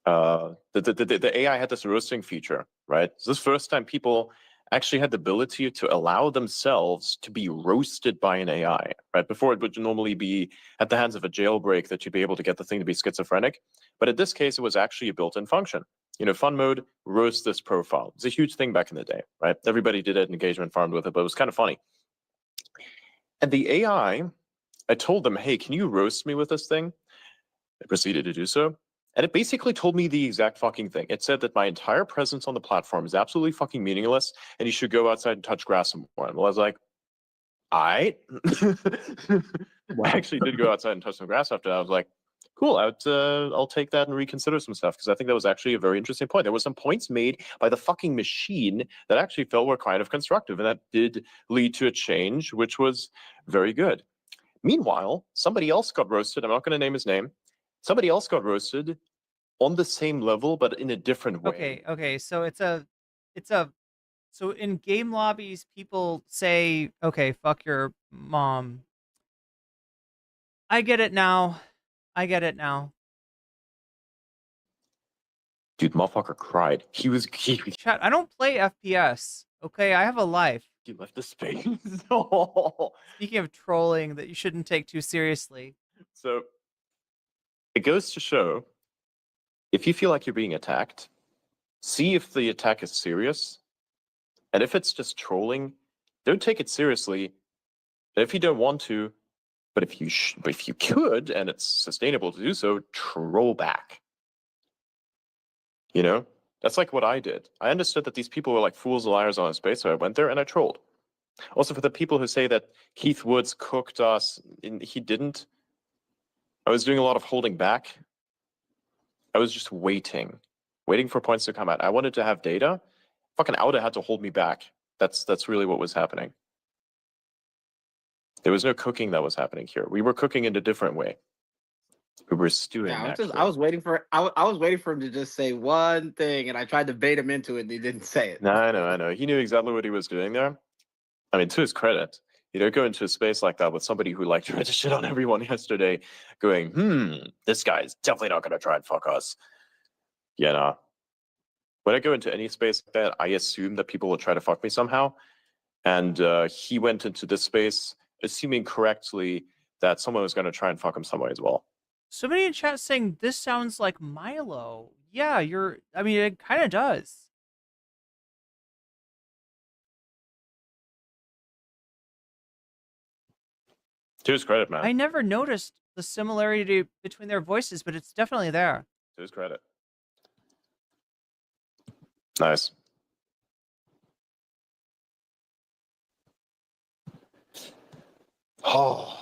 the AI had this roasting feature, right? So this first time people actually had the ability to allow themselves to be roasted by an AI, right? Before it would normally be at the hands of a jailbreak that you'd be able to get the thing to be schizophrenic. But in this case, it was actually a built-in function. Fun mode, roast this profile. It's a huge thing back in the day, right? Everybody did it, engagement farmed with it, but it was kind of funny. And the AI, I told them, hey, can you roast me with this thing? I proceeded to do so. And it basically told me the exact fucking thing. It said that my entire presence on the platform is absolutely fucking meaningless, and you should go outside and touch grass some more. And I was like, all right. I actually did go outside and touch some grass after that. I was like, cool. I'll take that and reconsider some stuff because I think that was actually a very interesting point. There were some points made by the fucking machine that I actually felt were kind of constructive, and that did lead to a change, which was very good. Meanwhile, somebody else got roasted. I'm not going to name his name. Somebody else got roasted on the same level, but in a different way. Okay. So so in game lobbies, people say, "Okay, fuck your mom." I get it now. Dude, motherfucker cried. He Chat, I don't play FPS. Okay, I have a life. He left the space. Speaking of trolling that you shouldn't take too seriously. So it goes to show, if you feel like you're being attacked, see if the attack is serious. And if it's just trolling, don't take it seriously. And if you don't want to, but if you could, and it's sustainable to do so, troll back. You know, that's like what I did. I understood that these people were like fools and liars on a space, so I went there and I trolled. Also, for the people who say that Keith Woods cooked us, he didn't. I was doing a lot of holding back. I was just waiting for points to come out. I wanted to have data. Fucking Auda had to hold me back. That's really what was happening. There was no cooking that was happening here. We were cooking in a different way. We were stewing. Yeah, I was waiting for him to just say one thing, and I tried to bait him into it, and he didn't say it. No, I know. He knew exactly what he was doing there. I mean, to his credit, you don't go into a space like that with somebody who like tried to shit on everyone yesterday, going, this guy is definitely not going to try and fuck us. Yeah, nah. When I go into any space like that, I assume that people will try to fuck me somehow. And he went into this space assuming correctly that someone was going to try and fuck him some way as well. Somebody in chat saying this sounds like Milo. Yeah, I mean, it kind of does. To his credit, man. I never noticed the similarity between their voices, but it's definitely there. To his credit. Nice. Oh.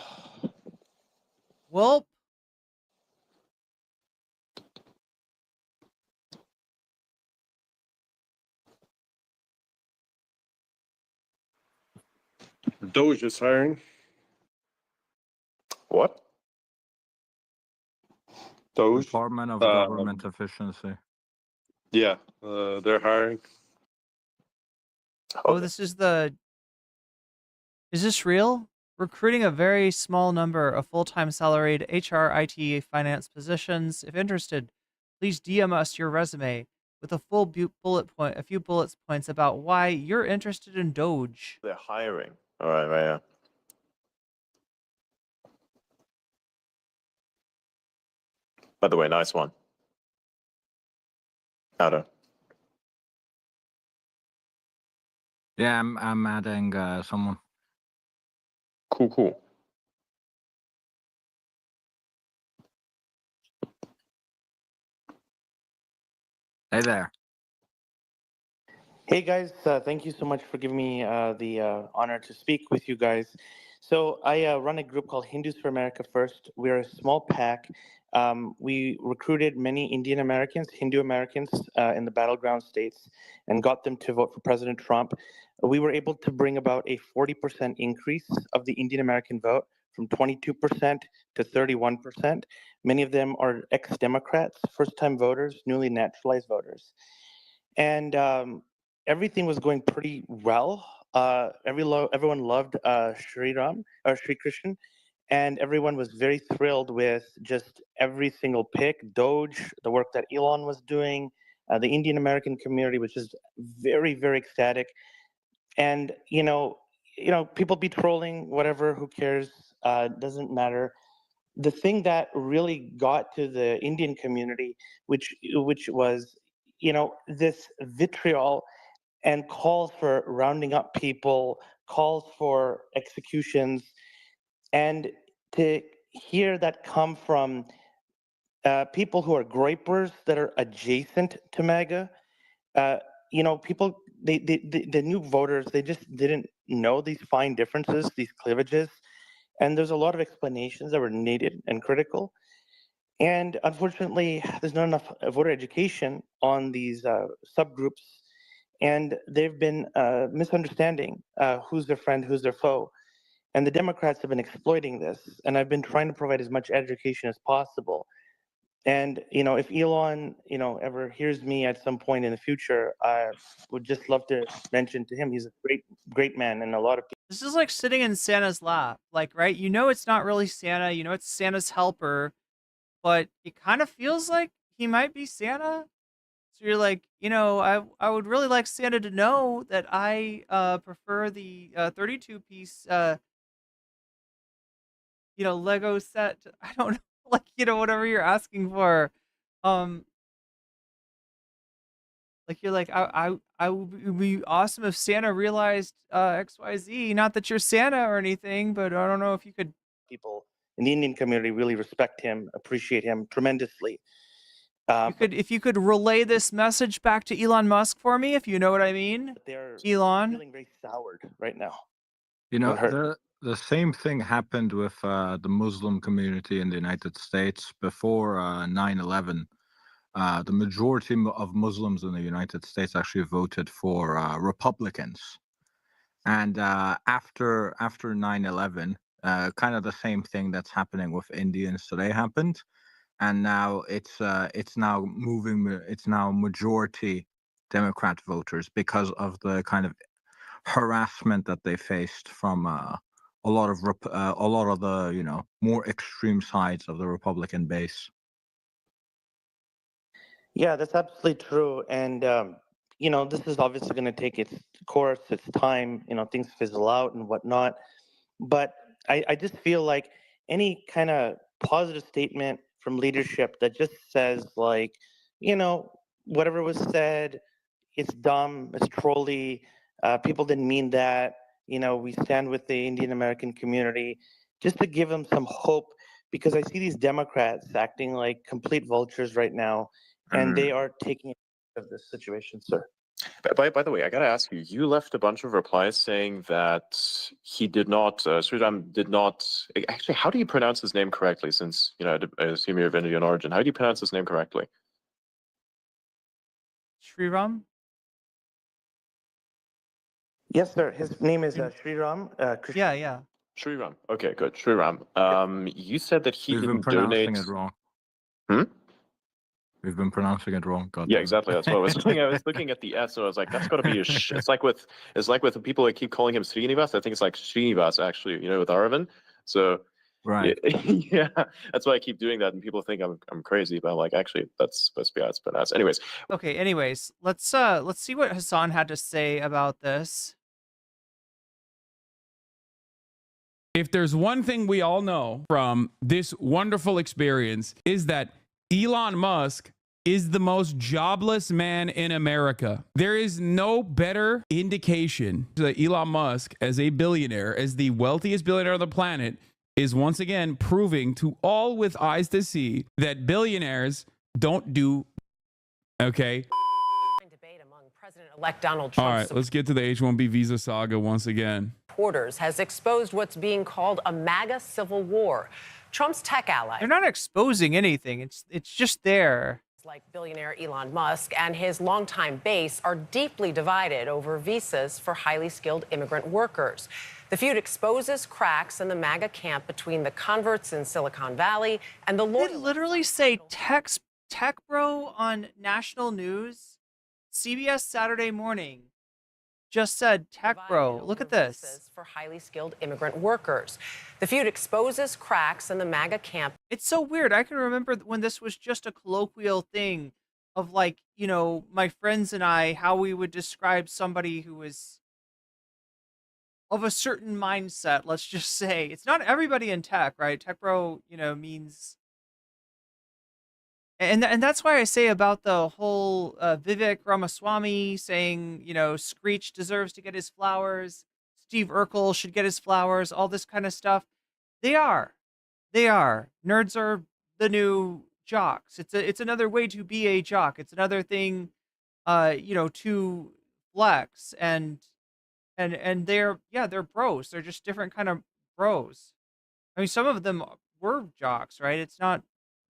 Well. Doge is hiring. What? Doge? Department of Government Efficiency. Yeah, they're hiring. Oh, is this real? Recruiting a very small number of full-time salaried HR, IT, finance positions. If interested, please DM us your resume with a full a few bullet points about why you're interested in Doge. They're hiring. All right, yeah. By the way, nice one. Outer. Yeah, I'm adding someone. Cool. Hey there. Hey guys, thank you so much for giving me the honor to speak with you guys. So I run a group called Hindus for America First. We're a small PAC. We recruited many Indian Americans, Hindu Americans in the battleground states and got them to vote for President Trump. We were able to bring about a 40% increase of the Indian American vote from 22% to 31%. Many of them are ex-Democrats, first-time voters, newly naturalized voters. And everything was going pretty well. Everyone loved Sri Krishna, and everyone was very thrilled with just every single pick, Doge, the work that Elon was doing, the Indian American community was just very, very ecstatic. And people be trolling, whatever, who cares? Doesn't matter. The thing that really got to the Indian community, which was, this vitriol and calls for rounding up people, calls for executions, and to hear that come from people who are gripers that are adjacent to MAGA, people, the new voters, they just didn't know these fine differences, these cleavages, and there's a lot of explanations that were needed and critical. And unfortunately, there's not enough voter education on these subgroups, and they've been misunderstanding who's their friend, who's their foe. And the Democrats have been exploiting this, and I've been trying to provide as much education as possible. And if Elon, ever hears me at some point in the future, I would just love to mention to him he's a great, great man, and a lot of people. This is like sitting in Santa's lap, like, right? You know, it's not really Santa. You know, it's Santa's helper, but it kind of feels like he might be Santa. So you're like, I would really like Santa to know that I prefer the 32 piece Lego set. I don't know, like, whatever you're asking for. Like, you're like, I would be awesome if Santa realized XYZ. Not that you're Santa or anything, but I don't know if you could. People in the Indian community really respect him, appreciate him tremendously. If you could relay this message back to Elon Musk for me, if you know what I mean. They're Elon feeling very soured right now. The same thing happened with the Muslim community in the United States before 9/11. The majority of Muslims in the United States actually voted for Republicans. And after 9/11, kind of the same thing that's happening with Indians today happened. And now it's now majority Democrat voters because of the kind of harassment that they faced from a lot of the more extreme sides of the Republican base. Yeah, that's absolutely true. And this is obviously going to take its course, its time. Things fizzle out and whatnot. But I just feel like any kind of positive statement from leadership that just says, like, whatever was said, it's dumb, it's trolly, people didn't mean that, we stand with the Indian American community, just to give them some hope, because I see these Democrats acting like complete vultures right now, and they are taking advantage of this situation, sir. By the way, I gotta ask you, you left a bunch of replies saying that he did not, Sriram did not, actually, how do you pronounce his name correctly, since, I assume you're of Indian origin? How do you pronounce his name correctly? Sriram? Yes, sir. His name is Sriram. Yeah. Sriram. Okay, good. Sriram. You said that he We've been didn't donate. pronouncing it wrong. Hmm? We've been pronouncing it wrong. God Yeah, damn it. exactly. That's what I was doing. I was looking at the S, so I was like, that's got to be a It's like with the people that keep calling him Srinivas. I think it's like Srinivas, actually, with Aravind. So, right. Yeah, that's why I keep doing that, and people think I'm crazy, but I'm like, actually, that's supposed to be how it's pronounced. Anyways. Okay. Anyways, let's see what Hassan had to say about this. If there's one thing we all know from this wonderful experience is that Elon Musk is the most jobless man in America. There is no better indication that Elon Musk, as a billionaire, as the wealthiest billionaire on the planet, is once again proving to all with eyes to see that billionaires don't do, okay? President-elect Donald Trump. All right, let's get to the H-1B visa saga once again. Reporters has exposed what's being called a Maga Civil War. Trump's tech ally. They're not exposing anything. It's just there. Like billionaire Elon Musk and his longtime base are deeply divided over visas for highly skilled immigrant workers. The feud exposes cracks in the MAGA camp between the converts in Silicon Valley and the loyalists. They literally say tech bro on national news. CBS Saturday Morning just said tech bro. Look at this. For highly skilled immigrant workers. The feud exposes cracks in the MAGA camp. It's so weird. I can remember when this was just a colloquial thing of, like, my friends and I, how we would describe somebody who was of a certain mindset. Let's just say it's not everybody in tech, right? Tech bro, means. And that's why I say about the whole Vivek Ramaswamy saying, Screech deserves to get his flowers, Steve Urkel should get his flowers, all this kind of stuff. They are. Nerds are the new jocks. It's another way to be a jock. It's another thing, to flex. And they're bros. They're just different kind of bros. I mean, some of them were jocks, right? It's not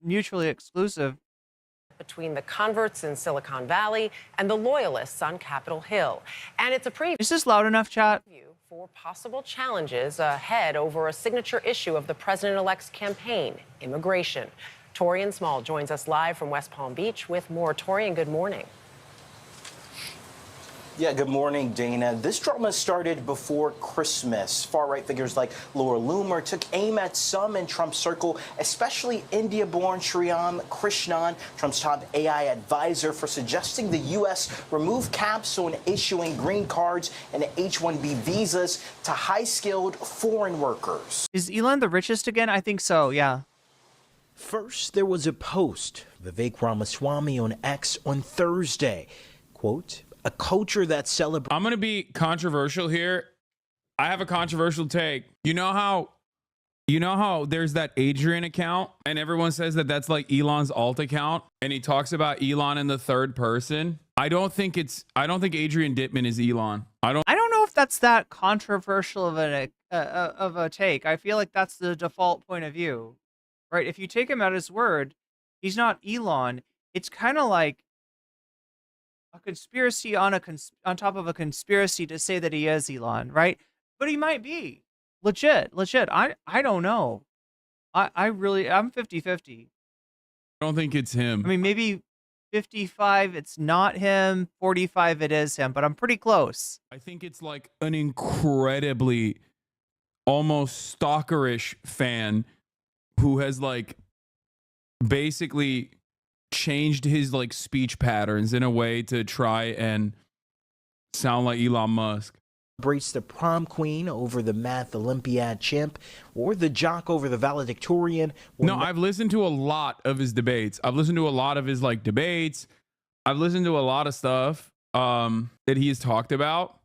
mutually exclusive. Between the converts in Silicon Valley and the loyalists on Capitol Hill. And it's a preview. Is this loud enough, chat? For possible challenges ahead over a signature issue of the president-elect's campaign, immigration. Torian Small joins us live from West Palm Beach with more. Torian, good morning. Yeah, good morning, Dana. This drama started before Christmas. Far-right figures like Laura Loomer took aim at some in Trump's circle, especially India-born Sriram Krishnan, Trump's top AI advisor, for suggesting the U.S. remove caps on issuing green cards and H-1B visas to high-skilled foreign workers. Is Elon the richest again? I think so, yeah. First, there was a post, Vivek Ramaswamy on X on Thursday. Quote, a culture that celebrates. I'm going to be controversial here. I have a controversial take. You know how there's that Adrian account and everyone says that that's like Elon's alt account and he talks about Elon in the third person? I don't think Adrian Ditman is Elon. I don't know if that's that controversial of a take. I feel like that's the default point of view. Right? If you take him at his word, he's not Elon. It's kind of like a conspiracy on top of a conspiracy to say that he is Elon, right? But he might be. Legit. I don't know. I'm 50-50. I don't think it's him. I mean, maybe 55 it's not him, 45 it is him, but I'm pretty close. I think it's like an incredibly almost stalkerish fan who has like basically changed his like speech patterns in a way to try and sound like Elon Musk. Celebrates the prom queen over the math Olympiad chimp or the jock over the valedictorian. No, I've listened to a lot of his debates. I've listened to a lot of his like debates. I've listened to a lot of stuff that he's talked about,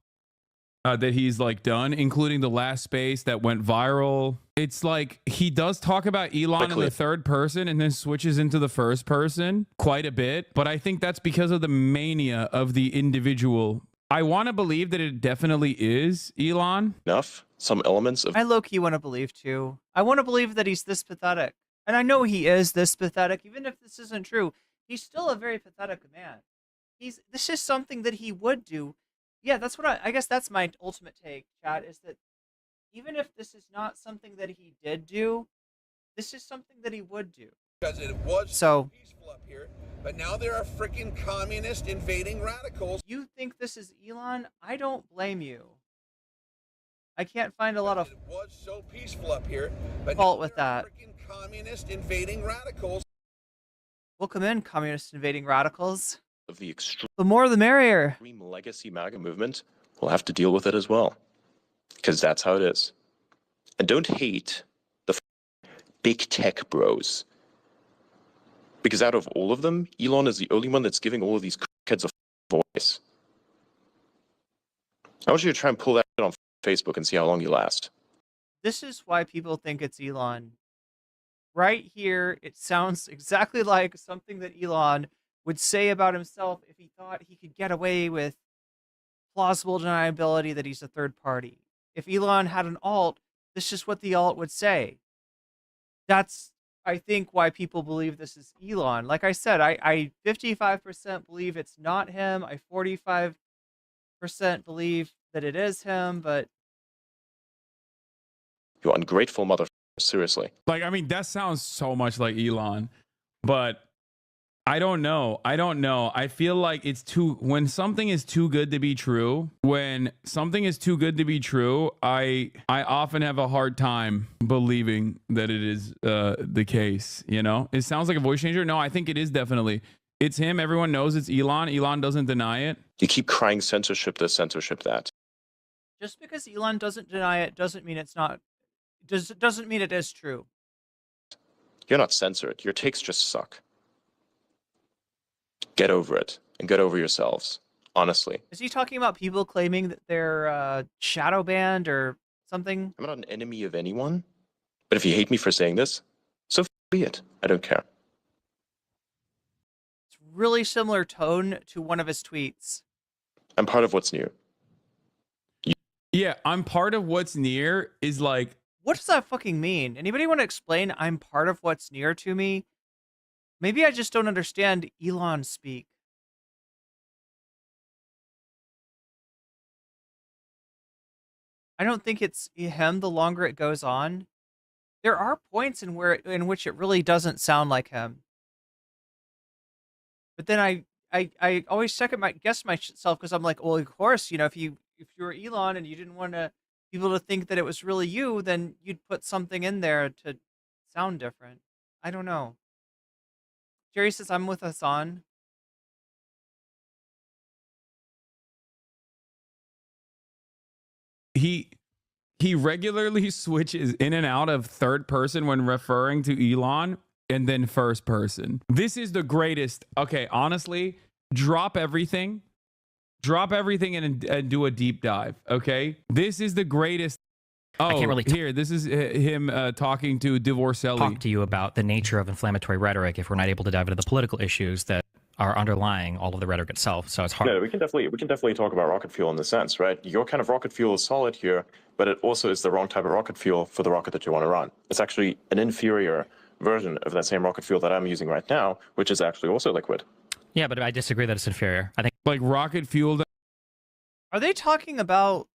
that he's like done, including the last space that went viral. It's like he does talk about Elon in the third person and then switches into the first person quite a bit. But I think that's because of the mania of the individual. I want to believe that it definitely is Elon. Some elements of. I low-key want to believe too. I want to believe that he's this pathetic. And I know he is this pathetic. Even if this isn't true, he's still a very pathetic man. This is something that he would do. Yeah, that's what I guess that's my ultimate take, chat, is that even if this is not something that he did do, this is something that he would do. Because it was so peaceful up here, but now there are freaking communist invading radicals. You think this is Elon? I don't blame you. I can't find a lot of It was so peaceful up here, but fault now with there are that. freaking communist invading radicals. Welcome in, communist invading radicals. Of the extreme The more the merrier. legacy MAGA movement, we'll have to deal with it as well. Because that's how it is. And don't hate the big tech bros. Because out of all of them, Elon is the only one that's giving all of these kids a voice. I want you to try and pull that on Facebook and see how long you last. This is why people think it's Elon. Right here, it sounds exactly like something that Elon would say about himself if he thought he could get away with plausible deniability that he's a third party. If Elon had an alt, this is what the alt would say. That's, I think, why people believe this is Elon. Like I said, I 55% believe it's not him. I 45% believe that it is him, but You ungrateful mother. Seriously. Like, I mean, that sounds so much like Elon, but I don't know. I feel like when something is too good to be true, I often have a hard time believing that it is the case, you know? It sounds like a voice changer. No, I think it is definitely. It's him. Everyone knows it's Elon. Elon doesn't deny it. You keep crying censorship this, censorship that. just because Elon doesn't deny it doesn't mean it's not. Doesn't mean it is true. You're not censored. Your takes just suck. Get over it and get over yourselves. Honestly. Is he talking about people claiming that they're shadow banned or something? I'm not an enemy of anyone, but if you hate me for saying this, so be it. I don't care. It's really similar tone to one of his tweets. I'm part of what's new. Yeah, I'm part of what's near is like. What does that fucking mean? Anybody want to explain I'm part of what's near to me? Maybe I just don't understand Elon speak. I don't think it's him the longer it goes on. There are points in which it really doesn't sound like him. But then I always guess myself because I'm like, well, of course, you know, if you were Elon and you didn't want people to think that it was really you, then you'd put something in there to sound different. I don't know. Jerry says I'm with Hassan. He regularly switches in and out of third person when referring to Elon and then first person. This is the greatest. Okay, honestly, drop everything and do a deep dive. Okay, this is the greatest. Oh, I can't really here. This is him talking to Divorcelli. Talk to you about the nature of inflammatory rhetoric if we're not able to dive into the political issues that are underlying all of the rhetoric itself. So it's hard. No, we can definitely talk about rocket fuel in the sense, right? Your kind of rocket fuel is solid here, but it also is the wrong type of rocket fuel for the rocket that you want to run. It's actually an inferior version of that same rocket fuel that I'm using right now, which is actually also liquid. Yeah, but I disagree that it's inferior. I think like rocket fuel. Are they talking about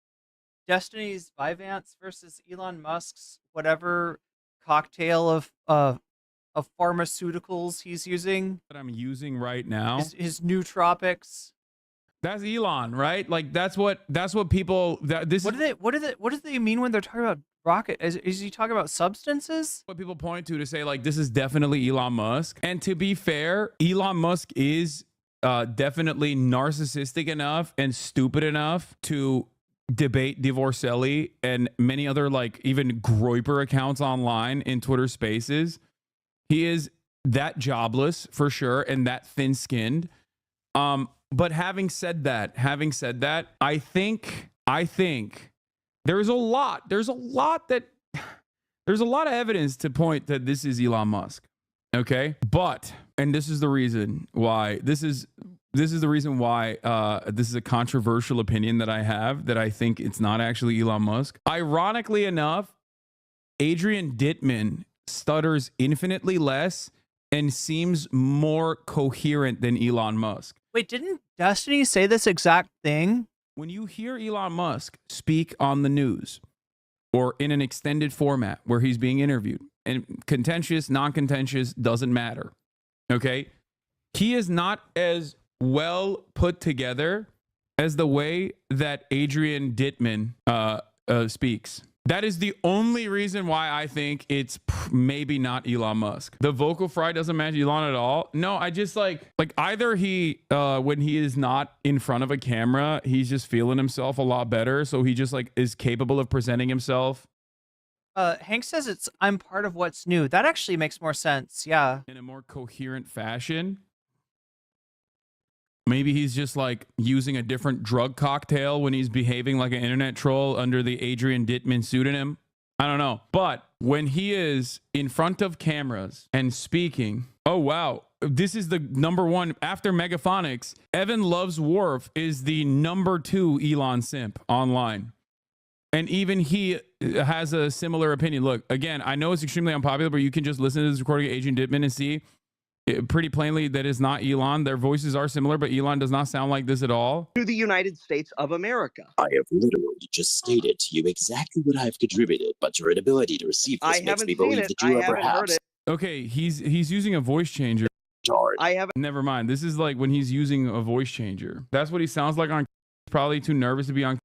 Destiny's Vyvanse versus Elon Musk's whatever cocktail of pharmaceuticals he's using? That I'm using right now. His nootropics. That's Elon, right? Like that's what people what do they mean when they're talking about rocket? Is he talking about substances? What people point to say like this is definitely Elon Musk. And to be fair, Elon Musk is definitely narcissistic enough and stupid enough to debate Divorcelli and many other like even Groyper accounts online in Twitter Spaces. He is that jobless for sure and that thin-skinned. But having said that, I think there's a lot of evidence to point that this is Elon Musk. Okay? But, and this is the reason why this is a controversial opinion that I have, that I think it's not actually Elon Musk. Ironically enough, Adrian Ditman stutters infinitely less and seems more coherent than Elon Musk. Wait, didn't Destiny say this exact thing? When you hear Elon Musk speak on the news or in an extended format where he's being interviewed, and contentious, non-contentious, doesn't matter, okay? He is not as well put together as the way that Adrian Ditman speaks. That is the only reason why I think it's maybe not Elon Musk. The vocal fry doesn't match Elon at all. No, I just like either he, when he is not in front of a camera, he's just feeling himself a lot better. So he just like is capable of presenting himself. Hank says I'm part of what's new. That actually makes more sense. Yeah. In a more coherent fashion. Maybe he's just like using a different drug cocktail when he's behaving like an internet troll under the Adrian Ditman pseudonym. I don't know. But when he is in front of cameras and speaking, oh, wow. This is the number one after Megaphonics. Evan Loves Worf is the number 2 Elon simp online. And even he has a similar opinion. Look, again, I know it's extremely unpopular, but you can just listen to this recording of Adrian Ditman and see pretty plainly that is not Elon. Their voices are similar, but Elon does not sound like this at all. To the United States of America. I have literally just stated to you exactly what I have contributed, but your inability to receive this makes me believe that you are perhaps... Okay, he's using a voice changer. I haven't. Never mind. This is like when he's using a voice changer. That's what he sounds like on. Probably too nervous to be on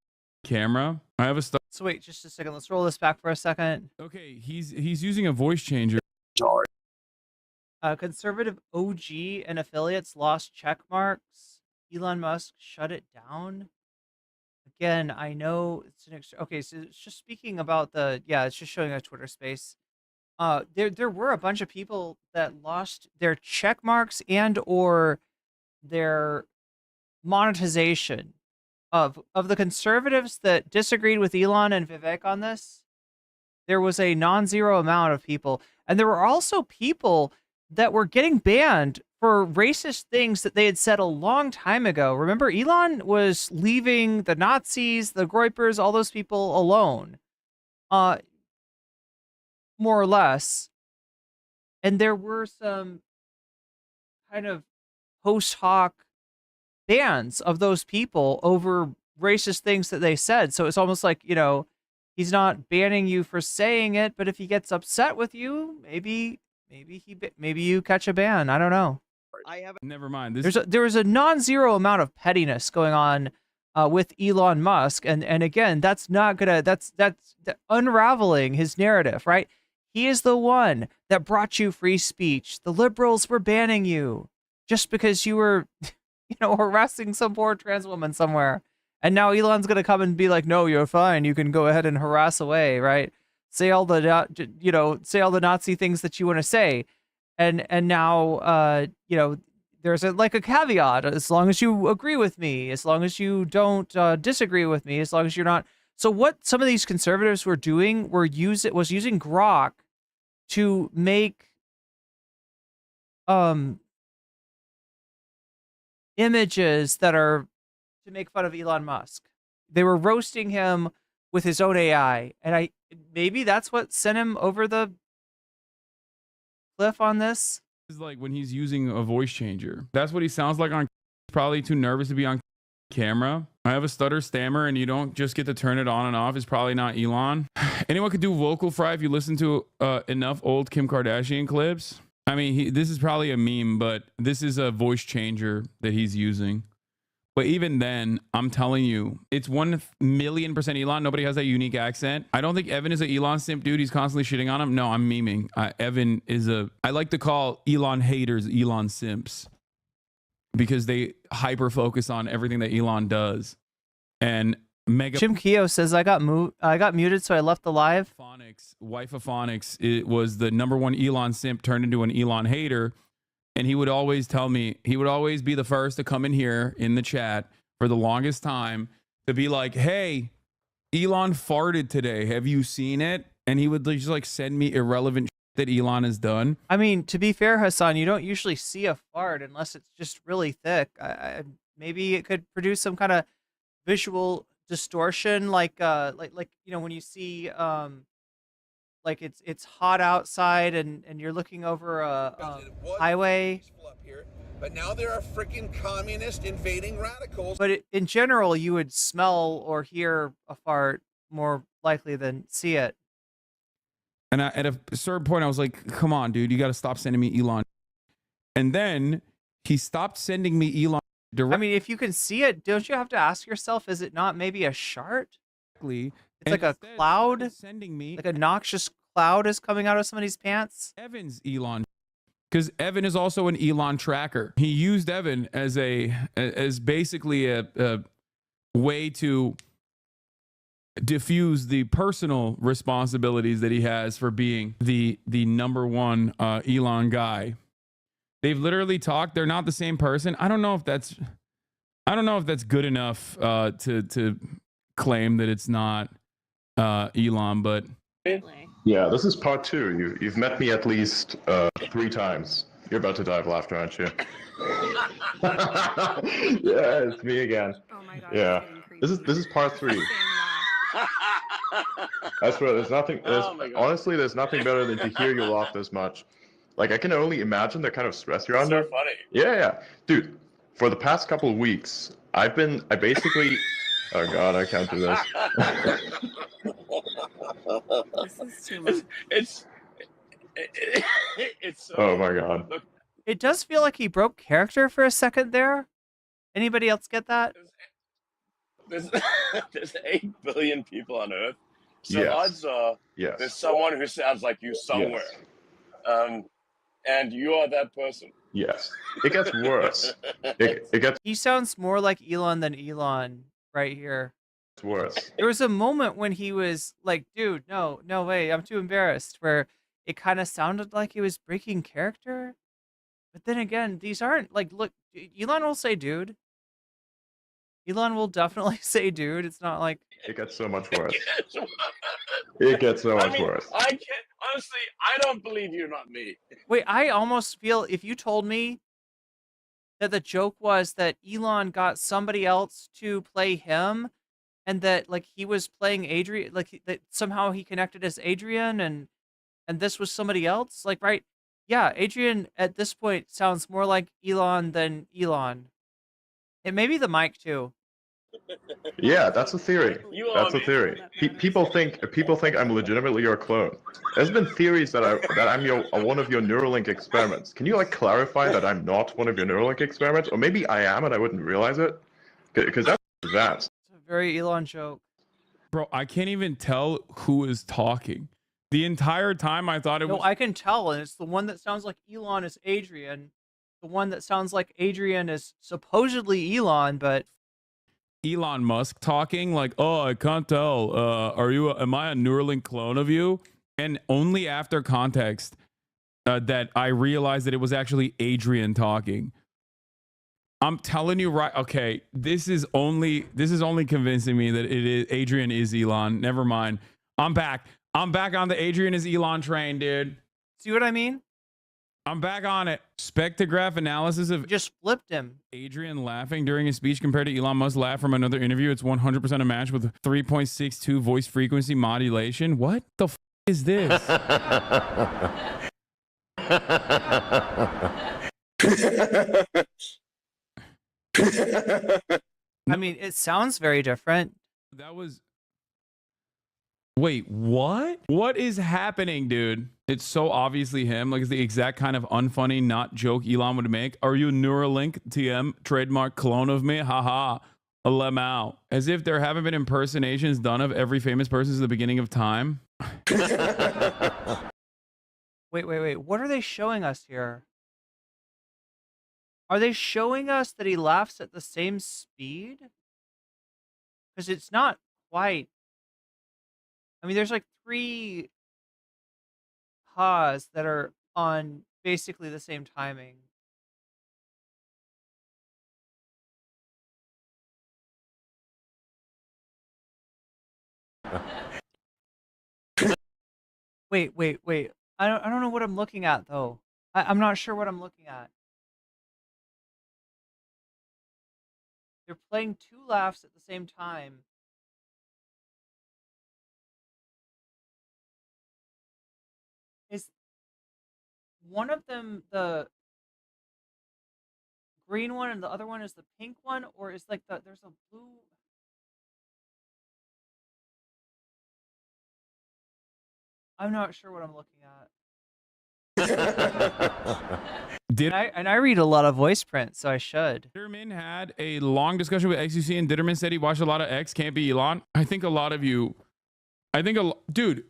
camera. I have a stuff. So wait, just a second. Let's roll this back for a second. Okay, he's using a voice changer. Conservative OG and affiliates lost check marks. Elon Musk shut it down. Again, I know it's an extra. Okay, so it's just speaking about it's just showing a Twitter space. There were a bunch of people that lost their check marks and or their monetization of the conservatives that disagreed with Elon and Vivek on this. There was a non-zero amount of people, and there were also people that were getting banned for racist things that they had said a long time ago. Remember, Elon was leaving the Nazis, the Groypers, all those people alone. More or less. And there were some kind of post hoc bans of those people over racist things that they said. So it's almost like, he's not banning you for saying it, but if he gets upset with you, maybe you catch a ban. I don't know. Never mind. There was a non-zero amount of pettiness going on with Elon Musk, and again, that's unraveling his narrative, right? He is the one that brought you free speech. The liberals were banning you just because you were, harassing some poor trans woman somewhere, and now Elon's gonna come and be like, "No, you're fine. You can go ahead and harass away, right? Say all the say all the Nazi things that you want to say." And now, there's a caveat. As long as you agree with me, as long as you don't disagree with me, as long as you're not. So what some of these conservatives were doing was using Grok to make images that are to make fun of Elon Musk. They were roasting him with his own AI, and maybe that's what sent him over the cliff on this. Is like when he's using a voice changer. That's what he sounds like on. He's probably too nervous to be on camera. I have a stutter stammer, and you don't just get to turn it on and off. It's probably not Elon. Anyone could do vocal fry if you listen to enough old Kim Kardashian clips. I mean, this is probably a meme, but this is a voice changer that he's using. But even then, I'm telling you, it's 1,000,000% Elon. Nobody has that unique accent. I don't think Evan is an Elon simp, dude. He's constantly shitting on him. No, I'm memeing. Evan is I like to call Elon haters Elon simps because they hyper focus on everything that Elon does. And Jim Keogh says, I got muted, so I left the live. Wife of Phonics, it was the #1 Elon simp turned into an Elon hater. And he would always tell me, he would always be the first to come in here in the chat for the longest time to be like, hey, Elon farted today. Have you seen it? And he would just like send me irrelevant shit that Elon has done. I mean, to be fair, Hassan, you don't usually see a fart unless it's just really thick. Maybe it could produce some kind of visual distortion, like when you see like it's hot outside and you're looking over a highway. But now there are freaking communist invading radicals. But in general, you would smell or hear a fart more likely than see it. And at a certain point, I was like, come on, dude, you got to stop sending me Elon. And then he stopped sending me Elon directly. I mean, if you can see it, don't you have to ask yourself, is it not maybe a shart? It's like a cloud, sending me like a noxious cloud is coming out of somebody's pants. Evan's Elon, because Evan is also an Elon tracker. He used Evan as basically a way to diffuse the personal responsibilities that he has for being the #1 Elon guy. They've literally talked. They're not the same person. I don't know if that's good enough to claim that it's not Elon, but yeah, this is part 2. You've met me at least 3 times. You're about to die of laughter, aren't you? Yeah, it's me again. Oh my god. Yeah, this is part 3. I swear, there's nothing. Honestly, there's nothing better than to hear you laugh this much. Like, I can only imagine the kind of stress you're under. So funny. Yeah, dude. For the past couple of weeks, I basically. Oh god, I can't do this. This is too much. It's so, oh my god. It does feel like he broke character for a second there. Anybody else get that? There's 8 billion people on Earth, so Yes. odds are there's someone who sounds like you somewhere, and you are that person. Yes, it gets worse. It gets He sounds more like Elon than Elon right here. worse. There was a moment when he was like, dude, no way, I'm too embarrassed, where it kind of sounded like he was breaking character. But then again, these aren't like, look, Elon will say dude. Elon will definitely say dude. It's not like it gets so much worse. It gets so much worse. I can't, honestly, I don't believe you're not me. Wait, I almost feel if you told me that the joke was that Elon got somebody else to play him and that like he was playing Adrian, like that somehow he connected as Adrian and this was somebody else, like, right? Yeah, Adrian at this point sounds more like Elon than Elon. It may be the mic too. Yeah, that's a theory. You are, That's a man. theory. People think I'm legitimately your clone. There's been theories that I'm one of your Neuralink experiments. Can you like clarify that I'm not one of your Neuralink experiments, or maybe I am and I wouldn't realize it? Because that's advanced. It's a very Elon joke. Bro, I can't even tell who is talking. The entire time I thought it was. No, I can tell, and it's the one that sounds like Elon is Adrian. The one that sounds like Adrian is supposedly Elon, but Elon Musk talking like, oh, I can't tell. Am I a Neuralink clone of you? And only after context that I realized that it was actually Adrian talking. I'm telling you, right? Okay, this is only convincing me that Adrian is Elon. Never mind. I'm back. I'm back on the Adrian is Elon train, dude. See what I mean? I'm back on it. Spectrograph analysis of just flipped him. Adrian laughing during his speech compared to Elon Musk's laugh from another interview. It's 100% a match with 3.62 voice frequency modulation. What the is this? I mean, it sounds very different. That was. Wait, what? What is happening, dude? It's so obviously him. Like, it's the exact kind of unfunny, not joke Elon would make. Are you Neuralink TM trademark clone of me? Haha. Lemao. As if there haven't been impersonations done of every famous person since the beginning of time. Wait. What are they showing us here? Are they showing us that he laughs at the same speed? Because it's not quite. I mean, there's like 3 ha's that are on basically the same timing. Wait. I don't know what I'm looking at though. I'm not sure what I'm looking at. They're playing 2 laughs at the same time. Is one of them the green one and the other one is the pink one, or is like there's a blue? I'm not sure what I'm looking at. And I read a lot of voice print, so I should. Dittman had a long discussion with XUC, and Dittman said he watched a lot of X. Can't be Elon. I think a lot of you. Dude,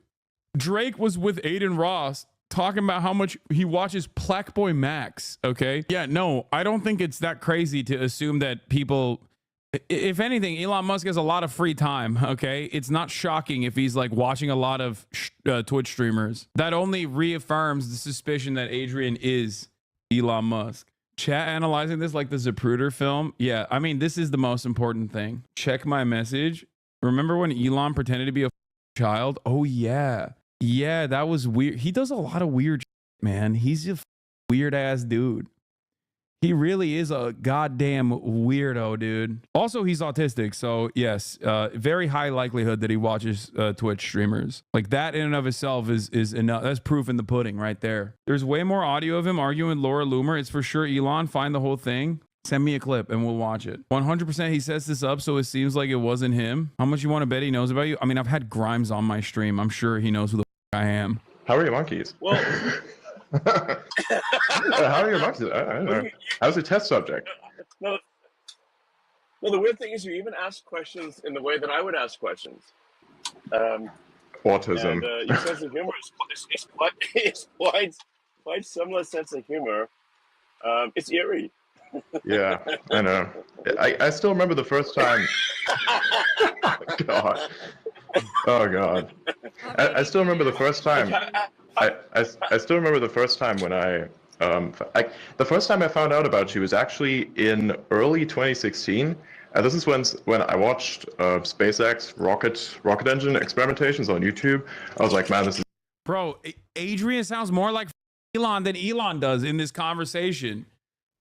Drake was with Aiden Ross talking about how much he watches Plaque Max. Okay, yeah, no, I don't think it's that crazy to assume that people. If anything, Elon Musk has a lot of free time, okay? It's not shocking if he's like watching a lot of Twitch streamers. That only reaffirms the suspicion that Adrian is Elon Musk. Chat analyzing this like the Zapruder film. Yeah, I mean, this is the most important thing. Check my message. Remember when Elon pretended to be a child? Oh, yeah. Yeah, that was weird. He does a lot of weird shit, man. He's a weird ass dude. He really is a goddamn weirdo, dude. Also, he's autistic, so yes, very high likelihood that he watches Twitch streamers. Like that in and of itself is enough. That's proof in the pudding right there. There's way more audio of him arguing with Laura Loomer. It's for sure Elon. Find the whole thing. Send me a clip and we'll watch it. 100% he sets this up so it seems like it wasn't him. How much you want to bet he knows about you? I mean, I've had Grimes on my stream. I'm sure he knows who the I am. How are your monkeys? Well, how are your monkeys? I don't know. How's the test subject? No, the weird thing is you even ask questions in the way that I would ask questions. Autism. And your sense of humor is quite similar sense of humor. It's eerie. Yeah, I know. I still remember the first time. God. Oh God. I still remember the first time. I still remember the first time when the first time I found out about you was actually in early 2016. This is when I watched SpaceX rocket engine experimentations on YouTube. I was like, man, this is. Bro, Adrian sounds more like Elon than Elon does in this conversation.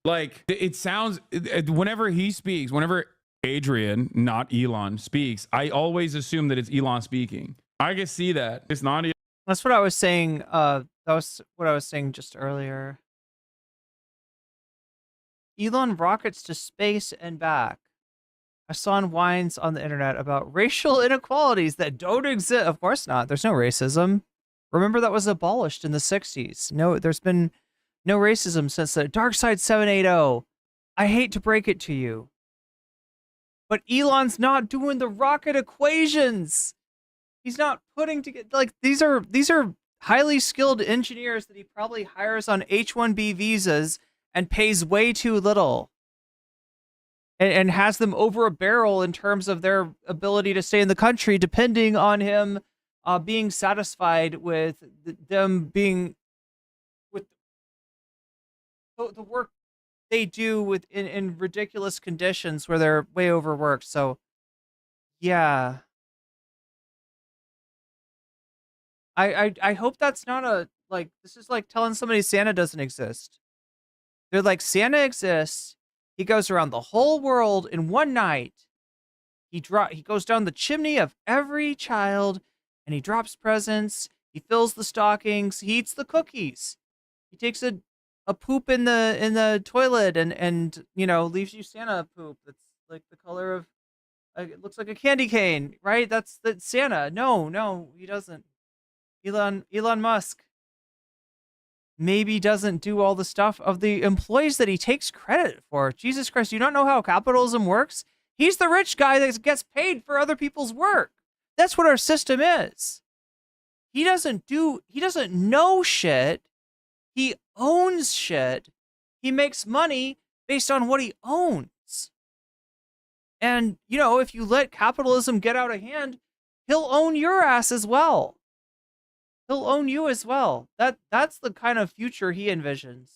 Like it sounds whenever he speaks, whenever Adrian, not Elon, speaks, I always assume that it's Elon speaking. I can see that it's not. That's what I was saying That was what I was saying just earlier. Elon rockets to space and back. I saw in whines on the internet about racial inequalities that don't exist. Of course not. There's no racism. Remember that was abolished in the 60s. No, there's been no racism since the Dark Side 780. I hate to break it to you. But Elon's not doing the rocket equations. He's not putting together, like, these are highly skilled engineers that he probably hires on H-1B visas and pays way too little. And has them over a barrel in terms of their ability to stay in the country, depending on him being satisfied with them being with the work they do in ridiculous conditions where they're way overworked. So, yeah, I hope that's not a, like, this is like telling somebody Santa doesn't exist. They're like, Santa exists. He goes around the whole world in one night. He goes down the chimney of every child and he drops presents. He fills the stockings. He eats the cookies. He takes a poop in the toilet and you know, leaves you Santa poop that's like the color of it looks like a candy cane, right? That's Santa. No, he doesn't. Elon Musk maybe doesn't do all the stuff of the employees that he takes credit for. Jesus Christ, you don't know how capitalism works? He's the rich guy that gets paid for other people's work. That's what our system is. He doesn't know shit. He owns shit. He makes money based on what he owns. And, you know, if you let capitalism get out of hand, he'll own your ass as well. He'll own you as well. That's the kind of future he envisions.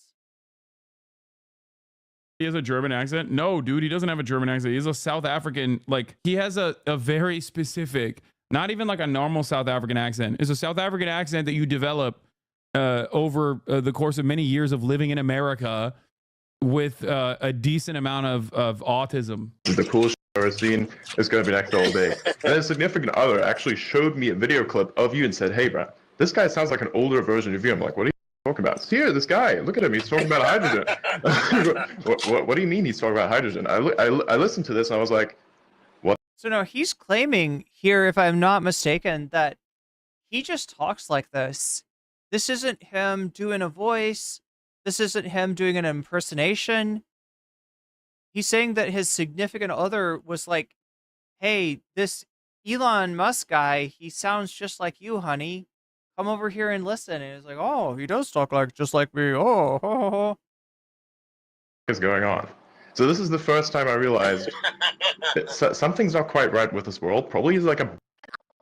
He has a German accent? No, dude, he doesn't have a German accent. He's a South African. Like, he has a very specific, not even like a normal South African accent. It's a South African accent that you develop over the course of many years of living in America with a decent amount of autism. The coolest I've ever seen is going to be next all day. And a significant other actually showed me a video clip of you and said, hey, bro, this guy sounds like an older version of you. I'm like, what are you talking about? Here, this guy, look at him. He's talking about hydrogen. What do you mean he's talking about hydrogen? I listened to this and I was like, what? So no, he's claiming here, if I'm not mistaken, that he just talks like this. This isn't him doing a voice. This isn't him doing an impersonation. He's saying that his significant other was like, hey, this Elon Musk guy, he sounds just like you, honey. Come over here and listen. And it's like, oh, he does talk like just like me. Oh. Is going on. So this is the first time I realized that something's not quite right with this world. Probably is like a.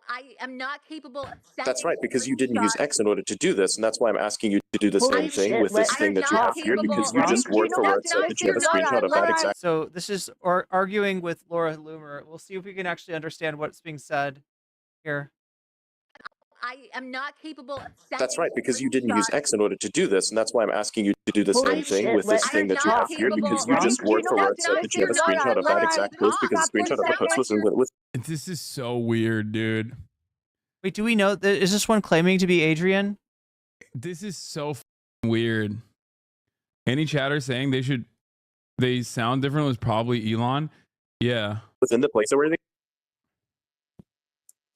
I am not capable of. That's right, because you didn't use X in order to do this, and that's why I'm asking you to do the same thing with this thing that you have here, because you just worked for where it said that you have a screenshot of that exact. So this is arguing with Laura Loomer. We'll see if we can actually understand what's being said here. I am not capable of. That's right, because you didn't use X in order to do this, and that's why I'm asking you to do the same thing with this thing that you have here, because you just worked for where it said that you have a screenshot of that exact post, because the screenshot of the post was with. This is so weird, dude. Wait, do we know that is this one claiming to be Adrian? This is so weird. Any chatter saying they sound different was probably Elon. Yeah. Within the place where they.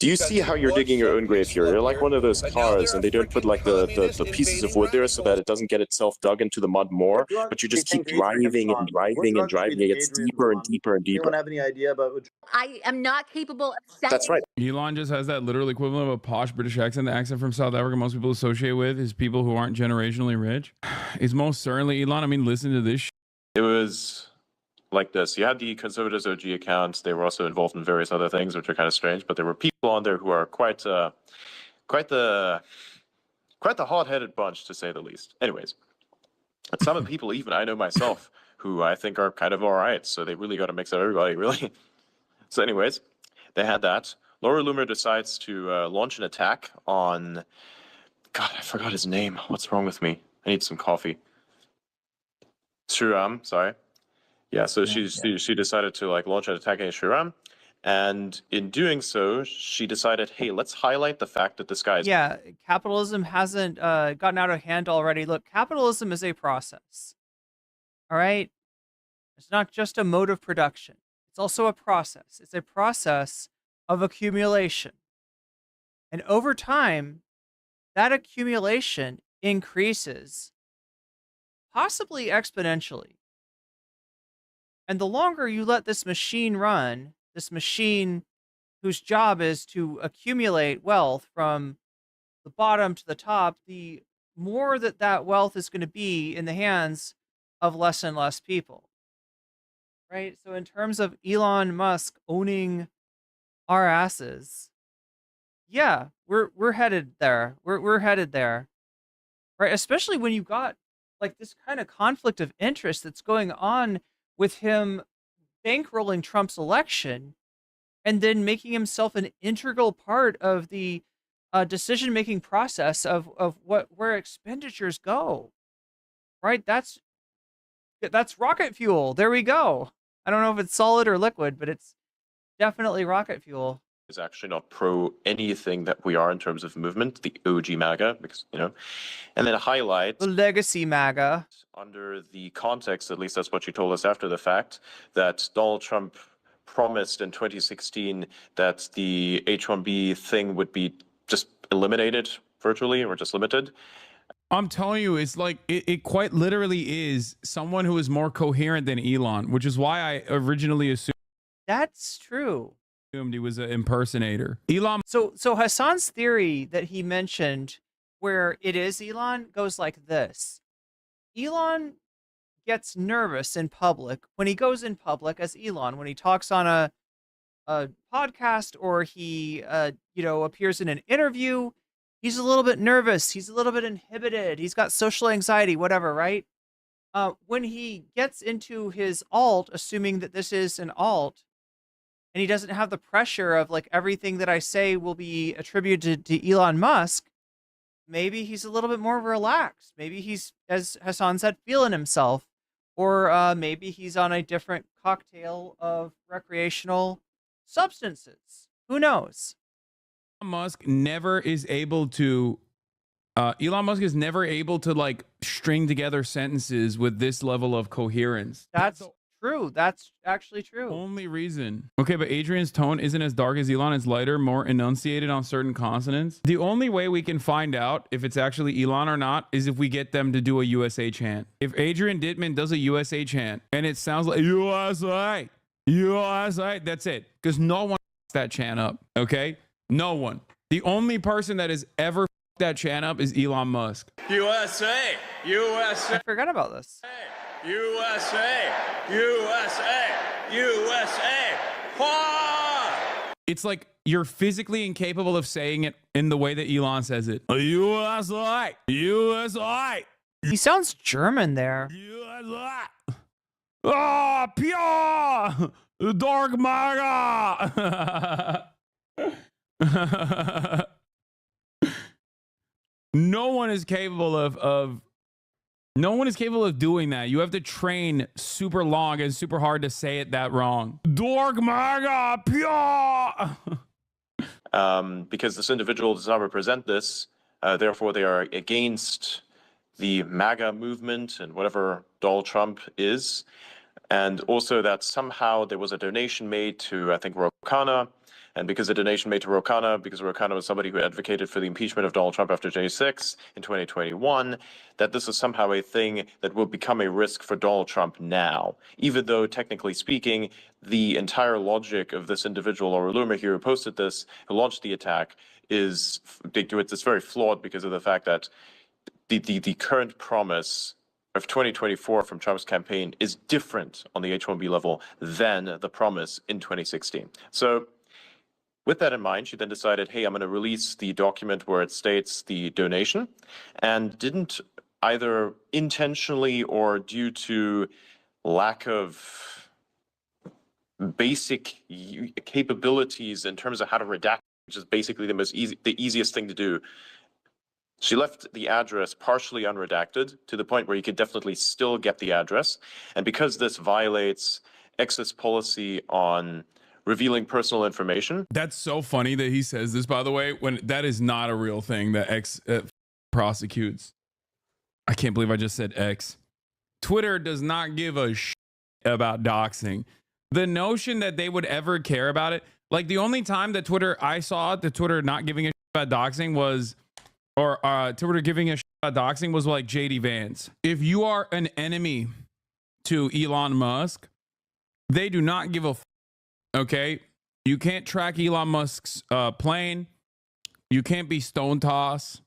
Do you see how you're digging your own grave here? You're like one of those cars, and they don't put like the pieces of wood there so that it doesn't get itself dug into the mud more, but you just keep driving and driving and driving. It gets deeper and deeper and deeper. Anyone have any idea about which? I am not capable of. That's right. Elon just has that literal equivalent of a posh British accent. The accent from South Africa most people associate with is people who aren't generationally rich. It's most certainly Elon. I mean, listen to this. It was like this. You had the Conservatives OG accounts. They were also involved in various other things, which are kind of strange. But there were people on there who are quite the hard-headed bunch, to say the least. Anyways, and some of the people, even I know myself, who I think are kind of all right. So they really got to mix up everybody, really. So, anyways, they had that. Laura Loomer decides to launch an attack on. God, I forgot his name. What's wrong with me? I need some coffee. Shriram, sorry. Yeah, so she decided to like launch an attack against Shriram, And in doing so, she decided, hey, let's highlight the fact that this guy is... Yeah, capitalism hasn't gotten out of hand already. Look, capitalism is a process. All right? It's not just a mode of production. It's also a process. It's a process of accumulation. And over time, that accumulation increases, possibly exponentially. And the longer you let this machine run, this machine whose job is to accumulate wealth from the bottom to the top, the more that that wealth is going to be in the hands of less and less people. Right? So in terms of Elon Musk owning our asses, yeah, we're headed there. We're headed there. Right? Especially when you got like this kind of conflict of interest that's going on with him bankrolling Trump's election and then making himself an integral part of the decision-making process of where expenditures go. Right? That's rocket fuel. There we go. I don't know if it's solid or liquid, but it's definitely rocket fuel. Is actually not pro anything that we are in terms of movement, the OG MAGA, because, you know, and then highlight the legacy MAGA under the context, at least that's what you told us after the fact, that Donald Trump promised in 2016 that the H-1B thing would be just eliminated virtually or just limited. I'm telling you, it's like it quite literally is someone who is more coherent than Elon, which is why I originally assumed that's true. He was an impersonator. Elon. So Hassan's theory that he mentioned, where it is Elon, goes like this: Elon gets nervous in public when he goes in public as Elon, when he talks on a podcast or he appears in an interview. He's a little bit nervous. He's a little bit inhibited. He's got social anxiety, whatever, right? When he gets into his alt, assuming that this is an alt, and he doesn't have the pressure of like everything that I say will be attributed to Elon Musk, maybe he's a little bit more relaxed. Maybe he's, as Hassan said, feeling himself. Or maybe he's on a different cocktail of recreational substances. Who knows? Elon Musk never is able to like string together sentences with this level of coherence. That's true. That's actually true. Only reason. Okay, but Adrian's tone isn't as dark as Elon. It's lighter, more enunciated on certain consonants. The only way we can find out if it's actually Elon or not is if we get them to do a USA chant. If Adrian Ditman does a USA chant and it sounds like USA, USA, that's it. Because no one that chant up, okay? No one. The only person that has ever that chant up is Elon Musk. USA, USA. I forgot about this. USA, USA, USA. It's like you're physically incapable of saying it in the way that Elon says it. USA, USA. He sounds German there. USA. Ah, pure, dark MAGA. No one is capable of doing that. You have to train super long and super hard to say it that wrong. Dark MAGA, pure. Because this individual does not represent this, therefore they are against the MAGA movement and whatever Donald Trump is. And also that somehow there was a donation made to, I think, Rokana. And because the donation made to Rokana, because Rokana was somebody who advocated for the impeachment of Donald Trump after January 6 in 2021, that this is somehow a thing that will become a risk for Donald Trump now. Even though, technically speaking, the entire logic of this individual, or Luma here, who posted this, who launched the attack, is it's very flawed because of the fact that the current promise of 2024 from Trump's campaign is different on the H-1B level than the promise in 2016. So with that in mind, she then decided, hey, I'm going to release the document where it states the donation, and didn't either intentionally or due to lack of basic capabilities in terms of how to redact, which is basically the easiest thing to do. She left the address partially unredacted to the point where you could definitely still get the address. And because this violates excess policy on revealing personal information. That's so funny that he says this, by the way, when that is not a real thing that X prosecutes. I can't believe I just said X. Twitter does not give a shit about doxing. The notion that they would ever care about it, like the only time that I saw the Twitter not giving a shit about doxing was, or Twitter giving a shit about doxing was like JD Vance. If you are an enemy to Elon Musk, they do not give a okay? You can't track Elon Musk's plane. You can't be Stone Toss.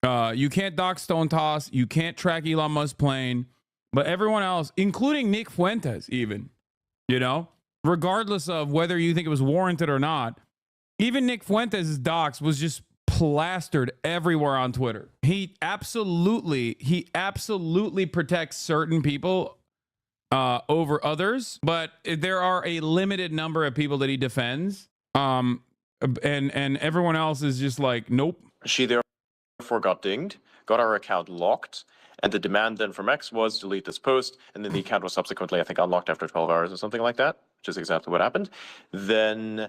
You can't dox Stone Toss. You can't track Elon Musk's plane. But everyone else, including Nick Fuentes even, you know, regardless of whether you think it was warranted or not, even Nick Fuentes' dox was just plastered everywhere on Twitter. He absolutely protects certain people over others, but there are a limited number of people that he defends. And everyone else is just like, nope. She therefore got dinged, got our account locked, and the demand then from X was delete this post, and then the account was subsequently, I think, unlocked after 12 hours or something like that, which is exactly what happened. Then,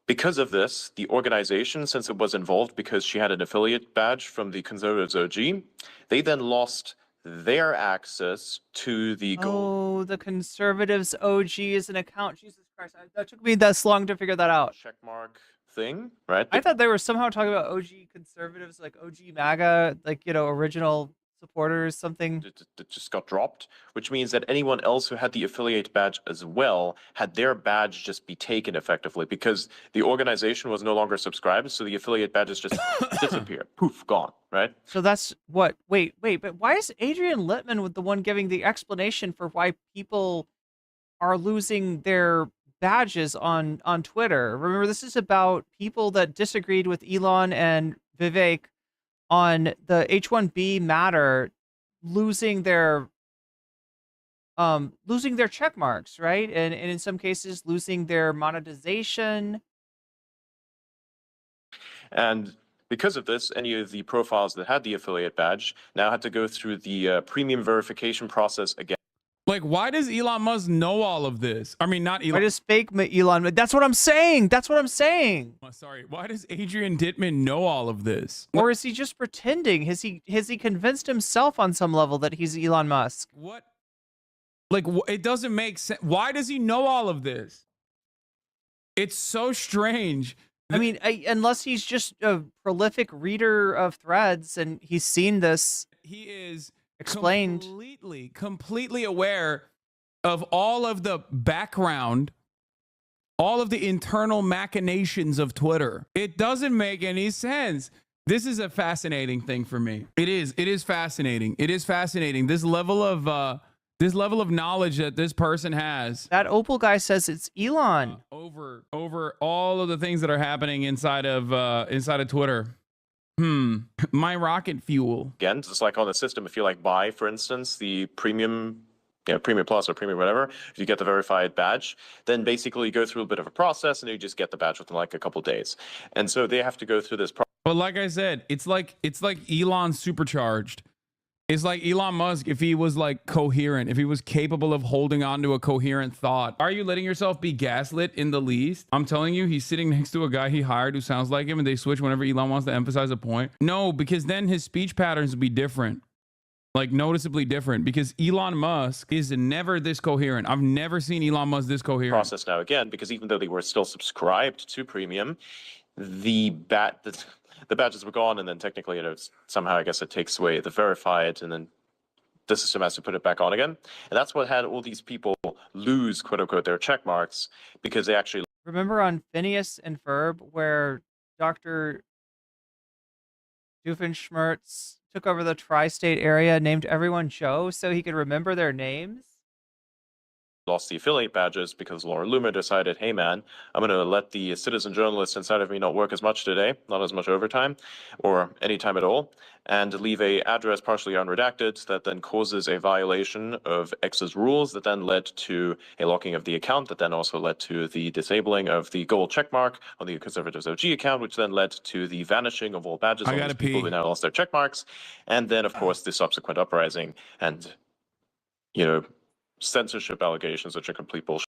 because of this, the organization, since it was involved because she had an affiliate badge from the Conservatives OG, they then lost their access to the Oh, the Conservatives OG is an account. Jesus Christ, that took me this long to figure that out. checkmark thing, right? I thought they were somehow talking about OG Conservatives, like OG MAGA, like, you know, original supporters, something. That just got dropped, which means that anyone else who had the affiliate badge as well had their badge just be taken effectively because the organization was no longer subscribed, so the affiliate badges just disappeared. Poof, gone, right? So that's what, wait, but why is Adrian Ditman with the one giving the explanation for why people are losing their badges on Twitter? Remember, this is about people that disagreed with Elon and Vivek on the H-1B matter, losing their check marks, right? And in some cases losing their monetization. And because of this, any of the profiles that had the affiliate badge now had to go through the premium verification process again. Like, why does Elon Musk know all of this? I mean, not Elon. Why does fake Elon? That's what I'm saying. That's what I'm saying. Sorry. Why does Adrian Ditman know all of this? Or is he just pretending? Has he convinced himself on some level that he's Elon Musk? What? Like, it doesn't make sense. Why does he know all of this? It's so strange. I mean, unless he's just a prolific reader of threads and he's seen this. He is explained. Completely aware of all of the background, all of the internal machinations of Twitter. It doesn't make any sense. This is a fascinating thing for me. It is fascinating. It is fascinating. This level of knowledge that this person has. That Opal guy says it's Elon. Over all of the things that are happening inside of Twitter. My rocket fuel. Again, just like on the system, if you like buy, for instance, the premium, premium plus or premium whatever, if you get the verified badge, then basically you go through a bit of a process and you just get the badge within like a couple days. And so they have to go through this process. But like I said, it's like Elon supercharged. It's like Elon Musk if he was like coherent, if he was capable of holding on to a coherent thought. Are you letting yourself be gaslit in the least? I'm telling you, he's sitting next to a guy he hired who sounds like him and they switch whenever Elon wants to emphasize a point. No, because then his speech patterns would be different. Like noticeably different, because Elon Musk is never this coherent. I've never seen Elon Musk this coherent. Process now again, because even though they were still subscribed to premium, the badges were gone, and then technically somehow I guess it takes away the verified, and then the system has to put it back on again. And that's what had all these people lose, quote unquote, their check marks because they actually. Remember on Phineas and Ferb where Dr. Doofenshmirtz took over the tri-state area, named everyone Joe so he could remember their names? Lost the affiliate badges because Laura Loomer decided, hey man, I'm going to let the citizen journalist inside of me not work as much today, not as much overtime or any time at all, and leave a address partially unredacted that then causes a violation of X's rules that then led to a locking of the account that then also led to the disabling of the gold checkmark on the Conservatives OG account, which then led to the vanishing of all badges on these people who now lost their checkmarks, and then of course the subsequent uprising and, censorship allegations, which are complete bullshit.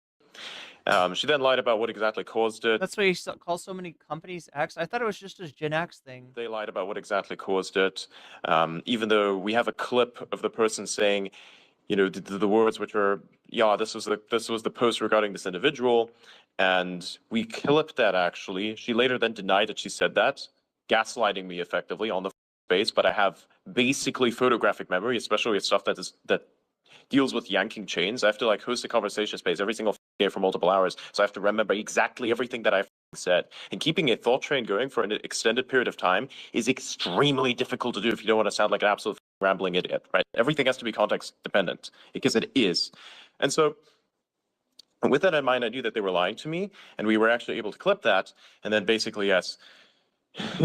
She then lied about what exactly caused it. That's why you call so many companies X. I thought it was just a Gen X thing. They lied about what exactly caused it, even though we have a clip of the person saying, you know, the words which were, yeah, this was the post regarding this individual, and we clipped that actually. She later then denied that she said that, gaslighting me effectively on the space. But I have basically photographic memory, especially with stuff that deals with yanking chains. I have to like host a conversation space every single day for multiple hours, so I have to remember exactly everything that I've said. And keeping a thought train going for an extended period of time is extremely difficult to do if you don't want to sound like an absolute rambling idiot, right? Everything has to be context dependent, because it is. And so with that in mind, I knew that they were lying to me, and we were actually able to clip that. And then basically, yes,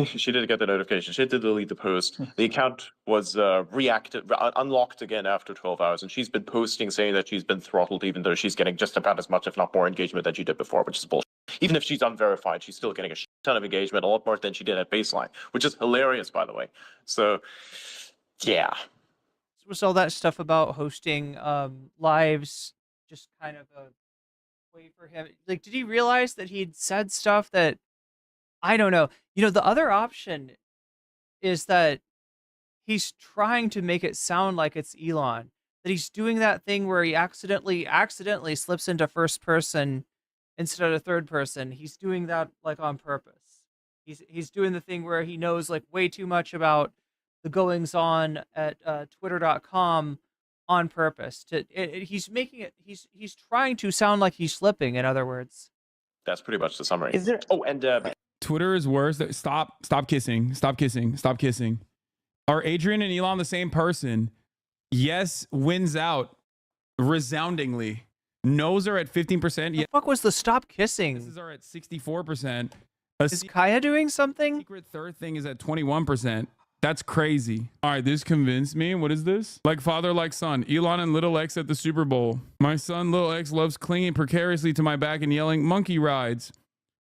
she did get the notification. She did delete the post. The account was unlocked again after 12 hours, and she's been posting saying that she's been throttled, even though she's getting just about as much, if not more, engagement than she did before, which is bullshit. Even if she's unverified, she's still getting a ton of engagement, a lot more than she did at baseline, which is hilarious, by the way. So, yeah. Was all that stuff about hosting lives just kind of a way for him? Like, did he realize that he'd said stuff that, I don't know. You know, the other option is that he's trying to make it sound like it's Elon. That he's doing that thing where he accidentally slips into first person instead of third person. He's doing that like on purpose. He's doing the thing where he knows like way too much about the goings on at twitter.com on purpose. He's making it, he's trying to sound like he's slipping, in other words. That's pretty much the summary. Is there? Oh, and Twitter is worse. Stop kissing. Stop kissing. Stop kissing. Are Adrian and Elon the same person? Yes wins out resoundingly. No's are at 15%. The fuck was the stop kissing? Yeses are at 64%. Is Kaya doing something? Secret third thing is at 21%. That's crazy. All right, this convinced me. What is this? Like father, like son. Elon and little X at the Super Bowl. My son, little X, loves clinging precariously to my back and yelling, monkey rides.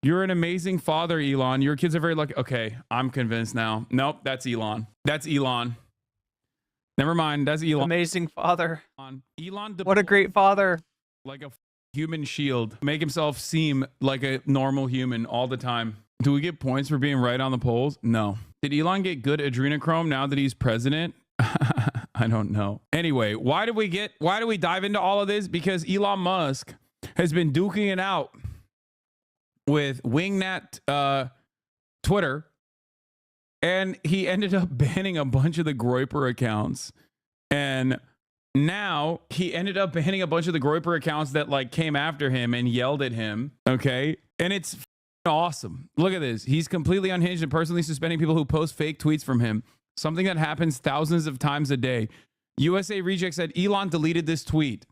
You're an amazing father, Elon. Your kids are very lucky. Okay, I'm convinced now. Nope, that's Elon. That's Elon. Never mind, that's Elon. Amazing father. Elon, what a great father. Like a human shield. Make himself seem like a normal human all the time. Do we get points for being right on the polls? No. Did Elon get good adrenochrome now that he's president? I don't know. Anyway, why do we dive into all of this? Because Elon Musk has been duking it out with Wingnut Twitter, and he ended up banning a bunch of the Groyper accounts. And now he ended up banning a bunch of the Groyper accounts that like came after him and yelled at him. Okay. And it's awesome. Look at this. He's completely unhinged and personally suspending people who post fake tweets from him. Something that happens thousands of times a day. USA Reject said Elon deleted this tweet.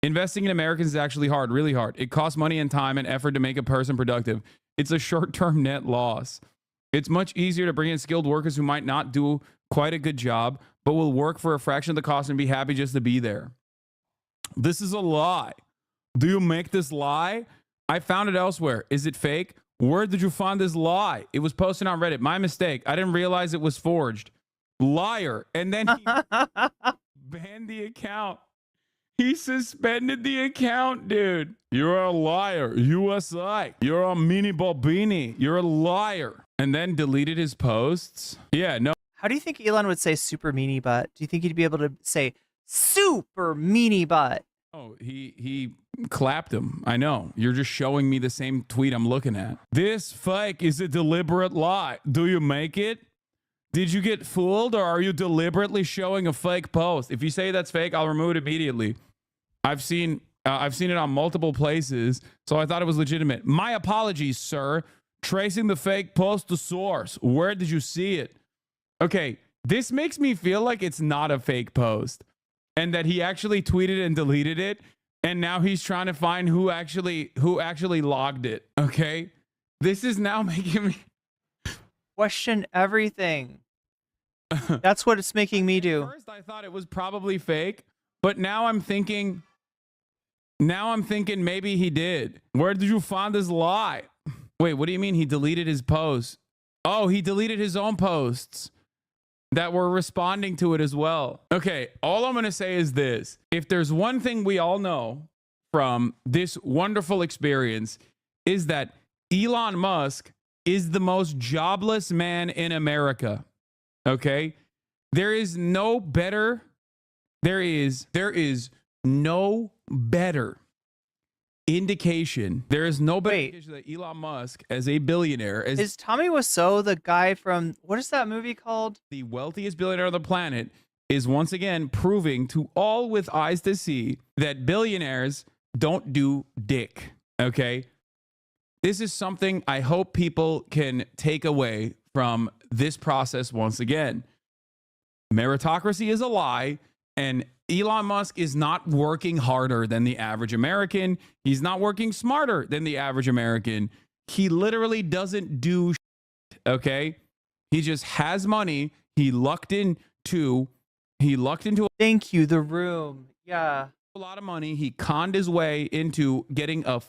Investing in Americans is actually hard, really hard. It costs money and time and effort to make a person productive. It's a short-term net loss. It's much easier to bring in skilled workers who might not do quite a good job, but will work for a fraction of the cost and be happy just to be there. This is a lie. Do you make this lie? I found it elsewhere. Is it fake? Where did you find this lie? It was posted on Reddit. My mistake. I didn't realize it was forged. Liar. And then he banned the account. He suspended the account, dude. You're a liar. USA. You're a mini bobini. You're a liar. And then deleted his posts. Yeah, no. How do you think Elon would say super meanie butt? Do you think he'd be able to say super meanie butt? Oh, he clapped him. I know. You're just showing me the same tweet I'm looking at. This fake is a deliberate lie. Do you make it? Did you get fooled, or are you deliberately showing a fake post? If you say that's fake, I'll remove it immediately. I've seen it on multiple places, so I thought it was legitimate. My apologies, sir. Tracing the fake post to source. Where did you see it? Okay, this makes me feel like it's not a fake post, and that he actually tweeted and deleted it, and now he's trying to find who actually logged it. Okay, this is now making me question everything. That's what it's making me do. At first, I thought it was probably fake, but now I'm thinking maybe he did. Where did you find this lie? Wait, what do you mean he deleted his posts? Oh, he deleted his own posts that were responding to it as well. Okay, all I'm going to say is this. If there's one thing we all know from this wonderful experience is that Elon Musk is the most jobless man in America. Okay? There is no better indication. There is no better indication that Elon Musk, as a billionaire, Is Tommy Wiseau the guy from, what is that movie called? The wealthiest billionaire on the planet, is once again proving to all with eyes to see that billionaires don't do dick. Okay? This is something I hope people can take away from this process once again. Meritocracy is a lie, and Elon Musk is not working harder than the average American. He's not working smarter than the average American. He literally doesn't do shit, okay? He just has money. He lucked into Thank you, the room. Yeah. a lot of money. He conned his way into getting a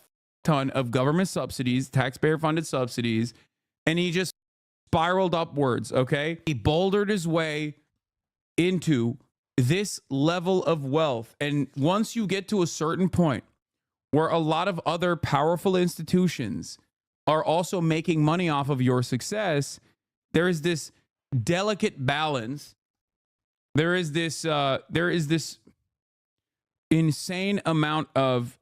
ton of government subsidies, taxpayer funded subsidies, and he just spiraled upwards, okay? He bouldered his way into this level of wealth. And once you get to a certain point where a lot of other powerful institutions are also making money off of your success, there is this delicate balance. There is this insane amount of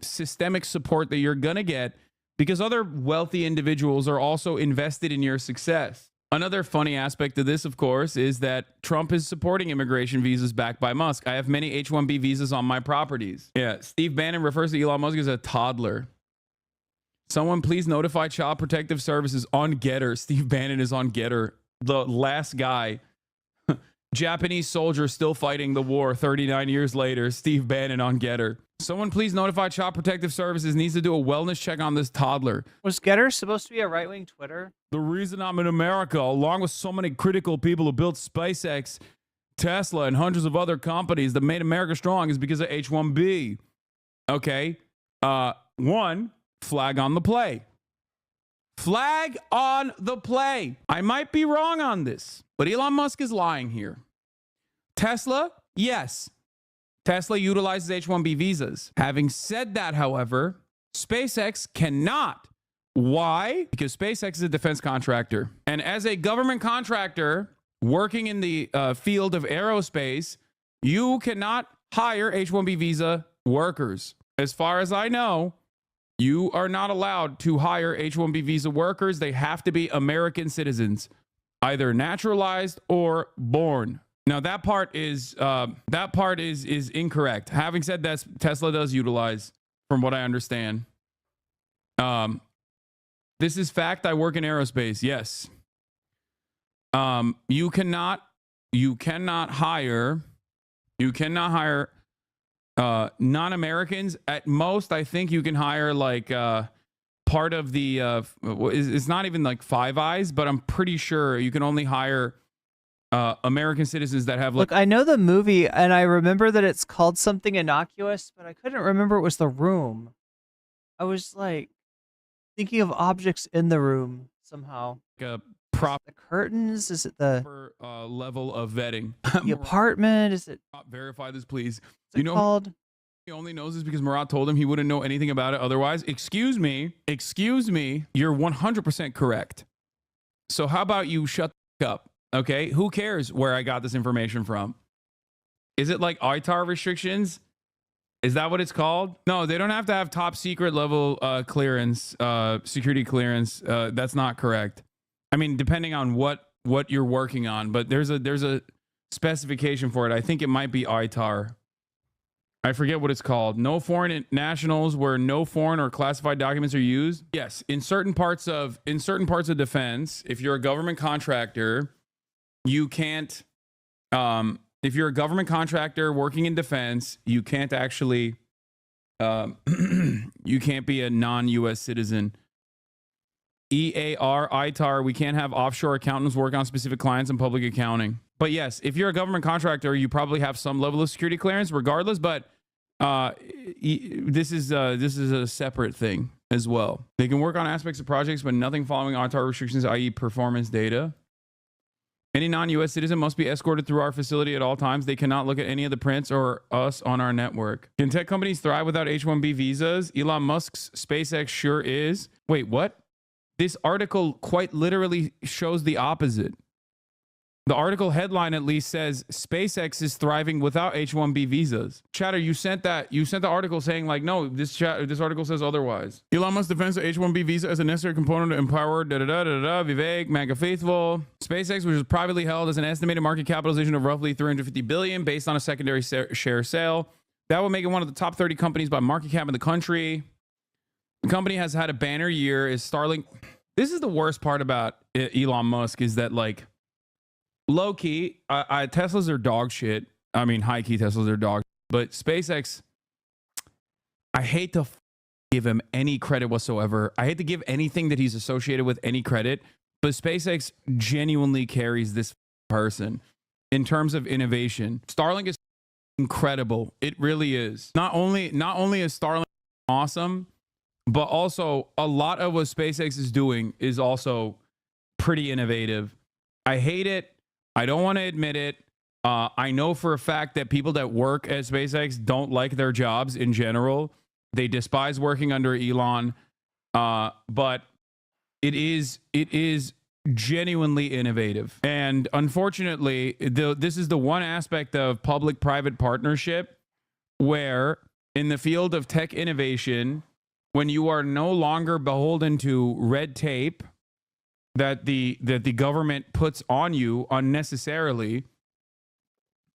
systemic support that you're gonna get because other wealthy individuals are also invested in your success. Another funny aspect of this, of course, is that Trump is supporting immigration visas backed by Musk. I have many H-1B visas on my properties. Yeah, Steve Bannon refers to Elon Musk as a toddler. Someone please notify Child Protective Services on Getter. Steve Bannon is on Getter. The last guy. Japanese soldier still fighting the war 39 years later. Steve Bannon on Getter. Someone please notify Child Protective Services needs to do a wellness check on this toddler. Was Getter supposed to be a right-wing Twitter? The reason I'm in America, along with so many critical people who built SpaceX, Tesla, and hundreds of other companies that made America strong, is because of H-1B. Okay. One, flag on the play. Flag on the play. I might be wrong on this, but Elon Musk is lying here. Tesla, yes. Tesla utilizes H-1B visas. Having said that, however, SpaceX cannot. Why? Because SpaceX is a defense contractor. And as a government contractor working in the field of aerospace, you cannot hire H-1B visa workers. As far as I know, you are not allowed to hire H-1B visa workers. They have to be American citizens, either naturalized or born. Now that part is incorrect. Having said that, Tesla does utilize, from what I understand. This is fact. I work in aerospace. Yes. You cannot hire non-Americans. At most, I think you can hire like part of the it's not even like Five Eyes, but I'm pretty sure you can only hire American citizens that have like. Look, I know the movie, and I remember that it's called something innocuous, but I couldn't remember it was The Room. I was like thinking of objects in the room somehow. A prop. The curtains? Is it the level of vetting? The apartment? Is it? Verify this, please. What's it called? He only knows this because Murat told him he wouldn't know anything about it otherwise. Excuse me. You're 100% correct. So how about you shut the fuck up? Okay, who cares where I got this information from? Is it like ITAR restrictions? Is that what it's called? No, they don't have to have top secret level clearance, security clearance. That's not correct. I mean, depending on what you're working on, but there's a specification for it. I think it might be ITAR. I forget what it's called. No foreign nationals where no foreign or classified documents are used. Yes, in certain parts of defense, if you're a government contractor, you can't, if you're a government contractor working in defense, you can't actually, you can't be a non-US citizen. EAR, ITAR, we can't have offshore accountants work on specific clients in public accounting. But yes, if you're a government contractor, you probably have some level of security clearance regardless, but this is a separate thing as well. They can work on aspects of projects, but nothing following ITAR restrictions, i.e. performance data. Any non-U.S. citizen must be escorted through our facility at all times. They cannot look at any of the prints or us on our network. Can tech companies thrive without H-1B visas? Elon Musk's SpaceX sure is. Wait, what? This article quite literally shows the opposite. The article headline at least says SpaceX is thriving without H-1B visas. Chatter, you sent the article saying like, no, this article says otherwise. Elon Musk defends the H-1B visa as a necessary component to empower Vivek, Maga Faithful. SpaceX, which is privately held, has an estimated market capitalization of roughly $350 billion based on a secondary share sale. That would make it one of the top 30 companies by market cap in the country. The company has had a banner year. Is Starlink. This is the worst part about Elon Musk is that like, low key, Teslas are dog shit. I mean, high key Teslas are dog. But SpaceX, I hate to give him any credit whatsoever. I hate to give anything that he's associated with any credit. But SpaceX genuinely carries this person in terms of innovation. Starlink is incredible. It really is. Not only is Starlink awesome, but also a lot of what SpaceX is doing is also pretty innovative. I hate it. I don't want to admit it. I know for a fact that people that work at SpaceX don't like their jobs in general. They despise working under Elon. But it is genuinely innovative. And unfortunately, this is the one aspect of public-private partnership where in the field of tech innovation, when you are no longer beholden to red tape that the government puts on you unnecessarily,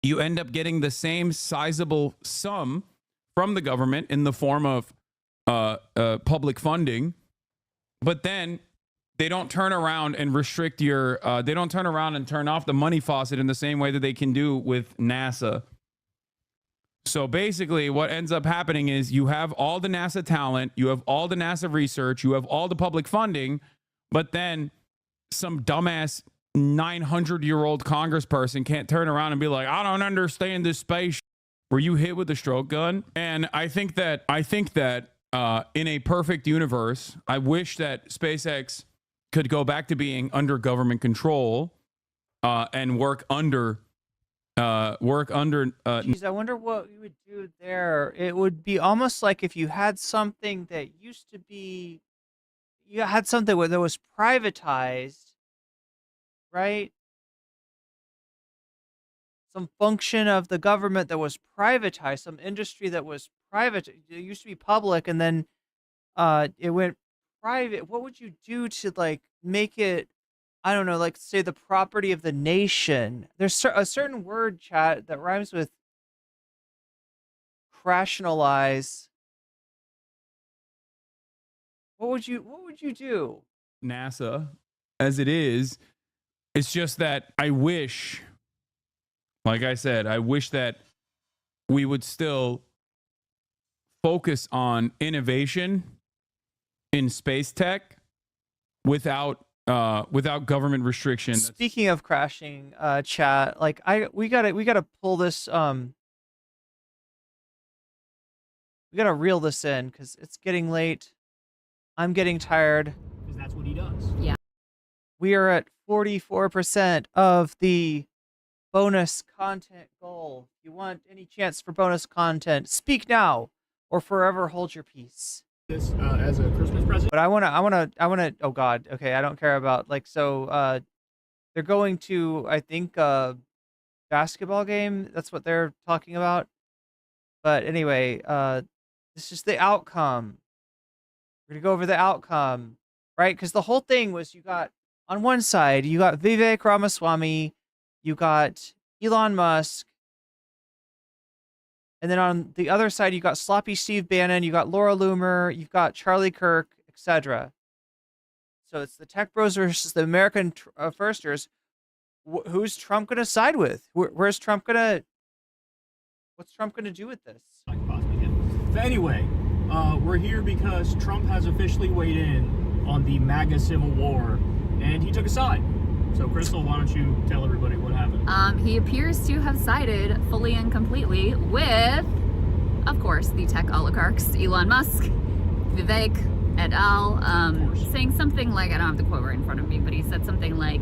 you end up getting the same sizable sum from the government in the form of public funding, but then they don't turn around and restrict your they don't turn around and turn off the money faucet in the same way that they can do with NASA. So basically what ends up happening is you have all the NASA talent, you have all the NASA research, you have all the public funding, but then some dumbass 900-year-old congressperson can't turn around and be like, I don't understand this space. Were you hit with a stroke gun? And I think that in a perfect universe, I wish that SpaceX could go back to being under government control and work under. Geez, I wonder what you would do there. It would be almost like if you had something that used to be, you had something that was privatized, right? Some function of the government that was privatized, some industry that was private. It used to be public, and then it went private. What would you do to like make it? I don't know, like say the property of the nation. There's a certain word, chat, that rhymes with rationalize. What would you do? NASA as it is. It's just that I wish, like I said, I wish that we would still focus on innovation in space tech without government restriction. Speaking of crashing, chat, like we gotta pull this. We gotta reel this in because it's getting late. I'm getting tired. Because that's what he does. Yeah. We are at 44% of the bonus content goal. If you want any chance for bonus content, speak now or forever hold your peace. This as a Christmas present. But I wanna. Oh God. Okay, I don't care about like so. They're going to I think basketball game. That's what they're talking about. But anyway, this is the outcome. We're gonna go over the outcome, right? Because the whole thing was you got on one side you got Vivek Ramaswamy, you got Elon Musk. And then on the other side, you got sloppy Steve Bannon, you got Laura Loomer, you've got Charlie Kirk, etc. So it's the tech bros versus the American firsters. Who's Trump going to side with? Where's Trump going to... What's Trump going to do with this? But anyway, we're here because Trump has officially weighed in on the Maga Civil War, and he took a side. So, Crystal, why don't you tell everybody what happened? He appears to have sided fully and completely with, of course, the tech oligarchs, Elon Musk, Vivek et al., saying something like, I don't have the quote right in front of me, but he said something like,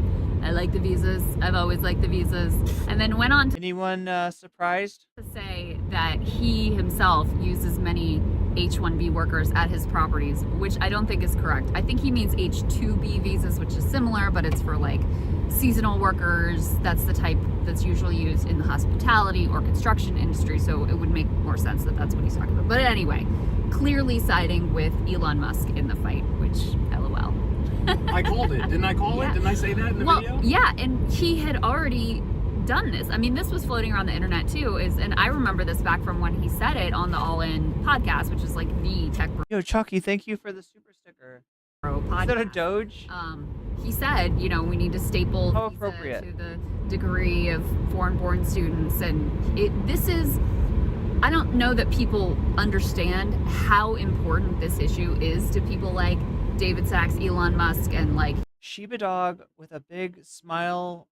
I like the visas. I've always liked the visas. And then went on to anyone surprised to say that he himself uses many H-1B workers at his properties, which I don't think is correct. I think he means H-2B visas, which is similar, but it's for like seasonal workers. That's the type that's usually used in the hospitality or construction industry, so it would make more sense that that's what he's talking about. But anyway, clearly siding with Elon Musk in the fight, which LOL. I called it. Didn't I call it? Didn't I say that in the video? Yeah, and he had already done this. I mean, this was floating around the internet too, and I remember this back from when he said it on the All In podcast, which is like the tech Yo, Chucky, thank you for the super sticker. bro podcast. Is that a Doge? He said, we need to staple How visa appropriate. to the degree of foreign-born students, and I don't know that people understand how important this issue is to people like David Sachs, Elon Musk, and like Shiba dog with a big smile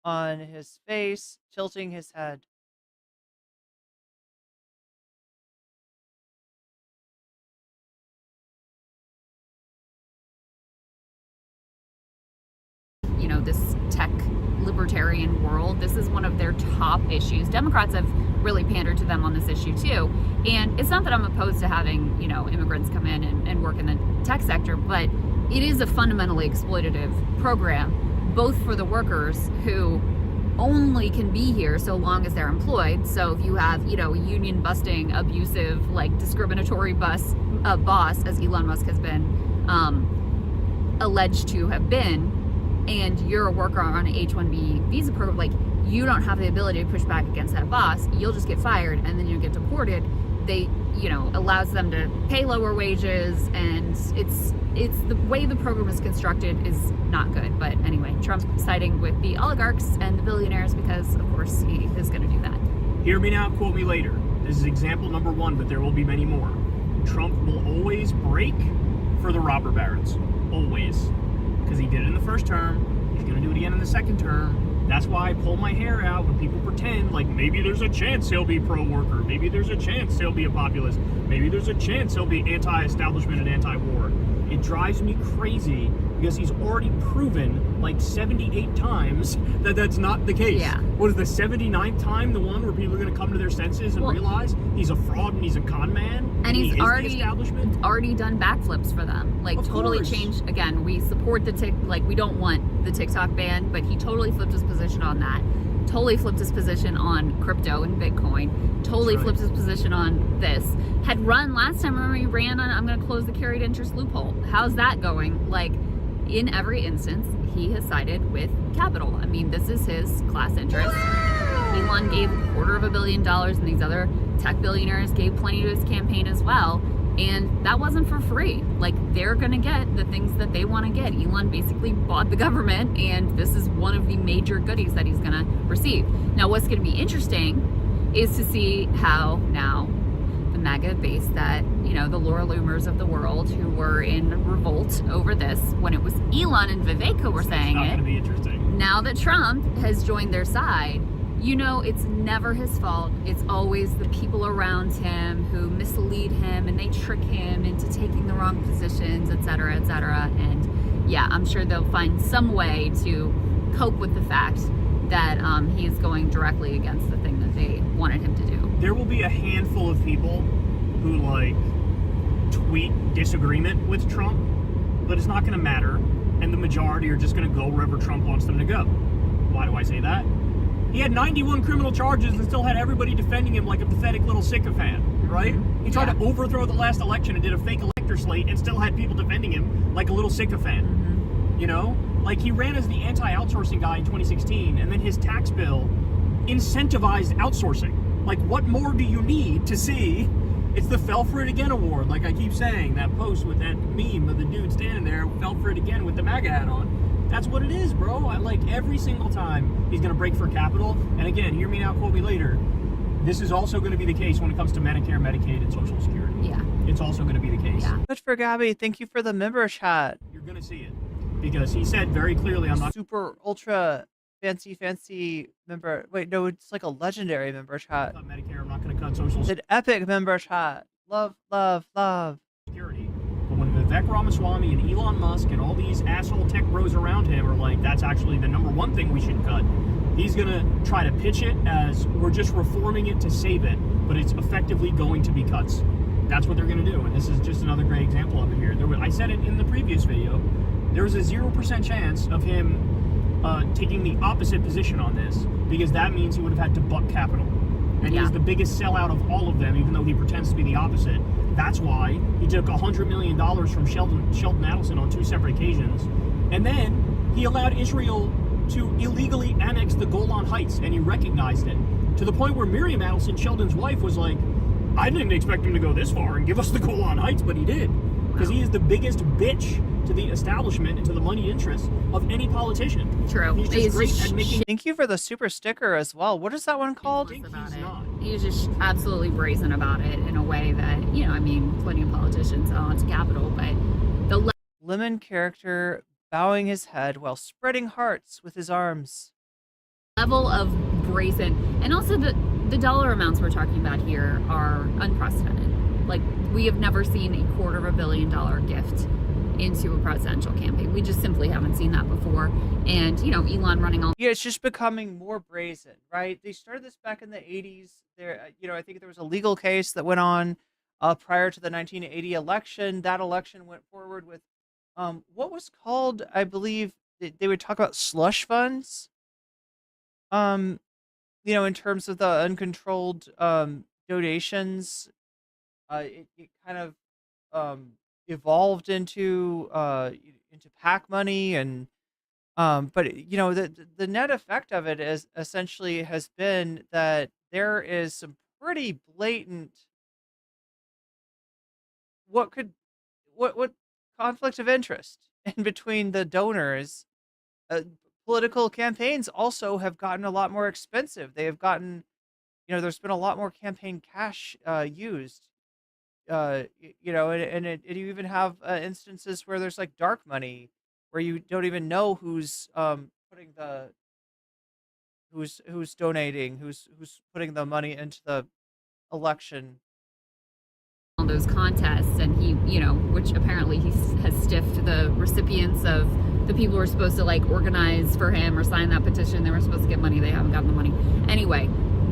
on his face, tilting his head. this tech libertarian world. This is one of their top issues. Democrats have really pandered to them on this issue too. And it's not that I'm opposed to having, immigrants come in and work in the tech sector, but it is a fundamentally exploitative program, both for the workers who only can be here so long as they're employed. So if you have, union busting, abusive, like discriminatory boss, as Elon Musk has been alleged to have been, and you're a worker on an H-1B visa program, like you don't have the ability to push back against that boss. You'll just get fired and then you get deported. They, allows them to pay lower wages, and it's the way the program is constructed is not good. But anyway, Trump's siding with the oligarchs and the billionaires because, of course, he is going to do that. Hear me now, quote me later. This is example number one, but there will be many more. Trump will always break for the robber barons. Always. Because he did it in the first term. He's going to do it again in the second term. That's why I pull my hair out when people pretend like maybe there's a chance he'll be pro-worker. Maybe there's a chance he'll be a populist. Maybe there's a chance he'll be anti-establishment and anti-war. It drives me crazy because he's already proven like 78 times that that's not the case. Yeah. What is the 79th time the one where people are going to come to their senses and realize he's a fraud and he's a con man? And he's he is already the establishment? already done backflips for them. Like, Of totally course. changed. Again, we support we don't want the TikTok ban, but he totally flipped his position on that. Totally flipped his position on crypto and Bitcoin. Totally flipped his position on this. Had run last time, remember he ran on, I'm going to close the carried interest loophole. How's that going? Like, in every instance, he has sided with capital. I mean, this is his class interest. Elon gave $250 million, and these other tech billionaires gave plenty to his campaign as well. And that wasn't for free. Like, they're going to get the things that they want to get. Elon basically bought the government, and this is one of the major goodies that he's going to receive. Now, what's going to be interesting is to see how now the MAGA base that, the Laura Loomers of the world who were in revolt over this, when it was Elon and Vivek who were saying It's not it. going to be interesting. Now that Trump has joined their side, it's never his fault. It's always the people around him who mislead him and they trick him into taking the wrong positions, et cetera, et cetera. And yeah, I'm sure they'll find some way to cope with the fact that he is going directly against the thing that they wanted him to do. There will be a handful of people who tweet disagreement with Trump, but it's not going to matter, and the majority are just going to go wherever Trump wants them to go. Why do I say that? He had 91 criminal charges and still had everybody defending him like a pathetic little sycophant, right? He tried to overthrow the last election and did a fake elector slate and still had people defending him like a little sycophant. He ran as the anti-outsourcing guy in 2016, and then his tax bill incentivized outsourcing. Like, what more do you need to see? It's the Fell For It Again award, like I keep saying. That post with that meme of the dude standing there, fell for it again with the MAGA hat on. That's what it is, bro. Every single time he's going to break for capital. And again, hear me now, quote me later. This is also going to be the case when it comes to Medicare, Medicaid, and Social Security. Yeah. It's also going to be the case. Yeah. Much for Gabby. Thank you for the member chat. You're going to see it. Because he said very clearly, I'm not super ultra fancy member. Wait, no, it's like a legendary member chat. cut Medicare, I'm not going to cut Social An epic member chat. Love. Security. But when the Vivek Ramaswamy and Elon Musk and all these asshole tech bros around him are like, that's actually the number one thing we should cut. He's gonna try to pitch it as we're just reforming it to save it, but it's effectively going to be cuts. That's what they're gonna do, and this is just another great example of it here. I said it in the previous video. There was a 0% chance of him taking the opposite position on this, because that means he would have had to buck capital. And he's the biggest sellout of all of them, even though he pretends to be the opposite. That's why he took $100 million from Sheldon Adelson on 2 separate occasions. And then he allowed Israel to illegally annex the Golan Heights, and he recognized it. To the point where Miriam Adelson, Sheldon's wife, was like, I didn't expect him to go this far and give us the Golan Heights, but he did. Because he is the biggest bitch to the establishment and to the money interests of any politician. True. He's just great at making... Thank you for the super sticker as well. What is that one called? He was just absolutely brazen about it in a way that, you know, I mean, plenty of politicians sell onto capital, but the Lemon character bowing his head while spreading hearts with his arms. level of brazen, and also the dollar amounts we're talking about here are unprecedented. Like, we have never seen a $250 million gift into a presidential campaign. We just simply haven't seen that before. And, you know, Elon running all... Yeah, it's just becoming more brazen, right? They started this back in the 80s. There, you know, I think there was a legal case that went on prior to the 1980 election. That election went forward with what was called, I believe, they would talk about slush funds. You know, in terms of the uncontrolled donations, it kind of evolved into PAC money, and but you know, the net effect of it is essentially has been that there is some pretty blatant what conflict of interest in between the donors. Political campaigns also have gotten a lot more expensive. They have gotten, you know, there's been a lot more campaign cash used. You know, and you even have instances where there's like dark money, where you don't even know who's putting the who's donating, who's putting the money into the election. All those contests, and he, you know, which apparently he has stiffed the recipients of the people who are supposed to like organize for him or sign that petition. They were supposed to get money. They haven't gotten the money. Anyway,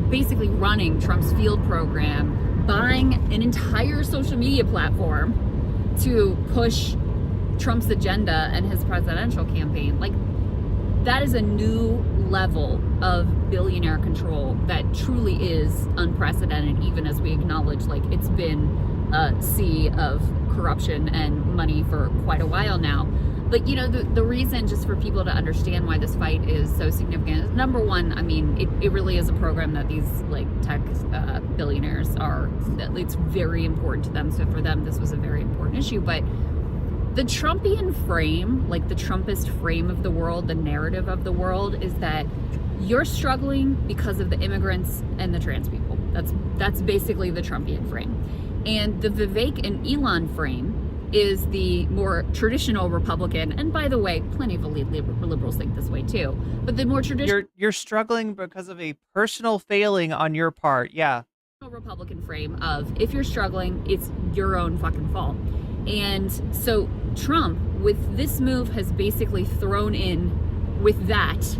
basically running Trump's field program, buying an entire social media platform to push Trump's agenda and his presidential campaign. Like, that is a new level of billionaire control that truly is unprecedented, even as we acknowledge, like, it's been a sea of corruption and money for quite a while now. But, you know, the reason, just for people to understand why this fight is so significant, is number one, I mean, it really is a program that these, like, tech billionaires are, it's very important to them. So for them, this was a very important issue. But the Trumpian frame, like the Trumpist frame of the world, the narrative of the world, is that you're struggling because of the immigrants and the trans people. That's basically the Trumpian frame. And the Vivek and Elon frame is the more traditional Republican, and by the way, plenty of elite liberals think this way too, but the more traditional... You're struggling because of a personal failing on your part, yeah. Republican frame of, if you're struggling, it's your own fucking fault. And so Trump, with this move, has basically thrown in with that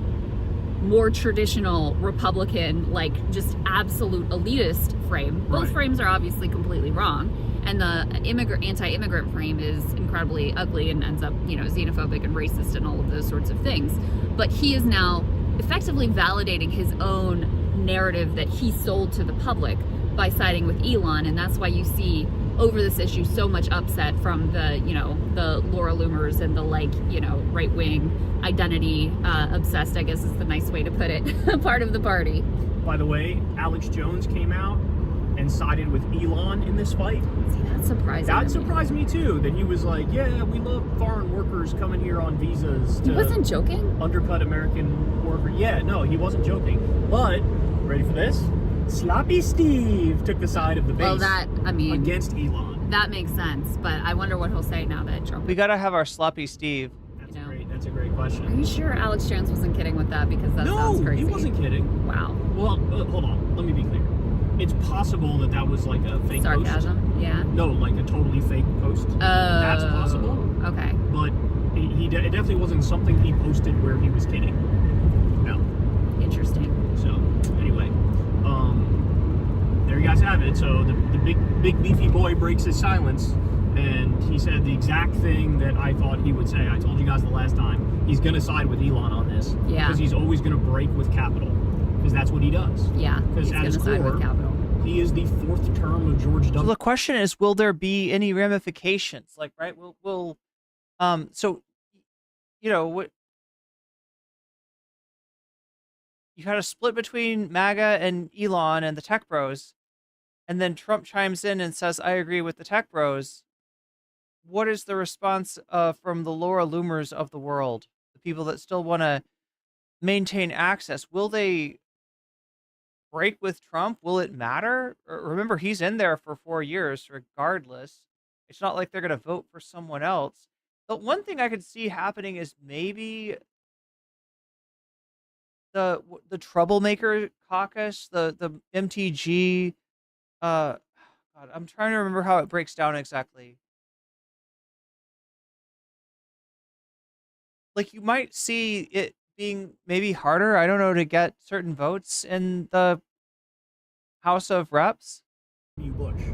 more traditional Republican, like just absolute elitist frame. Both frames are obviously completely wrong. And the anti-immigrant frame is incredibly ugly and ends up, you know, xenophobic and racist and all of those sorts of things. But he is now effectively validating his own narrative that he sold to the public by siding with Elon. And that's why you see over this issue so much upset from the, you know, the Laura Loomers and the, like, you know, right-wing identity obsessed, I guess is the nice way to put it, part of the party. By the way, Alex Jones came out and sided with Elon in this fight. See, that's surprising. That surprised me too, that he was like, yeah, we love foreign workers coming here on visas to... He wasn't joking? Undercut American workers. Yeah, no, he wasn't joking. But, ready for this? Sloppy Steve took the side of the base. Well, that, I mean... against Elon. That makes sense, but I wonder what he'll say now that Trump... We gotta have our Sloppy Steve. That's a great question. Are you sure Alex Jones wasn't kidding with that? Because that sounds crazy. No, he wasn't kidding. Wow. Well, hold on. Let me be clear. it's possible that that was like a fake Sarcasm, post. yeah. No, like a totally fake post. That's possible. Okay. But it definitely wasn't something he posted where he was kidding. No. Interesting. So anyway, there you guys have it. So the big beefy boy breaks his silence, and he said the exact thing that I thought he would say. I told you guys the last time. He's gonna side with Elon on this. Yeah. Because he's always gonna break with capital. Because that's what he does. Yeah. Because at his core, he is the fourth term of George W. So the question is, will there be any ramifications? Like, right? So, you know, what you had a split between MAGA and Elon and the tech bros, and then Trump chimes in and says, "I agree with the tech bros." What is the response from the Laura Loomers of the world, the people that still want to maintain access? Will they break with Trump? Will it matter? Remember, he's in there for 4 years regardless. It's not like they're going to vote for someone else. But one thing I could see happening is maybe the troublemaker caucus, the MTG. God, I'm trying to remember how it breaks down exactly. Like, you might see it being maybe harder, I don't know, to get certain votes in the House of Reps. I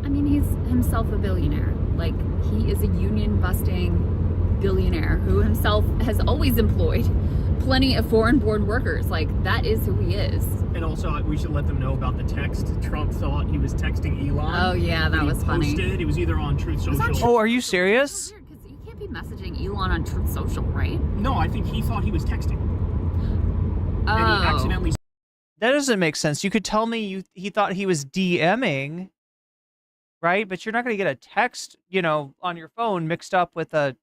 mean, he's himself a billionaire. Like, he is a union-busting billionaire who himself has always employed plenty of foreign-born workers. Like, that is who he is. And also, we should let them know about the text. Trump thought he was texting Elon. Oh, yeah, that was funny. It was either on Truth Social. Oh, are you serious? You can't be messaging Elon on Truth Social, right? No, I think he thought he was texting. Oh. And he accidentally... That doesn't make sense. You could tell me he thought he was DMing, right? But you're not going to get a text, you know, on your phone mixed up with a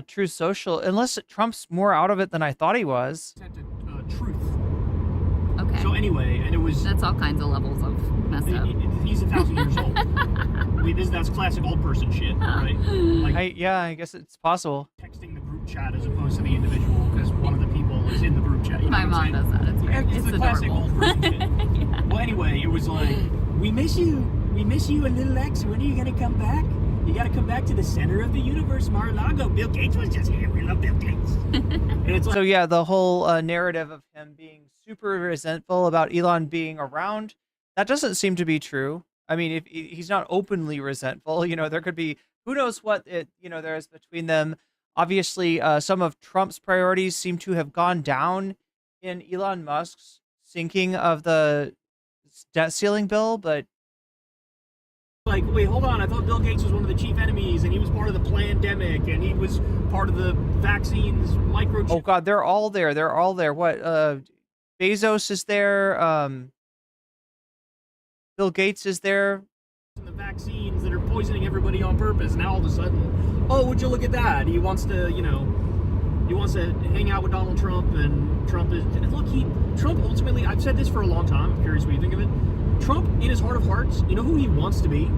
Truth Social, unless Trump's more out of it than I thought he was. Sent a truth. Okay. So anyway, and it was... That's all kinds of levels of messed up. He's 1,000 years old. That's classic old person shit, right? Like, I guess it's possible. Texting the group chat as opposed to the individual because one of the people is in the group chat. You know My mom does that. It's the classic old person shit. Yeah. Well, anyway, it was like, we miss you, a little X. When are you gonna come back? You gotta come back to the center of the universe, Mar-a-Lago. Bill Gates was just here. We love Bill Gates. And it's like, So yeah, the whole narrative of him being super resentful about Elon being around, that doesn't seem to be true. I mean, if he's not openly resentful, you know, there could be, who knows what there is between them. Obviously, some of Trump's priorities seem to have gone down in Elon Musk's sinking of the debt ceiling bill, but like, wait, hold on. I thought Bill Gates was one of the chief enemies, and he was part of the pandemic, and he was part of the vaccines microchip. oh God, they're all there. They're all there. What? Bezos is there. Bill Gates is there. And the vaccines that are poisoning everybody on purpose. Now all of a sudden, oh, would you look at that? He wants to, he wants to hang out with Donald Trump, and Trump is, look, Trump ultimately, I've said this for a long time, I'm curious what you think of it. Trump, in his heart of hearts, you know who he wants to be?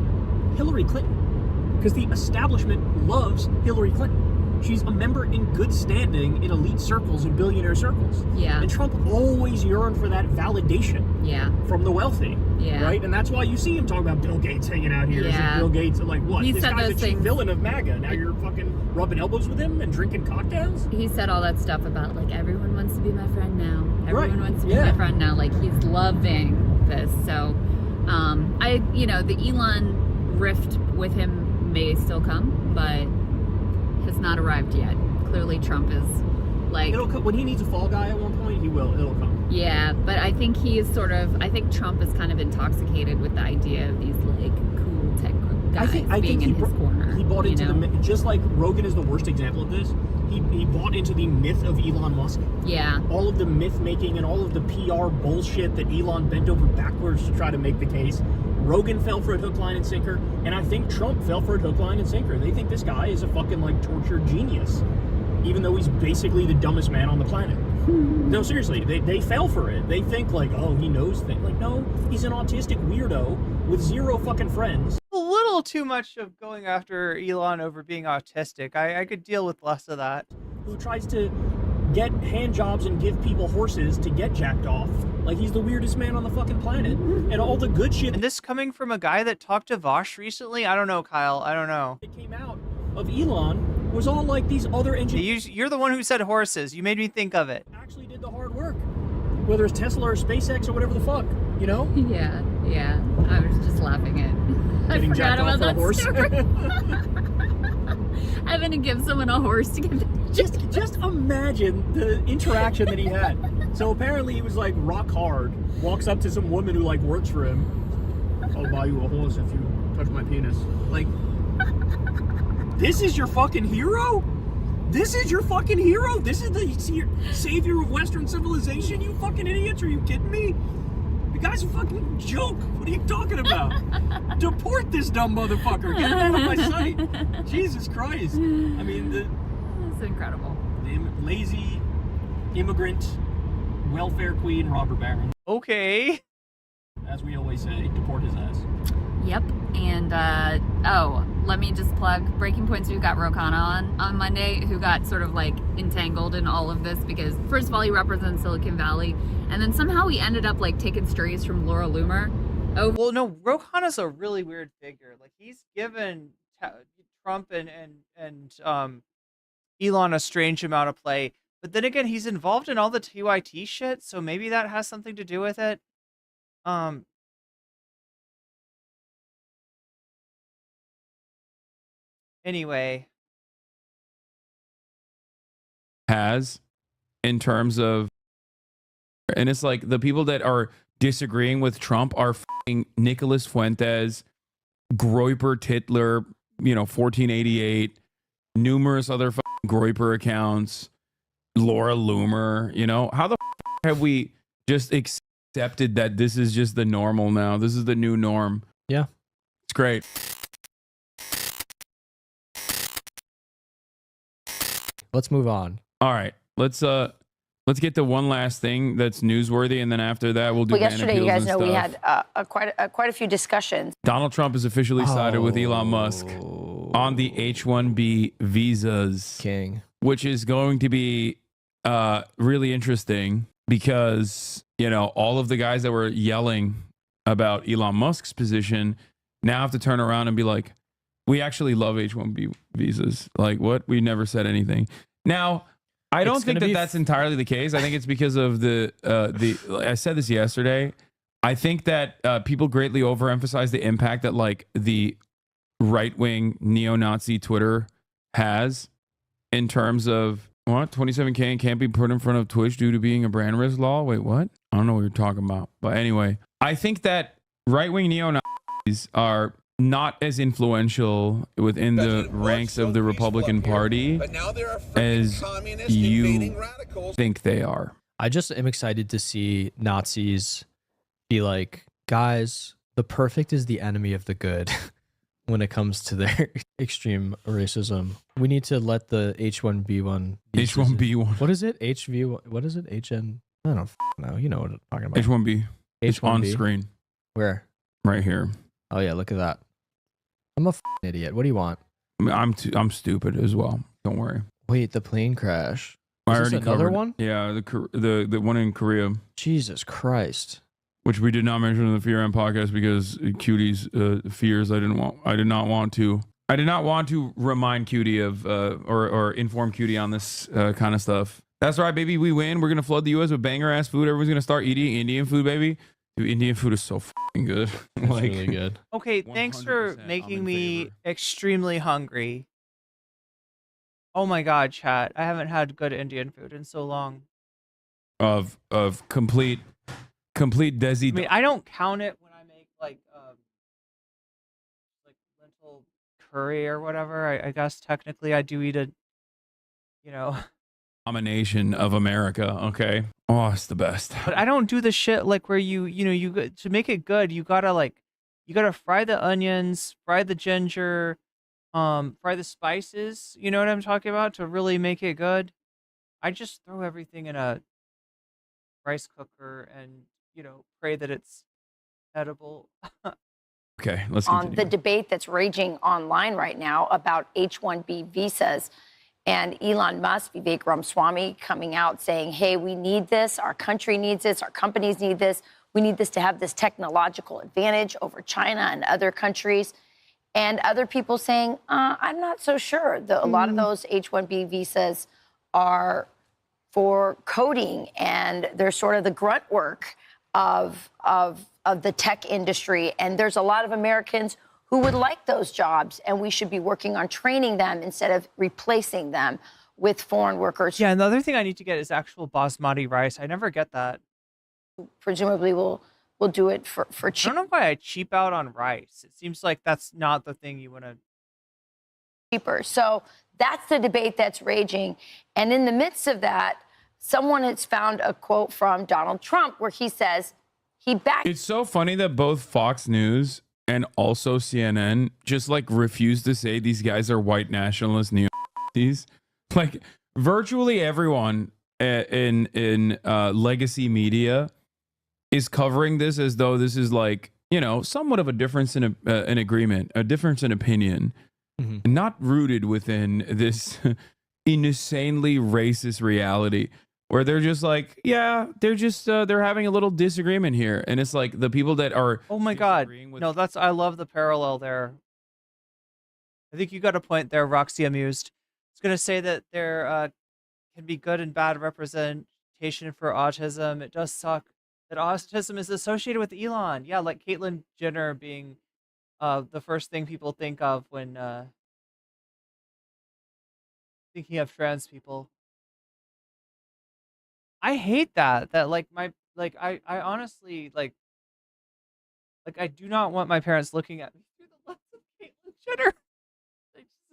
Hillary Clinton. Because the establishment loves Hillary Clinton. She's a member in good standing in elite circles and billionaire circles. Yeah. And Trump always yearned for that validation. Yeah. From the wealthy. Yeah. Right? And that's why you see him talking about Bill Gates hanging out here. Yeah. Bill Gates, like, what? He This said guy's those the chief things. villain of MAGA. Now you're fucking rubbing elbows with him and drinking cocktails? He said all that stuff about, like, everyone wants to be my friend now. Everyone wants to be Yeah. my friend now. Like, he's loving this. So, the Elon rift with him may still come, but has not arrived yet. Clearly, Trump is, like... It'll come. When he needs a fall guy at one point, it'll come. Yeah, but I think he is I think Trump is kind of intoxicated with the idea of these, like, cool tech guys being in his corner. He bought into just like Rogan is the worst example of this. He bought into the myth of Elon Musk. Yeah. All of the myth making and all of the PR bullshit that Elon bent over backwards to try to make the case. Rogan fell for it hook, line, and sinker, and I think Trump fell for it hook, line, and sinker. They think this guy is a fucking, like, tortured genius, even though he's basically the dumbest man on the planet. No, seriously, they fell for it. They think, like, oh, he knows things. Like, no, he's an autistic weirdo with zero fucking friends. A little too much of going after Elon over being autistic. I could deal with less of that. Who tries to get hand jobs and give people horses to get jacked off. Like, he's the weirdest man on the fucking planet. And all the good shit. And this coming from a guy that talked to Vosh recently? I don't know, Kyle. I don't know. That came out of Elon was all like these other engineers. You're the one who said horses. You made me think of it. Actually did the hard work. Whether it's Tesla or SpaceX or whatever the fuck, you know? Yeah. I was just laughing at. I forgot about that story. Having to give someone a horse to give. Just imagine the interaction that he had. So apparently he was like rock hard. Walks up to some woman who like works for him. I'll buy you a horse if you touch my penis. Like, this is your fucking hero? This is your fucking hero? This is the savior of Western civilization? You fucking idiots? Are you kidding me? The guy's a fucking joke. What are you talking about? Deport this dumb motherfucker. Get him out of my sight. Jesus Christ. I mean, That's incredible. The lazy immigrant welfare queen robber baron. Okay. As we always say, deport his ass. Yep. And let me just plug Breaking Points. We've got Rokana on Monday, who got sort of like entangled in all of this because first of all he represents Silicon Valley, and then somehow he ended up like taking strays from Laura Loomer. Oh well, no, Rokana's a really weird figure. Like he's given Trump and Elon a strange amount of play, but then again he's involved in all the TYT shit, so maybe that has something to do with it. Anyway, has in terms of, and it's like the people that are disagreeing with Trump are f***ing Nicholas Fuentes, Groyper Titler, 1488, numerous other f***ing Groyper accounts, Laura Loomer. How the f*** have we just accepted that this is just the normal now? This is the new norm. Yeah, it's great. Let's move on. All right, let's get to one last thing that's newsworthy, and then after that we'll do. Well, yesterday you guys know we stuff. had quite a few discussions. Donald Trump has officially sided with Elon Musk on the H-1B visas, King, which is going to be really interesting because all of the guys that were yelling about Elon Musk's position now have to turn around and be like, we actually love H-1B visas. Like, what? We never said anything. Now, I don't think that that's entirely the case. I think it's because of the I said this yesterday. I think that people greatly overemphasize the impact that like the right-wing neo-Nazi Twitter has in terms of what 27K can't be put in front of Twitch due to being a brand risk law. Wait, what? I don't know what you're talking about. But anyway, I think that right-wing neo-Nazis are not as influential within the ranks of the Republican Party as you think they are. I just am excited to see Nazis be like, guys, the perfect is the enemy of the good when it comes to their extreme racism. We need to let the H1B1. H1B1. What is it? HV. What is it? HN. I don't know. You know what I'm talking about. H1B. It's H1B. on screen. Where? Right here. Oh yeah, look at that. I'm a idiot. What do you want? I'm stupid as well. Don't worry. Wait, the plane crash. I Is already this another covered. one? Yeah, the one in Korea. Jesus Christ. Which we did not mention in the Fear End podcast because Cutie's fears. I did not want to remind Cutie of or inform Cutie on this kind of stuff. That's right, baby. We win. We're gonna flood the U.S. with banger ass food. Everyone's gonna start eating Indian food, baby. Dude, Indian food is so fucking good. It's really good. Okay, thanks for making me extremely hungry. Oh my god, chat. I haven't had good Indian food in so long. Of complete desi. I mean, I don't count it when I make like lentil curry or whatever. I guess technically I do eat a Domination of America. Okay. Oh, it's the best. But I don't do the shit like where you to make it good, you gotta fry the onions, fry the ginger, fry the spices. You know what I'm talking about? To really make it good. I just throw everything in a rice cooker and, pray that it's edible. Okay, let's on continue. the debate that's raging online right now about H-1B visas. And Elon Musk, Vivek Ramaswamy, coming out saying, hey, we need this. Our country needs this. Our companies need this. We need this to have this technological advantage over China and other countries. And other people saying, I'm not so sure. A lot of those H-1B visas are for coding, and they're sort of the grunt work of the tech industry. And there's a lot of Americans who would like those jobs, and we should be working on training them instead of replacing them with foreign workers. Yeah, another thing I need to get is actual basmati rice. I never get that. Presumably will do it for cheap. I don't know why I cheap out on rice. It seems like that's not the thing you want to. Cheaper. So that's the debate that's raging. And in the midst of that, someone has found a quote from Donald Trump where he says he backed. It's so funny that both Fox News and also CNN just like refuse to say these guys are white nationalist neo-Nazis. Like virtually everyone in legacy media is covering this as though this is like, you know, somewhat of a difference in an agreement, a difference in opinion, not rooted within this insanely racist reality where they're just like, yeah, they're just they're having a little disagreement here, and it's like the people that are oh my god, no, that's I love the parallel there. I think you got a point there, Roxy Amused. It's gonna say that there can be good and bad representation for autism. It does suck that autism is associated with Elon. Yeah, like Caitlyn Jenner being the first thing people think of when thinking of trans people. I hate that like I honestly like I do not want my parents looking at me through the lens of Caitlyn Jenner.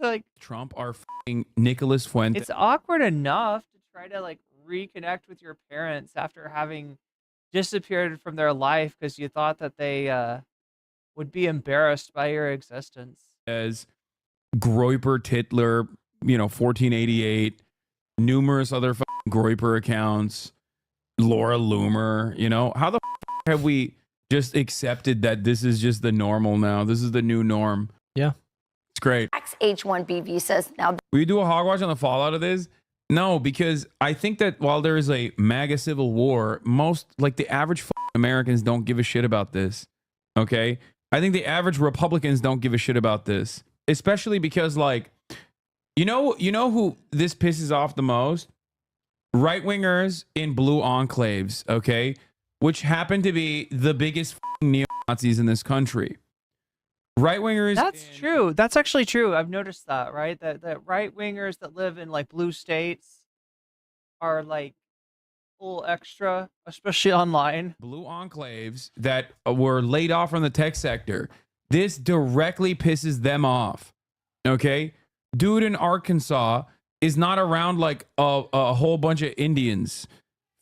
Like Trump are f***ing Nicholas Fuentes. It's awkward enough to try to like reconnect with your parents after having disappeared from their life because you thought that they would be embarrassed by your existence. As Groyper Titler, you know, 1488, numerous other Groyper accounts, Laura Loomer, you know, how the have we just accepted that this is just the normal now? This is the new norm. Yeah. It's great. H-1B visas. Now, will you do a hogwash on the fallout of this? No, because I think that while there is a MAGA Civil War, most, like the average Americans don't give a shit about this. Okay? I think the average Republicans don't give a shit about this. Especially because, like, you know who this pisses off the most? Right-wingers in blue enclaves, okay? Which happen to be the biggest neo-Nazis in this country. Right-wingers. That's true. That's actually true. I've noticed that, right? That right-wingers that live in like blue states are like full extra, especially online. Blue enclaves that were laid off from the tech sector. This directly pisses them off. Okay? Dude in Arkansas is not around like a whole bunch of Indians.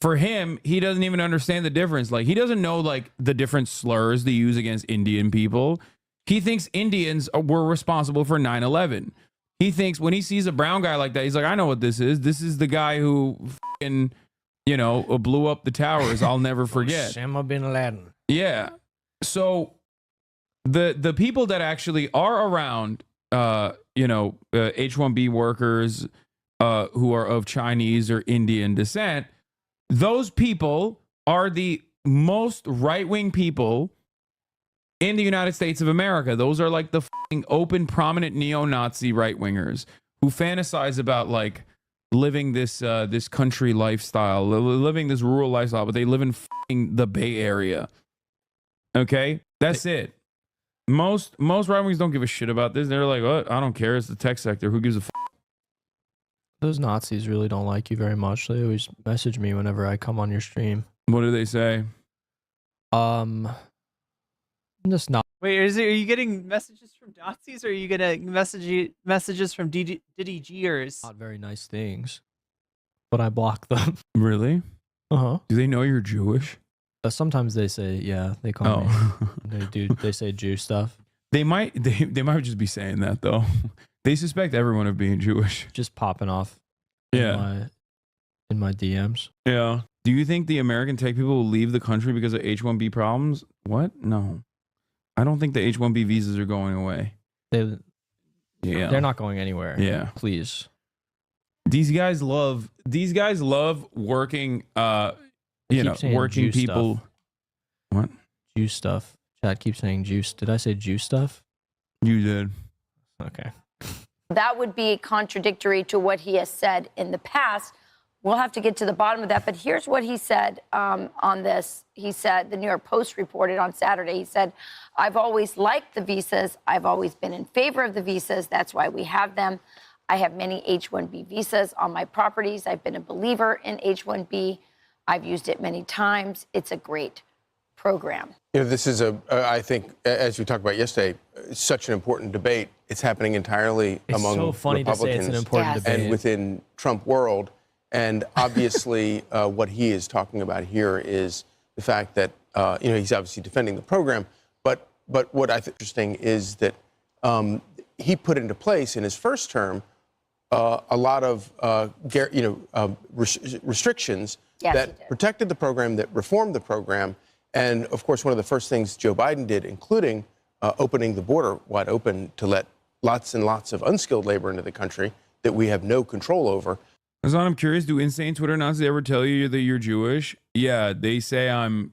For him, he doesn't even understand the difference. Like, he doesn't know like the different slurs they use against Indian people. He thinks Indians were responsible for 9/11. He thinks when he sees a brown guy like that, he's like, I know what this is. This is the guy who fucking, you know, blew up the towers. I'll never forget. Osama bin Laden. Yeah. So the people that actually are around, H-1B workers who are of Chinese or Indian descent, those people are the most right-wing people in the United States of America. Those are like the fucking open, prominent neo-Nazi right-wingers who fantasize about like living this this country lifestyle, living this rural lifestyle, but they live in fucking the Bay Area. Okay, that's it. Most right-wingers don't give a shit about this. They're like, "What? I don't care. It's the tech sector. Who gives a fuck?" Those Nazis really don't like you very much. They always message me whenever I come on your stream. What do they say? Just not. Wait, are you getting messages from Nazis, or are you getting messages from Diddy Gers? Not very nice things, but I block them. Really? Uh-huh. Do they know you're Jewish? Sometimes they say, yeah, they call me. They say Jew stuff. They might just be saying that though. They suspect everyone of being Jewish. Just popping off. Yeah. In my DMs. Yeah. Do you think the American tech people will leave the country because of H-1B problems? What? No. I don't think the H-1B visas are going away. They're not going anywhere. Yeah. Please. These guys love working working juice people. Stuff. What? Juice stuff. Chat keeps saying juice. Did I say juice stuff? You did. Okay. That would be contradictory to what he has said in the past. We'll have to get to the bottom of that. But here's what he said on this. He said, the New York Post reported on Saturday, he said, I've always liked the visas. I've always been in favor of the visas. That's why we have them. I have many H-1B visas on my properties. I've been a believer in H-1B. I've used it many times. It's a great program. You know, this is I think, as we talked about yesterday, such an important debate. It's happening entirely among so funny to say it's an important debate. And within Trump world. And obviously, what he is talking about here is the fact that, he's obviously defending the program. But what I think is interesting is that he put into place in his first term a lot of, restrictions that protected the program, that reformed the program. And, of course, one of the first things Joe Biden did, including opening the border wide open to let lots and lots of unskilled labor into the country that we have no control over. Azan, I'm curious, do insane Twitter Nazis ever tell you that you're Jewish? Yeah, they say I'm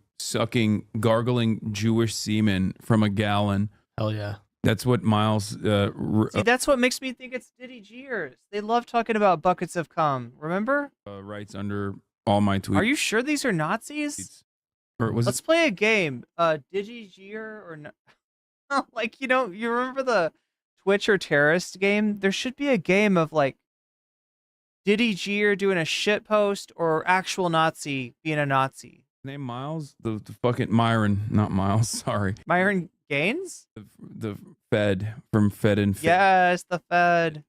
gargling Jewish semen from a gallon. Hell yeah. That's what Miles... See, that's what makes me think it's Diddy Jeers. They love talking about buckets of cum. Remember? Writes under all my tweets. Are you sure these are Nazis? Or was Let's play a game. Diddy Jeer or no? Like, you remember the Twitch or terrorist game? There should be a game of like Diddy Jeer doing a shit post or actual Nazi being a Nazi. Name Miles? The fucking Myron, not Miles, sorry. Myron Gaines? The Fed from Fed and Fed. Yes, the Fed.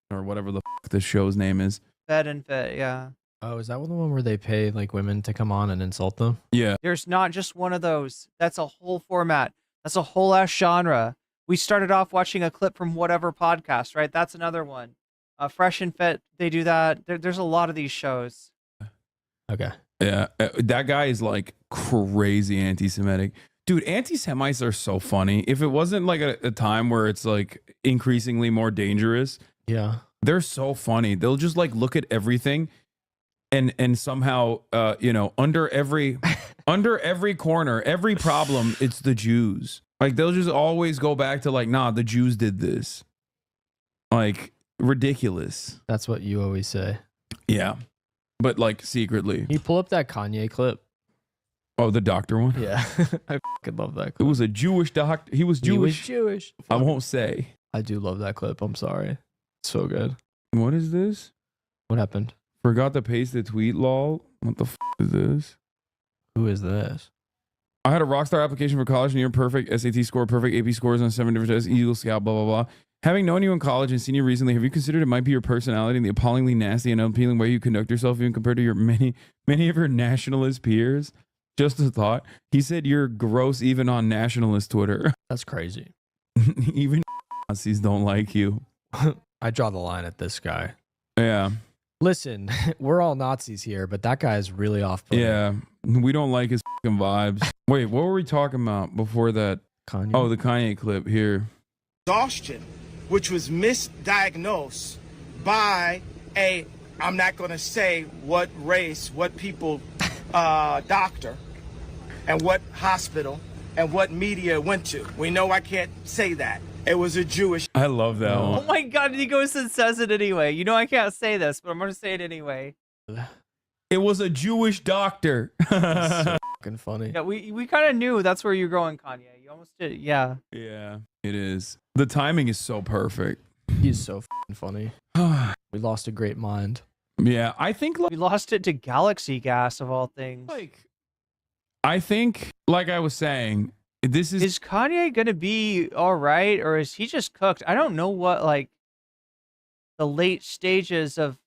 Or whatever the fuck the show's name is. Fed and Fed, yeah. Oh, is that the one where they pay like women to come on and insult them? Yeah. There's not just one of those. That's a whole format. That's a whole ass genre. We started off watching a clip from whatever podcast, right? That's another one. Fresh and Fit, they do that. There's a lot of these shows. Okay. Yeah, that guy is like crazy anti-Semitic. Dude, anti-Semites are so funny. If it wasn't like a time where it's like increasingly more dangerous, yeah, they're so funny. They'll just like look at everything and somehow under every corner, every problem, it's the Jews. Like they'll just always go back to like, nah, the Jews did this. Like ridiculous. That's what you always say. Yeah. But like secretly. You pull up that Kanye clip. Oh, the doctor one? Yeah. I fucking love that clip. It was a Jewish doctor. He was Jewish. He was Jewish. I won't say. I do love that clip. I'm sorry. It's so good. What is this? What happened? Forgot to paste the tweet, lol. What the is this? Who is this? I had a Rockstar application for college, near perfect SAT score, perfect AP scores on 7 different tests, Eagle Scout, blah, blah, blah. Having known you in college and seen you recently, have you considered it might be your personality and the appallingly nasty and unappealing way you conduct yourself, even compared to your many of your nationalist peers? Just a thought. He said you're gross even on nationalist Twitter. That's crazy. Even Nazis don't like you. I draw the line at this guy. Yeah. Listen, we're all Nazis here, but that guy is really off-putting. Yeah. We don't like his fucking vibes. Wait, what were we talking about before that? Kanye? Oh, the Kanye clip here. Exhaustion, which was misdiagnosed by I'm not going to say what race, what people, doctor, and what hospital, and what media it went to. We know I can't say that. It was a Jewish. I love that Oh one. my God, he goes and says it anyway. I can't say this, but I'm going to say it anyway. It was a Jewish doctor. So fucking funny. Yeah, we kind of knew that's where you're going, Kanye. You almost did, yeah. Yeah, it is. The timing is so perfect. He's so fucking funny. We lost a great mind. Yeah, I think We lost it to galaxy gas of all things. I think, like I was saying, is Kanye gonna be all right, or is he just cooked? I don't know what like the late stages of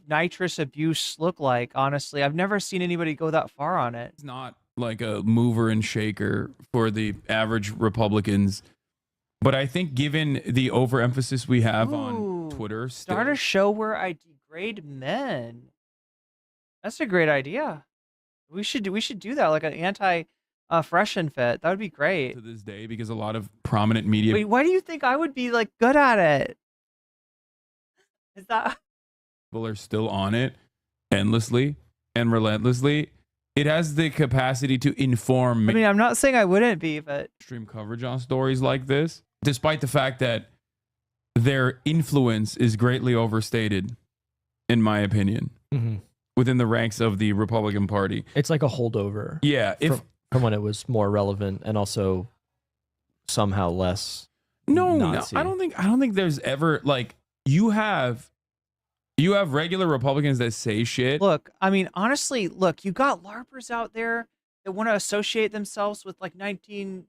nitrous abuse look like. Honestly, I've never seen anybody go that far on it. It's not like a mover and shaker for the average Republicans, but I think given the overemphasis we have on Twitter, Start a show where I degrade men. That's a great idea. We should do that, like an anti Fresh and Fit. That would be great. To this day, because a lot of prominent media. Wait, why do you think I would be like good at it? Is that people are still on it endlessly and relentlessly. It has the capacity to inform I mean, I'm not saying I wouldn't be, but mainstream coverage on stories like this, despite the fact that their influence is greatly overstated, in my opinion, within the ranks of the Republican Party. It's like a holdover. Yeah, from when it was more relevant and also somehow less. No, Nazi. I don't think there's ever like you have regular Republicans that say shit. look, I mean, honestly, look, you got LARPers out there that want to associate themselves with like 30s,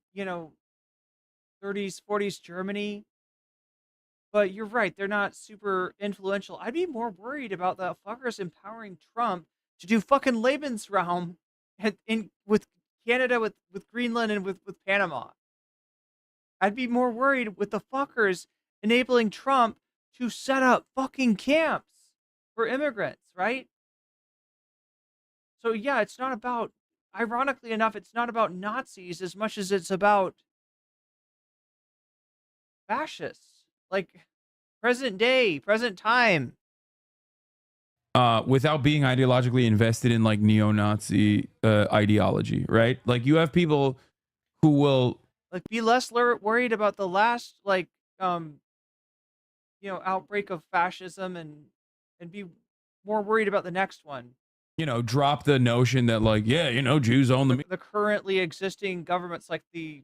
40s Germany. But you're right, they're not super influential. I'd be more worried about the fuckers empowering Trump to do fucking Lebensraum with Canada, with Greenland, and with Panama. I'd be more worried with the fuckers enabling Trump to set up fucking camps for immigrants, right? So yeah, it's not about, ironically enough, it's not about Nazis as much as it's about fascists. Like present day, present time. Without being ideologically invested in like neo-Nazi ideology, right? Like you have people who will like be less worried about the last outbreak of fascism and be more worried about the next one. Drop the notion that like, Jews own the currently existing governments, like the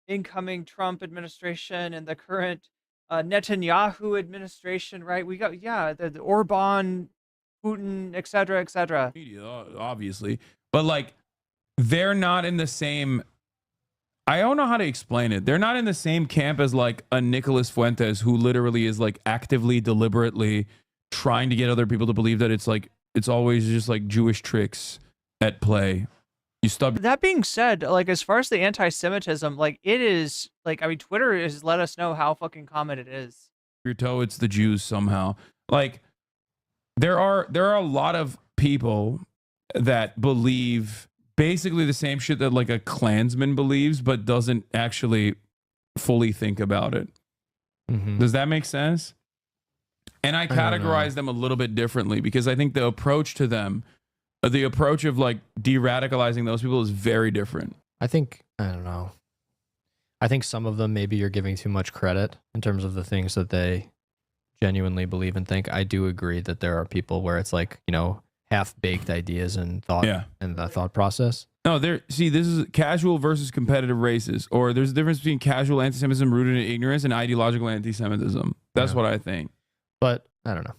incoming Trump administration and the current Netanyahu administration, right? We got the Orban, Putin, etc., etc. Obviously, but like they're not in the same. I don't know how to explain it. They're not in the same camp as like a Nicolas Fuentes, who literally is like actively, deliberately trying to get other people to believe that it's always just like Jewish tricks at play. That being said, like as far as the anti-Semitism, like it is like, I mean, Twitter has let us know how fucking common it is. Your toe, it's the Jews somehow. Like there are a lot of people that believe basically the same shit that like a Klansman believes, but doesn't actually fully think about it. Does that make sense? And I categorize them a little bit differently because I think the approach to them, the approach of like de-radicalizing those people is very different. I don't know. I think some of them, maybe you're giving too much credit in terms of the things that they genuinely believe and think. I do agree that there are people where it's like, half-baked ideas and thought and the thought process. No, this is casual versus competitive races, or there's a difference between casual anti-Semitism rooted in ignorance and ideological anti-Semitism. That's what I think. But I don't know.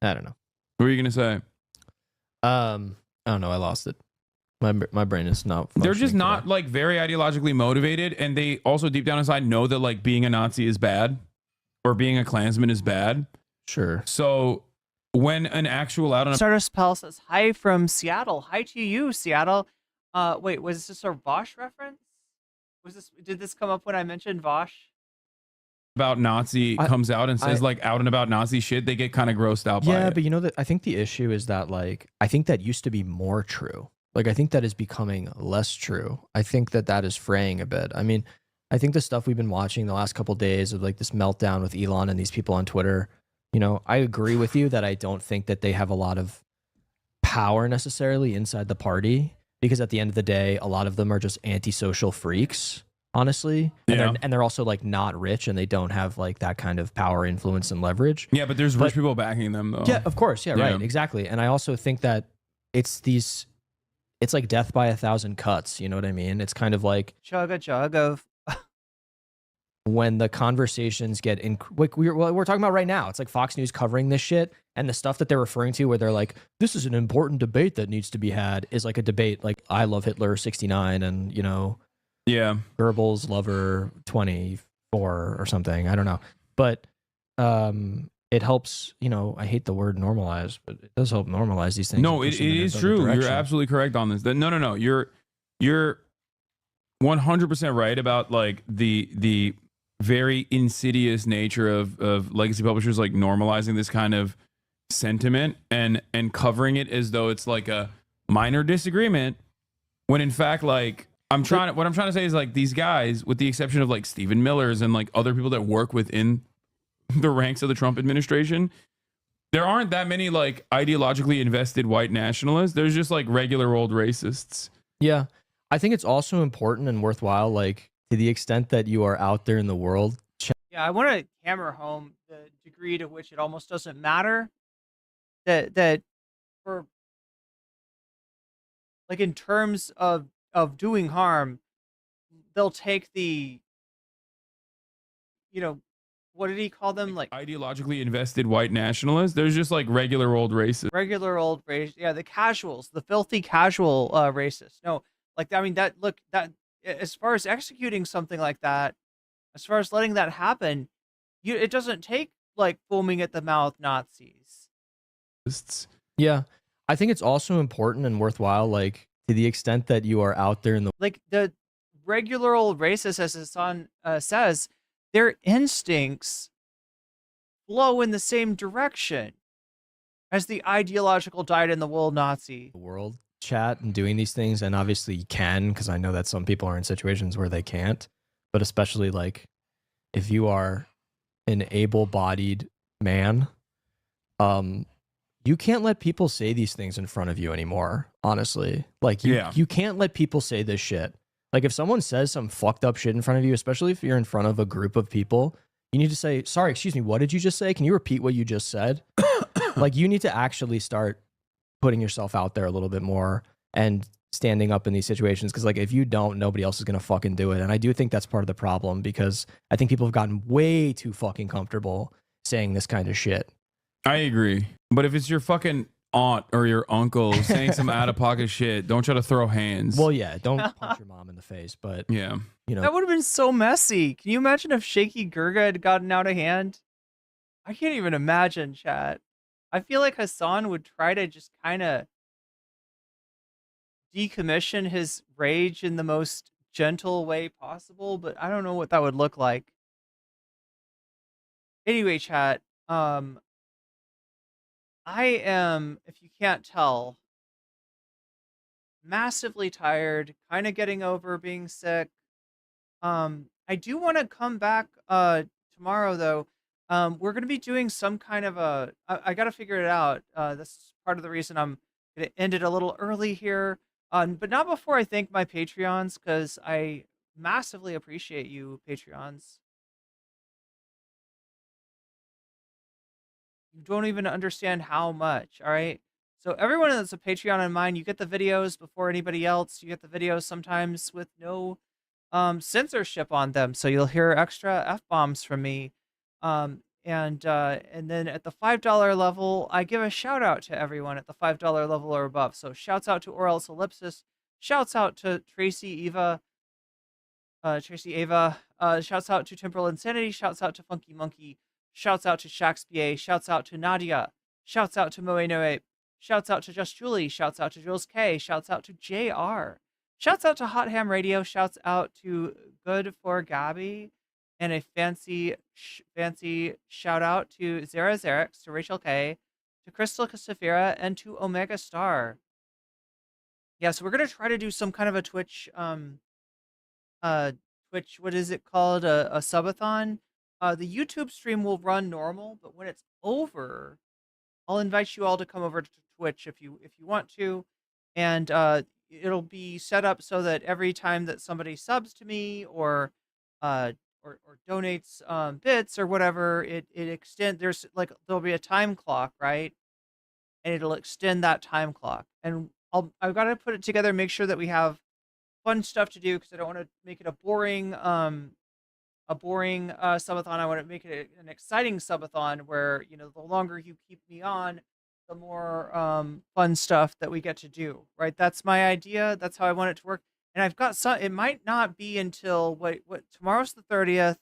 I don't know. What are you going to say? I don't know. I lost it. My brain is not. They're just not like very ideologically motivated, and they also deep down inside know that like being a Nazi is bad, or being a Klansman is bad. Sure. So when an actual out on Stardust Pal says hi from Seattle. Hi to you, Seattle. Wait, was this a Vosh reference? Did this come up when I mentioned Vosh? About Nazi comes out and says like out and about Nazi shit, they get kind of grossed out by it. Yeah, but that I think the issue is that like I think that used to be more true. Like I think that is becoming less true. I think that is fraying a bit. I mean, I think the stuff we've been watching the last couple of days of like this meltdown with Elon and these people on Twitter, I agree with you that I don't think that they have a lot of power necessarily inside the party, because at the end of the day, a lot of them are just antisocial freaks. Honestly, and they're also like not rich, and they don't have like that kind of power, influence, and leverage. Yeah, but there's rich people backing them though. Yeah, of course. Yeah, right. Exactly. And I also think that it's like death by 1,000 cuts. You know what I mean? It's kind of like chug of when the conversations get in. Like we're talking about right now. It's like Fox News covering this shit, and the stuff that they're referring to, where they're like, "This is an important debate that needs to be had," is like a debate like I love Hitler 69, and Goebbels lover 24 or something. I don't know. But it helps, I hate the word normalize, but it does help normalize these things. No, it is true. You're absolutely correct on this. No. You're 100% right about like the very insidious nature of legacy publishers like normalizing this kind of sentiment and covering it as though it's like a minor disagreement, when in fact like what I'm trying to say is like these guys, with the exception of like Stephen Miller's and like other people that work within the ranks of the Trump administration, there aren't that many like ideologically invested white nationalists. There's just like regular old racists. Yeah. I think it's also important and worthwhile, like to the extent that you are out there in the world. Yeah, I want to hammer home the degree to which it almost doesn't matter that for like in terms of doing harm, they'll take the, you know, what did he call them? Like Ideologically invested white nationalists. There's just like regular old racists. regular old race. Yeah, the casuals, the filthy casual racists. No, like I mean that. Look, that as far as executing something like that, as far as letting that happen, it doesn't take like foaming at the mouth Nazis. Yeah. I think it's also important and worthwhile, like to the extent that you are out there in the Like the regular old racists, as Hassan says, their instincts flow in the same direction as the ideological dyed-in-the-wool Nazi. world chat and doing these things, and obviously you can, because I know that some people are in situations where they can't, but especially like if you are an able-bodied man, you can't let people say these things in front of you anymore, honestly. Like you can't let people say this shit. Like if someone says some fucked up shit in front of you, especially if you're in front of a group of people, you need to say, sorry, excuse me, what did you just say? Can you repeat what you just said? Like you need to actually start putting yourself out there a little bit more and standing up in these situations. Cause like if you don't, nobody else is gonna fucking do it. And I do think that's part of the problem, because I think people have gotten way too fucking comfortable saying this kind of shit. I agree. But if it's your fucking aunt or your uncle saying some out of pocket shit, don't try to throw hands. Well, yeah, don't punch your mom in the face, but yeah, you know, That would have been so messy. Can you imagine if Shaky Gurga had gotten out of hand? I can't even imagine, chat. I feel like Hassan would try to just kind of decommission his rage in the most gentle way possible, but I don't know what that would look like. Anyway, chat, I am, if you can't tell, massively tired, kind of getting over being sick. I do want to come back tomorrow though. We're going to be doing some kind of a I got to figure it out. This is part of the reason I'm going to end it a little early here. But not before I thank my Patreons, cuz I massively appreciate you Patreons. You don't even understand how much, all right? So everyone that's a Patreon of mine, you get the videos before anybody else. You get the videos sometimes with no censorship on them, so you'll hear extra F-bombs from me. And then at the $5 level, I give a shout out to everyone at the $5 level or above. So shouts out to Orel's Ellipsis, shouts out to Tracy Ava, shouts out to Temporal Insanity, shouts out to Funky Monkey, shouts out to Shakespeare, shouts out to Nadia, shouts out to Moe Noe, shouts out to Just Julie, shouts out to Jules K, shouts out to JR, shouts out to Hot Ham Radio, shouts out to Good for Gabby, and a fancy shout out to Zara Zarek, to Rachel K, to Crystal Casafira, and to Omega Star. Yeah, so we're gonna try to do some kind of a Twitch, what is it called? A subathon. The YouTube stream will run normal, but when it's over, I'll invite you all to come over to Twitch if you want to, and it'll be set up so that every time that somebody subs to me or donates bits or whatever, it extend. There'll be a time clock, right? And it'll extend that time clock, and I've got to put it together, make sure that we have fun stuff to do, because I don't want to make it a boring subathon. I want to make it an exciting subathon where, you know, the longer you keep me on, the more fun stuff that we get to do, right? That's my idea. That's how I want it to work. And I've got some, it might not be until what tomorrow's the 30th,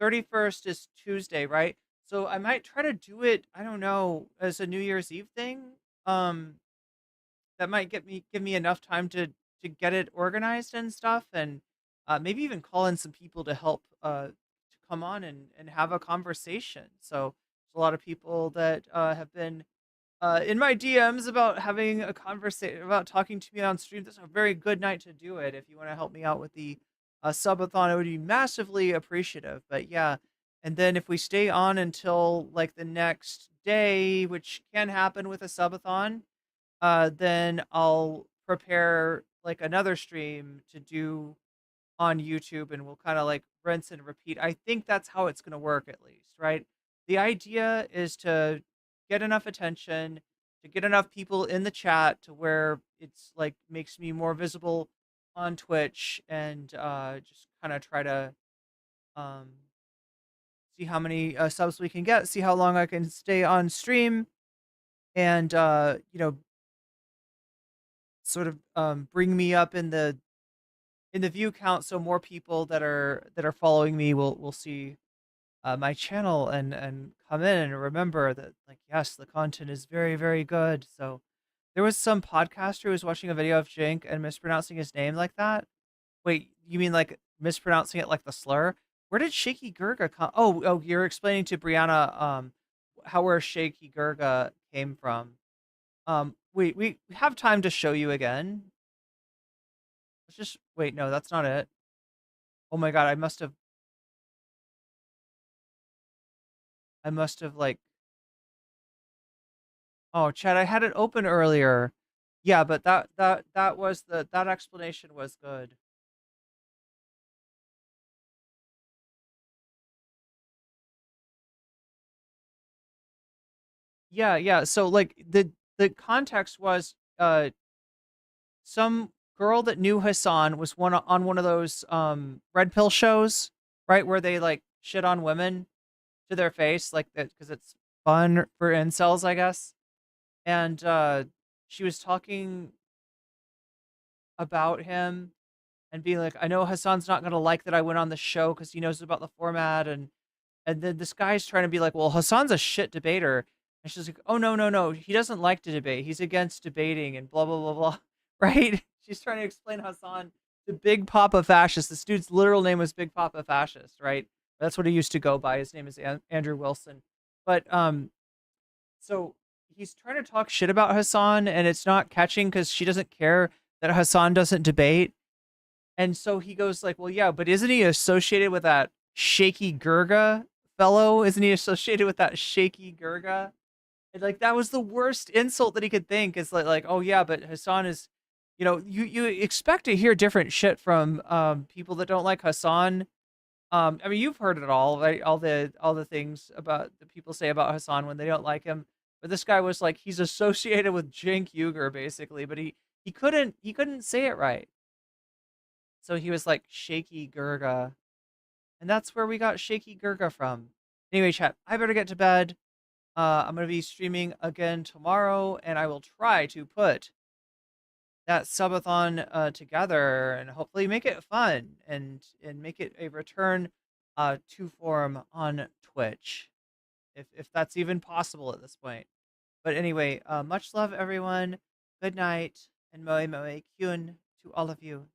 31st is Tuesday, right? So I might try to do it, I don't know, as a New Year's Eve thing. That might give me enough time to get it organized and stuff, and maybe even call in some people to help to come on and have a conversation. So there's a lot of people that have been in my DMs about having a conversation, about talking to me on stream. This is a very good night to do it. If you want to help me out with the subathon, it would be massively appreciative. But yeah, And then if we stay on until like the next day, which can happen with a subathon, then I'll prepare like another stream to do on YouTube, and we'll kind of like rinse and repeat. I think that's how it's going to work, at least, right? The idea is to get enough attention, to get enough people in the chat to where it's like makes me more visible on Twitch, and just kind of try to um, see how many subs we can get, see how long I can stay on stream, and sort of bring me up in the view count, so more people that are following me will see my channel and come in and remember that, like, yes, the content is very, very good. So there was some podcaster who was watching a video of Jink and mispronouncing his name like that. Wait, you mean like mispronouncing it like the slur? Where did Shaky Gurga come? Oh, you're explaining to Brianna where Shaky Gurga came from. Wait, we have time to show you again. Let's just wait. No, that's not it. Oh my god, I must have like. Oh, Chad, I had it open earlier. Yeah, but that was that explanation was good. Yeah. So like the context was some girl that knew Hassan was on one of those red pill shows, right, where they like shit on women to their face, like that, because it's fun for incels, I guess. And she was talking about him and being like, I know Hassan's not gonna like that I went on the show because he knows about the format, and then this guy's trying to be like, well, Hassan's a shit debater. And she's like, oh, no. He doesn't like to debate. He's against debating and blah, blah, blah, blah. Right? She's trying to explain Hassan to Big Papa Fascist. This dude's literal name was Big Papa Fascist, right? That's what he used to go by. His name is Andrew Wilson. But so he's trying to talk shit about Hassan, and it's not catching because she doesn't care that Hassan doesn't debate. And so he goes like, well, yeah, but isn't he associated with that Shaky Gurga fellow? Isn't he associated with that Shaky Gurga? And like, that was the worst insult that he could think, is like, oh yeah, but Hassan is, you expect to hear different shit from people that don't like Hassan. I mean, you've heard it all, right? All the things about the people say about Hassan when they don't like him. But this guy was like, he's associated with Cenk Uygur, basically, but he couldn't say it right. So he was like Shaky Gurga. And that's where we got Shaky Gurga from. Anyway, chat, I better get to bed. I'm going to be streaming again tomorrow, and I will try to put that subathon together and hopefully make it fun and make it a return to form on Twitch, if that's even possible at this point. But anyway, much love, everyone. Good night, and moe moe kyun to all of you.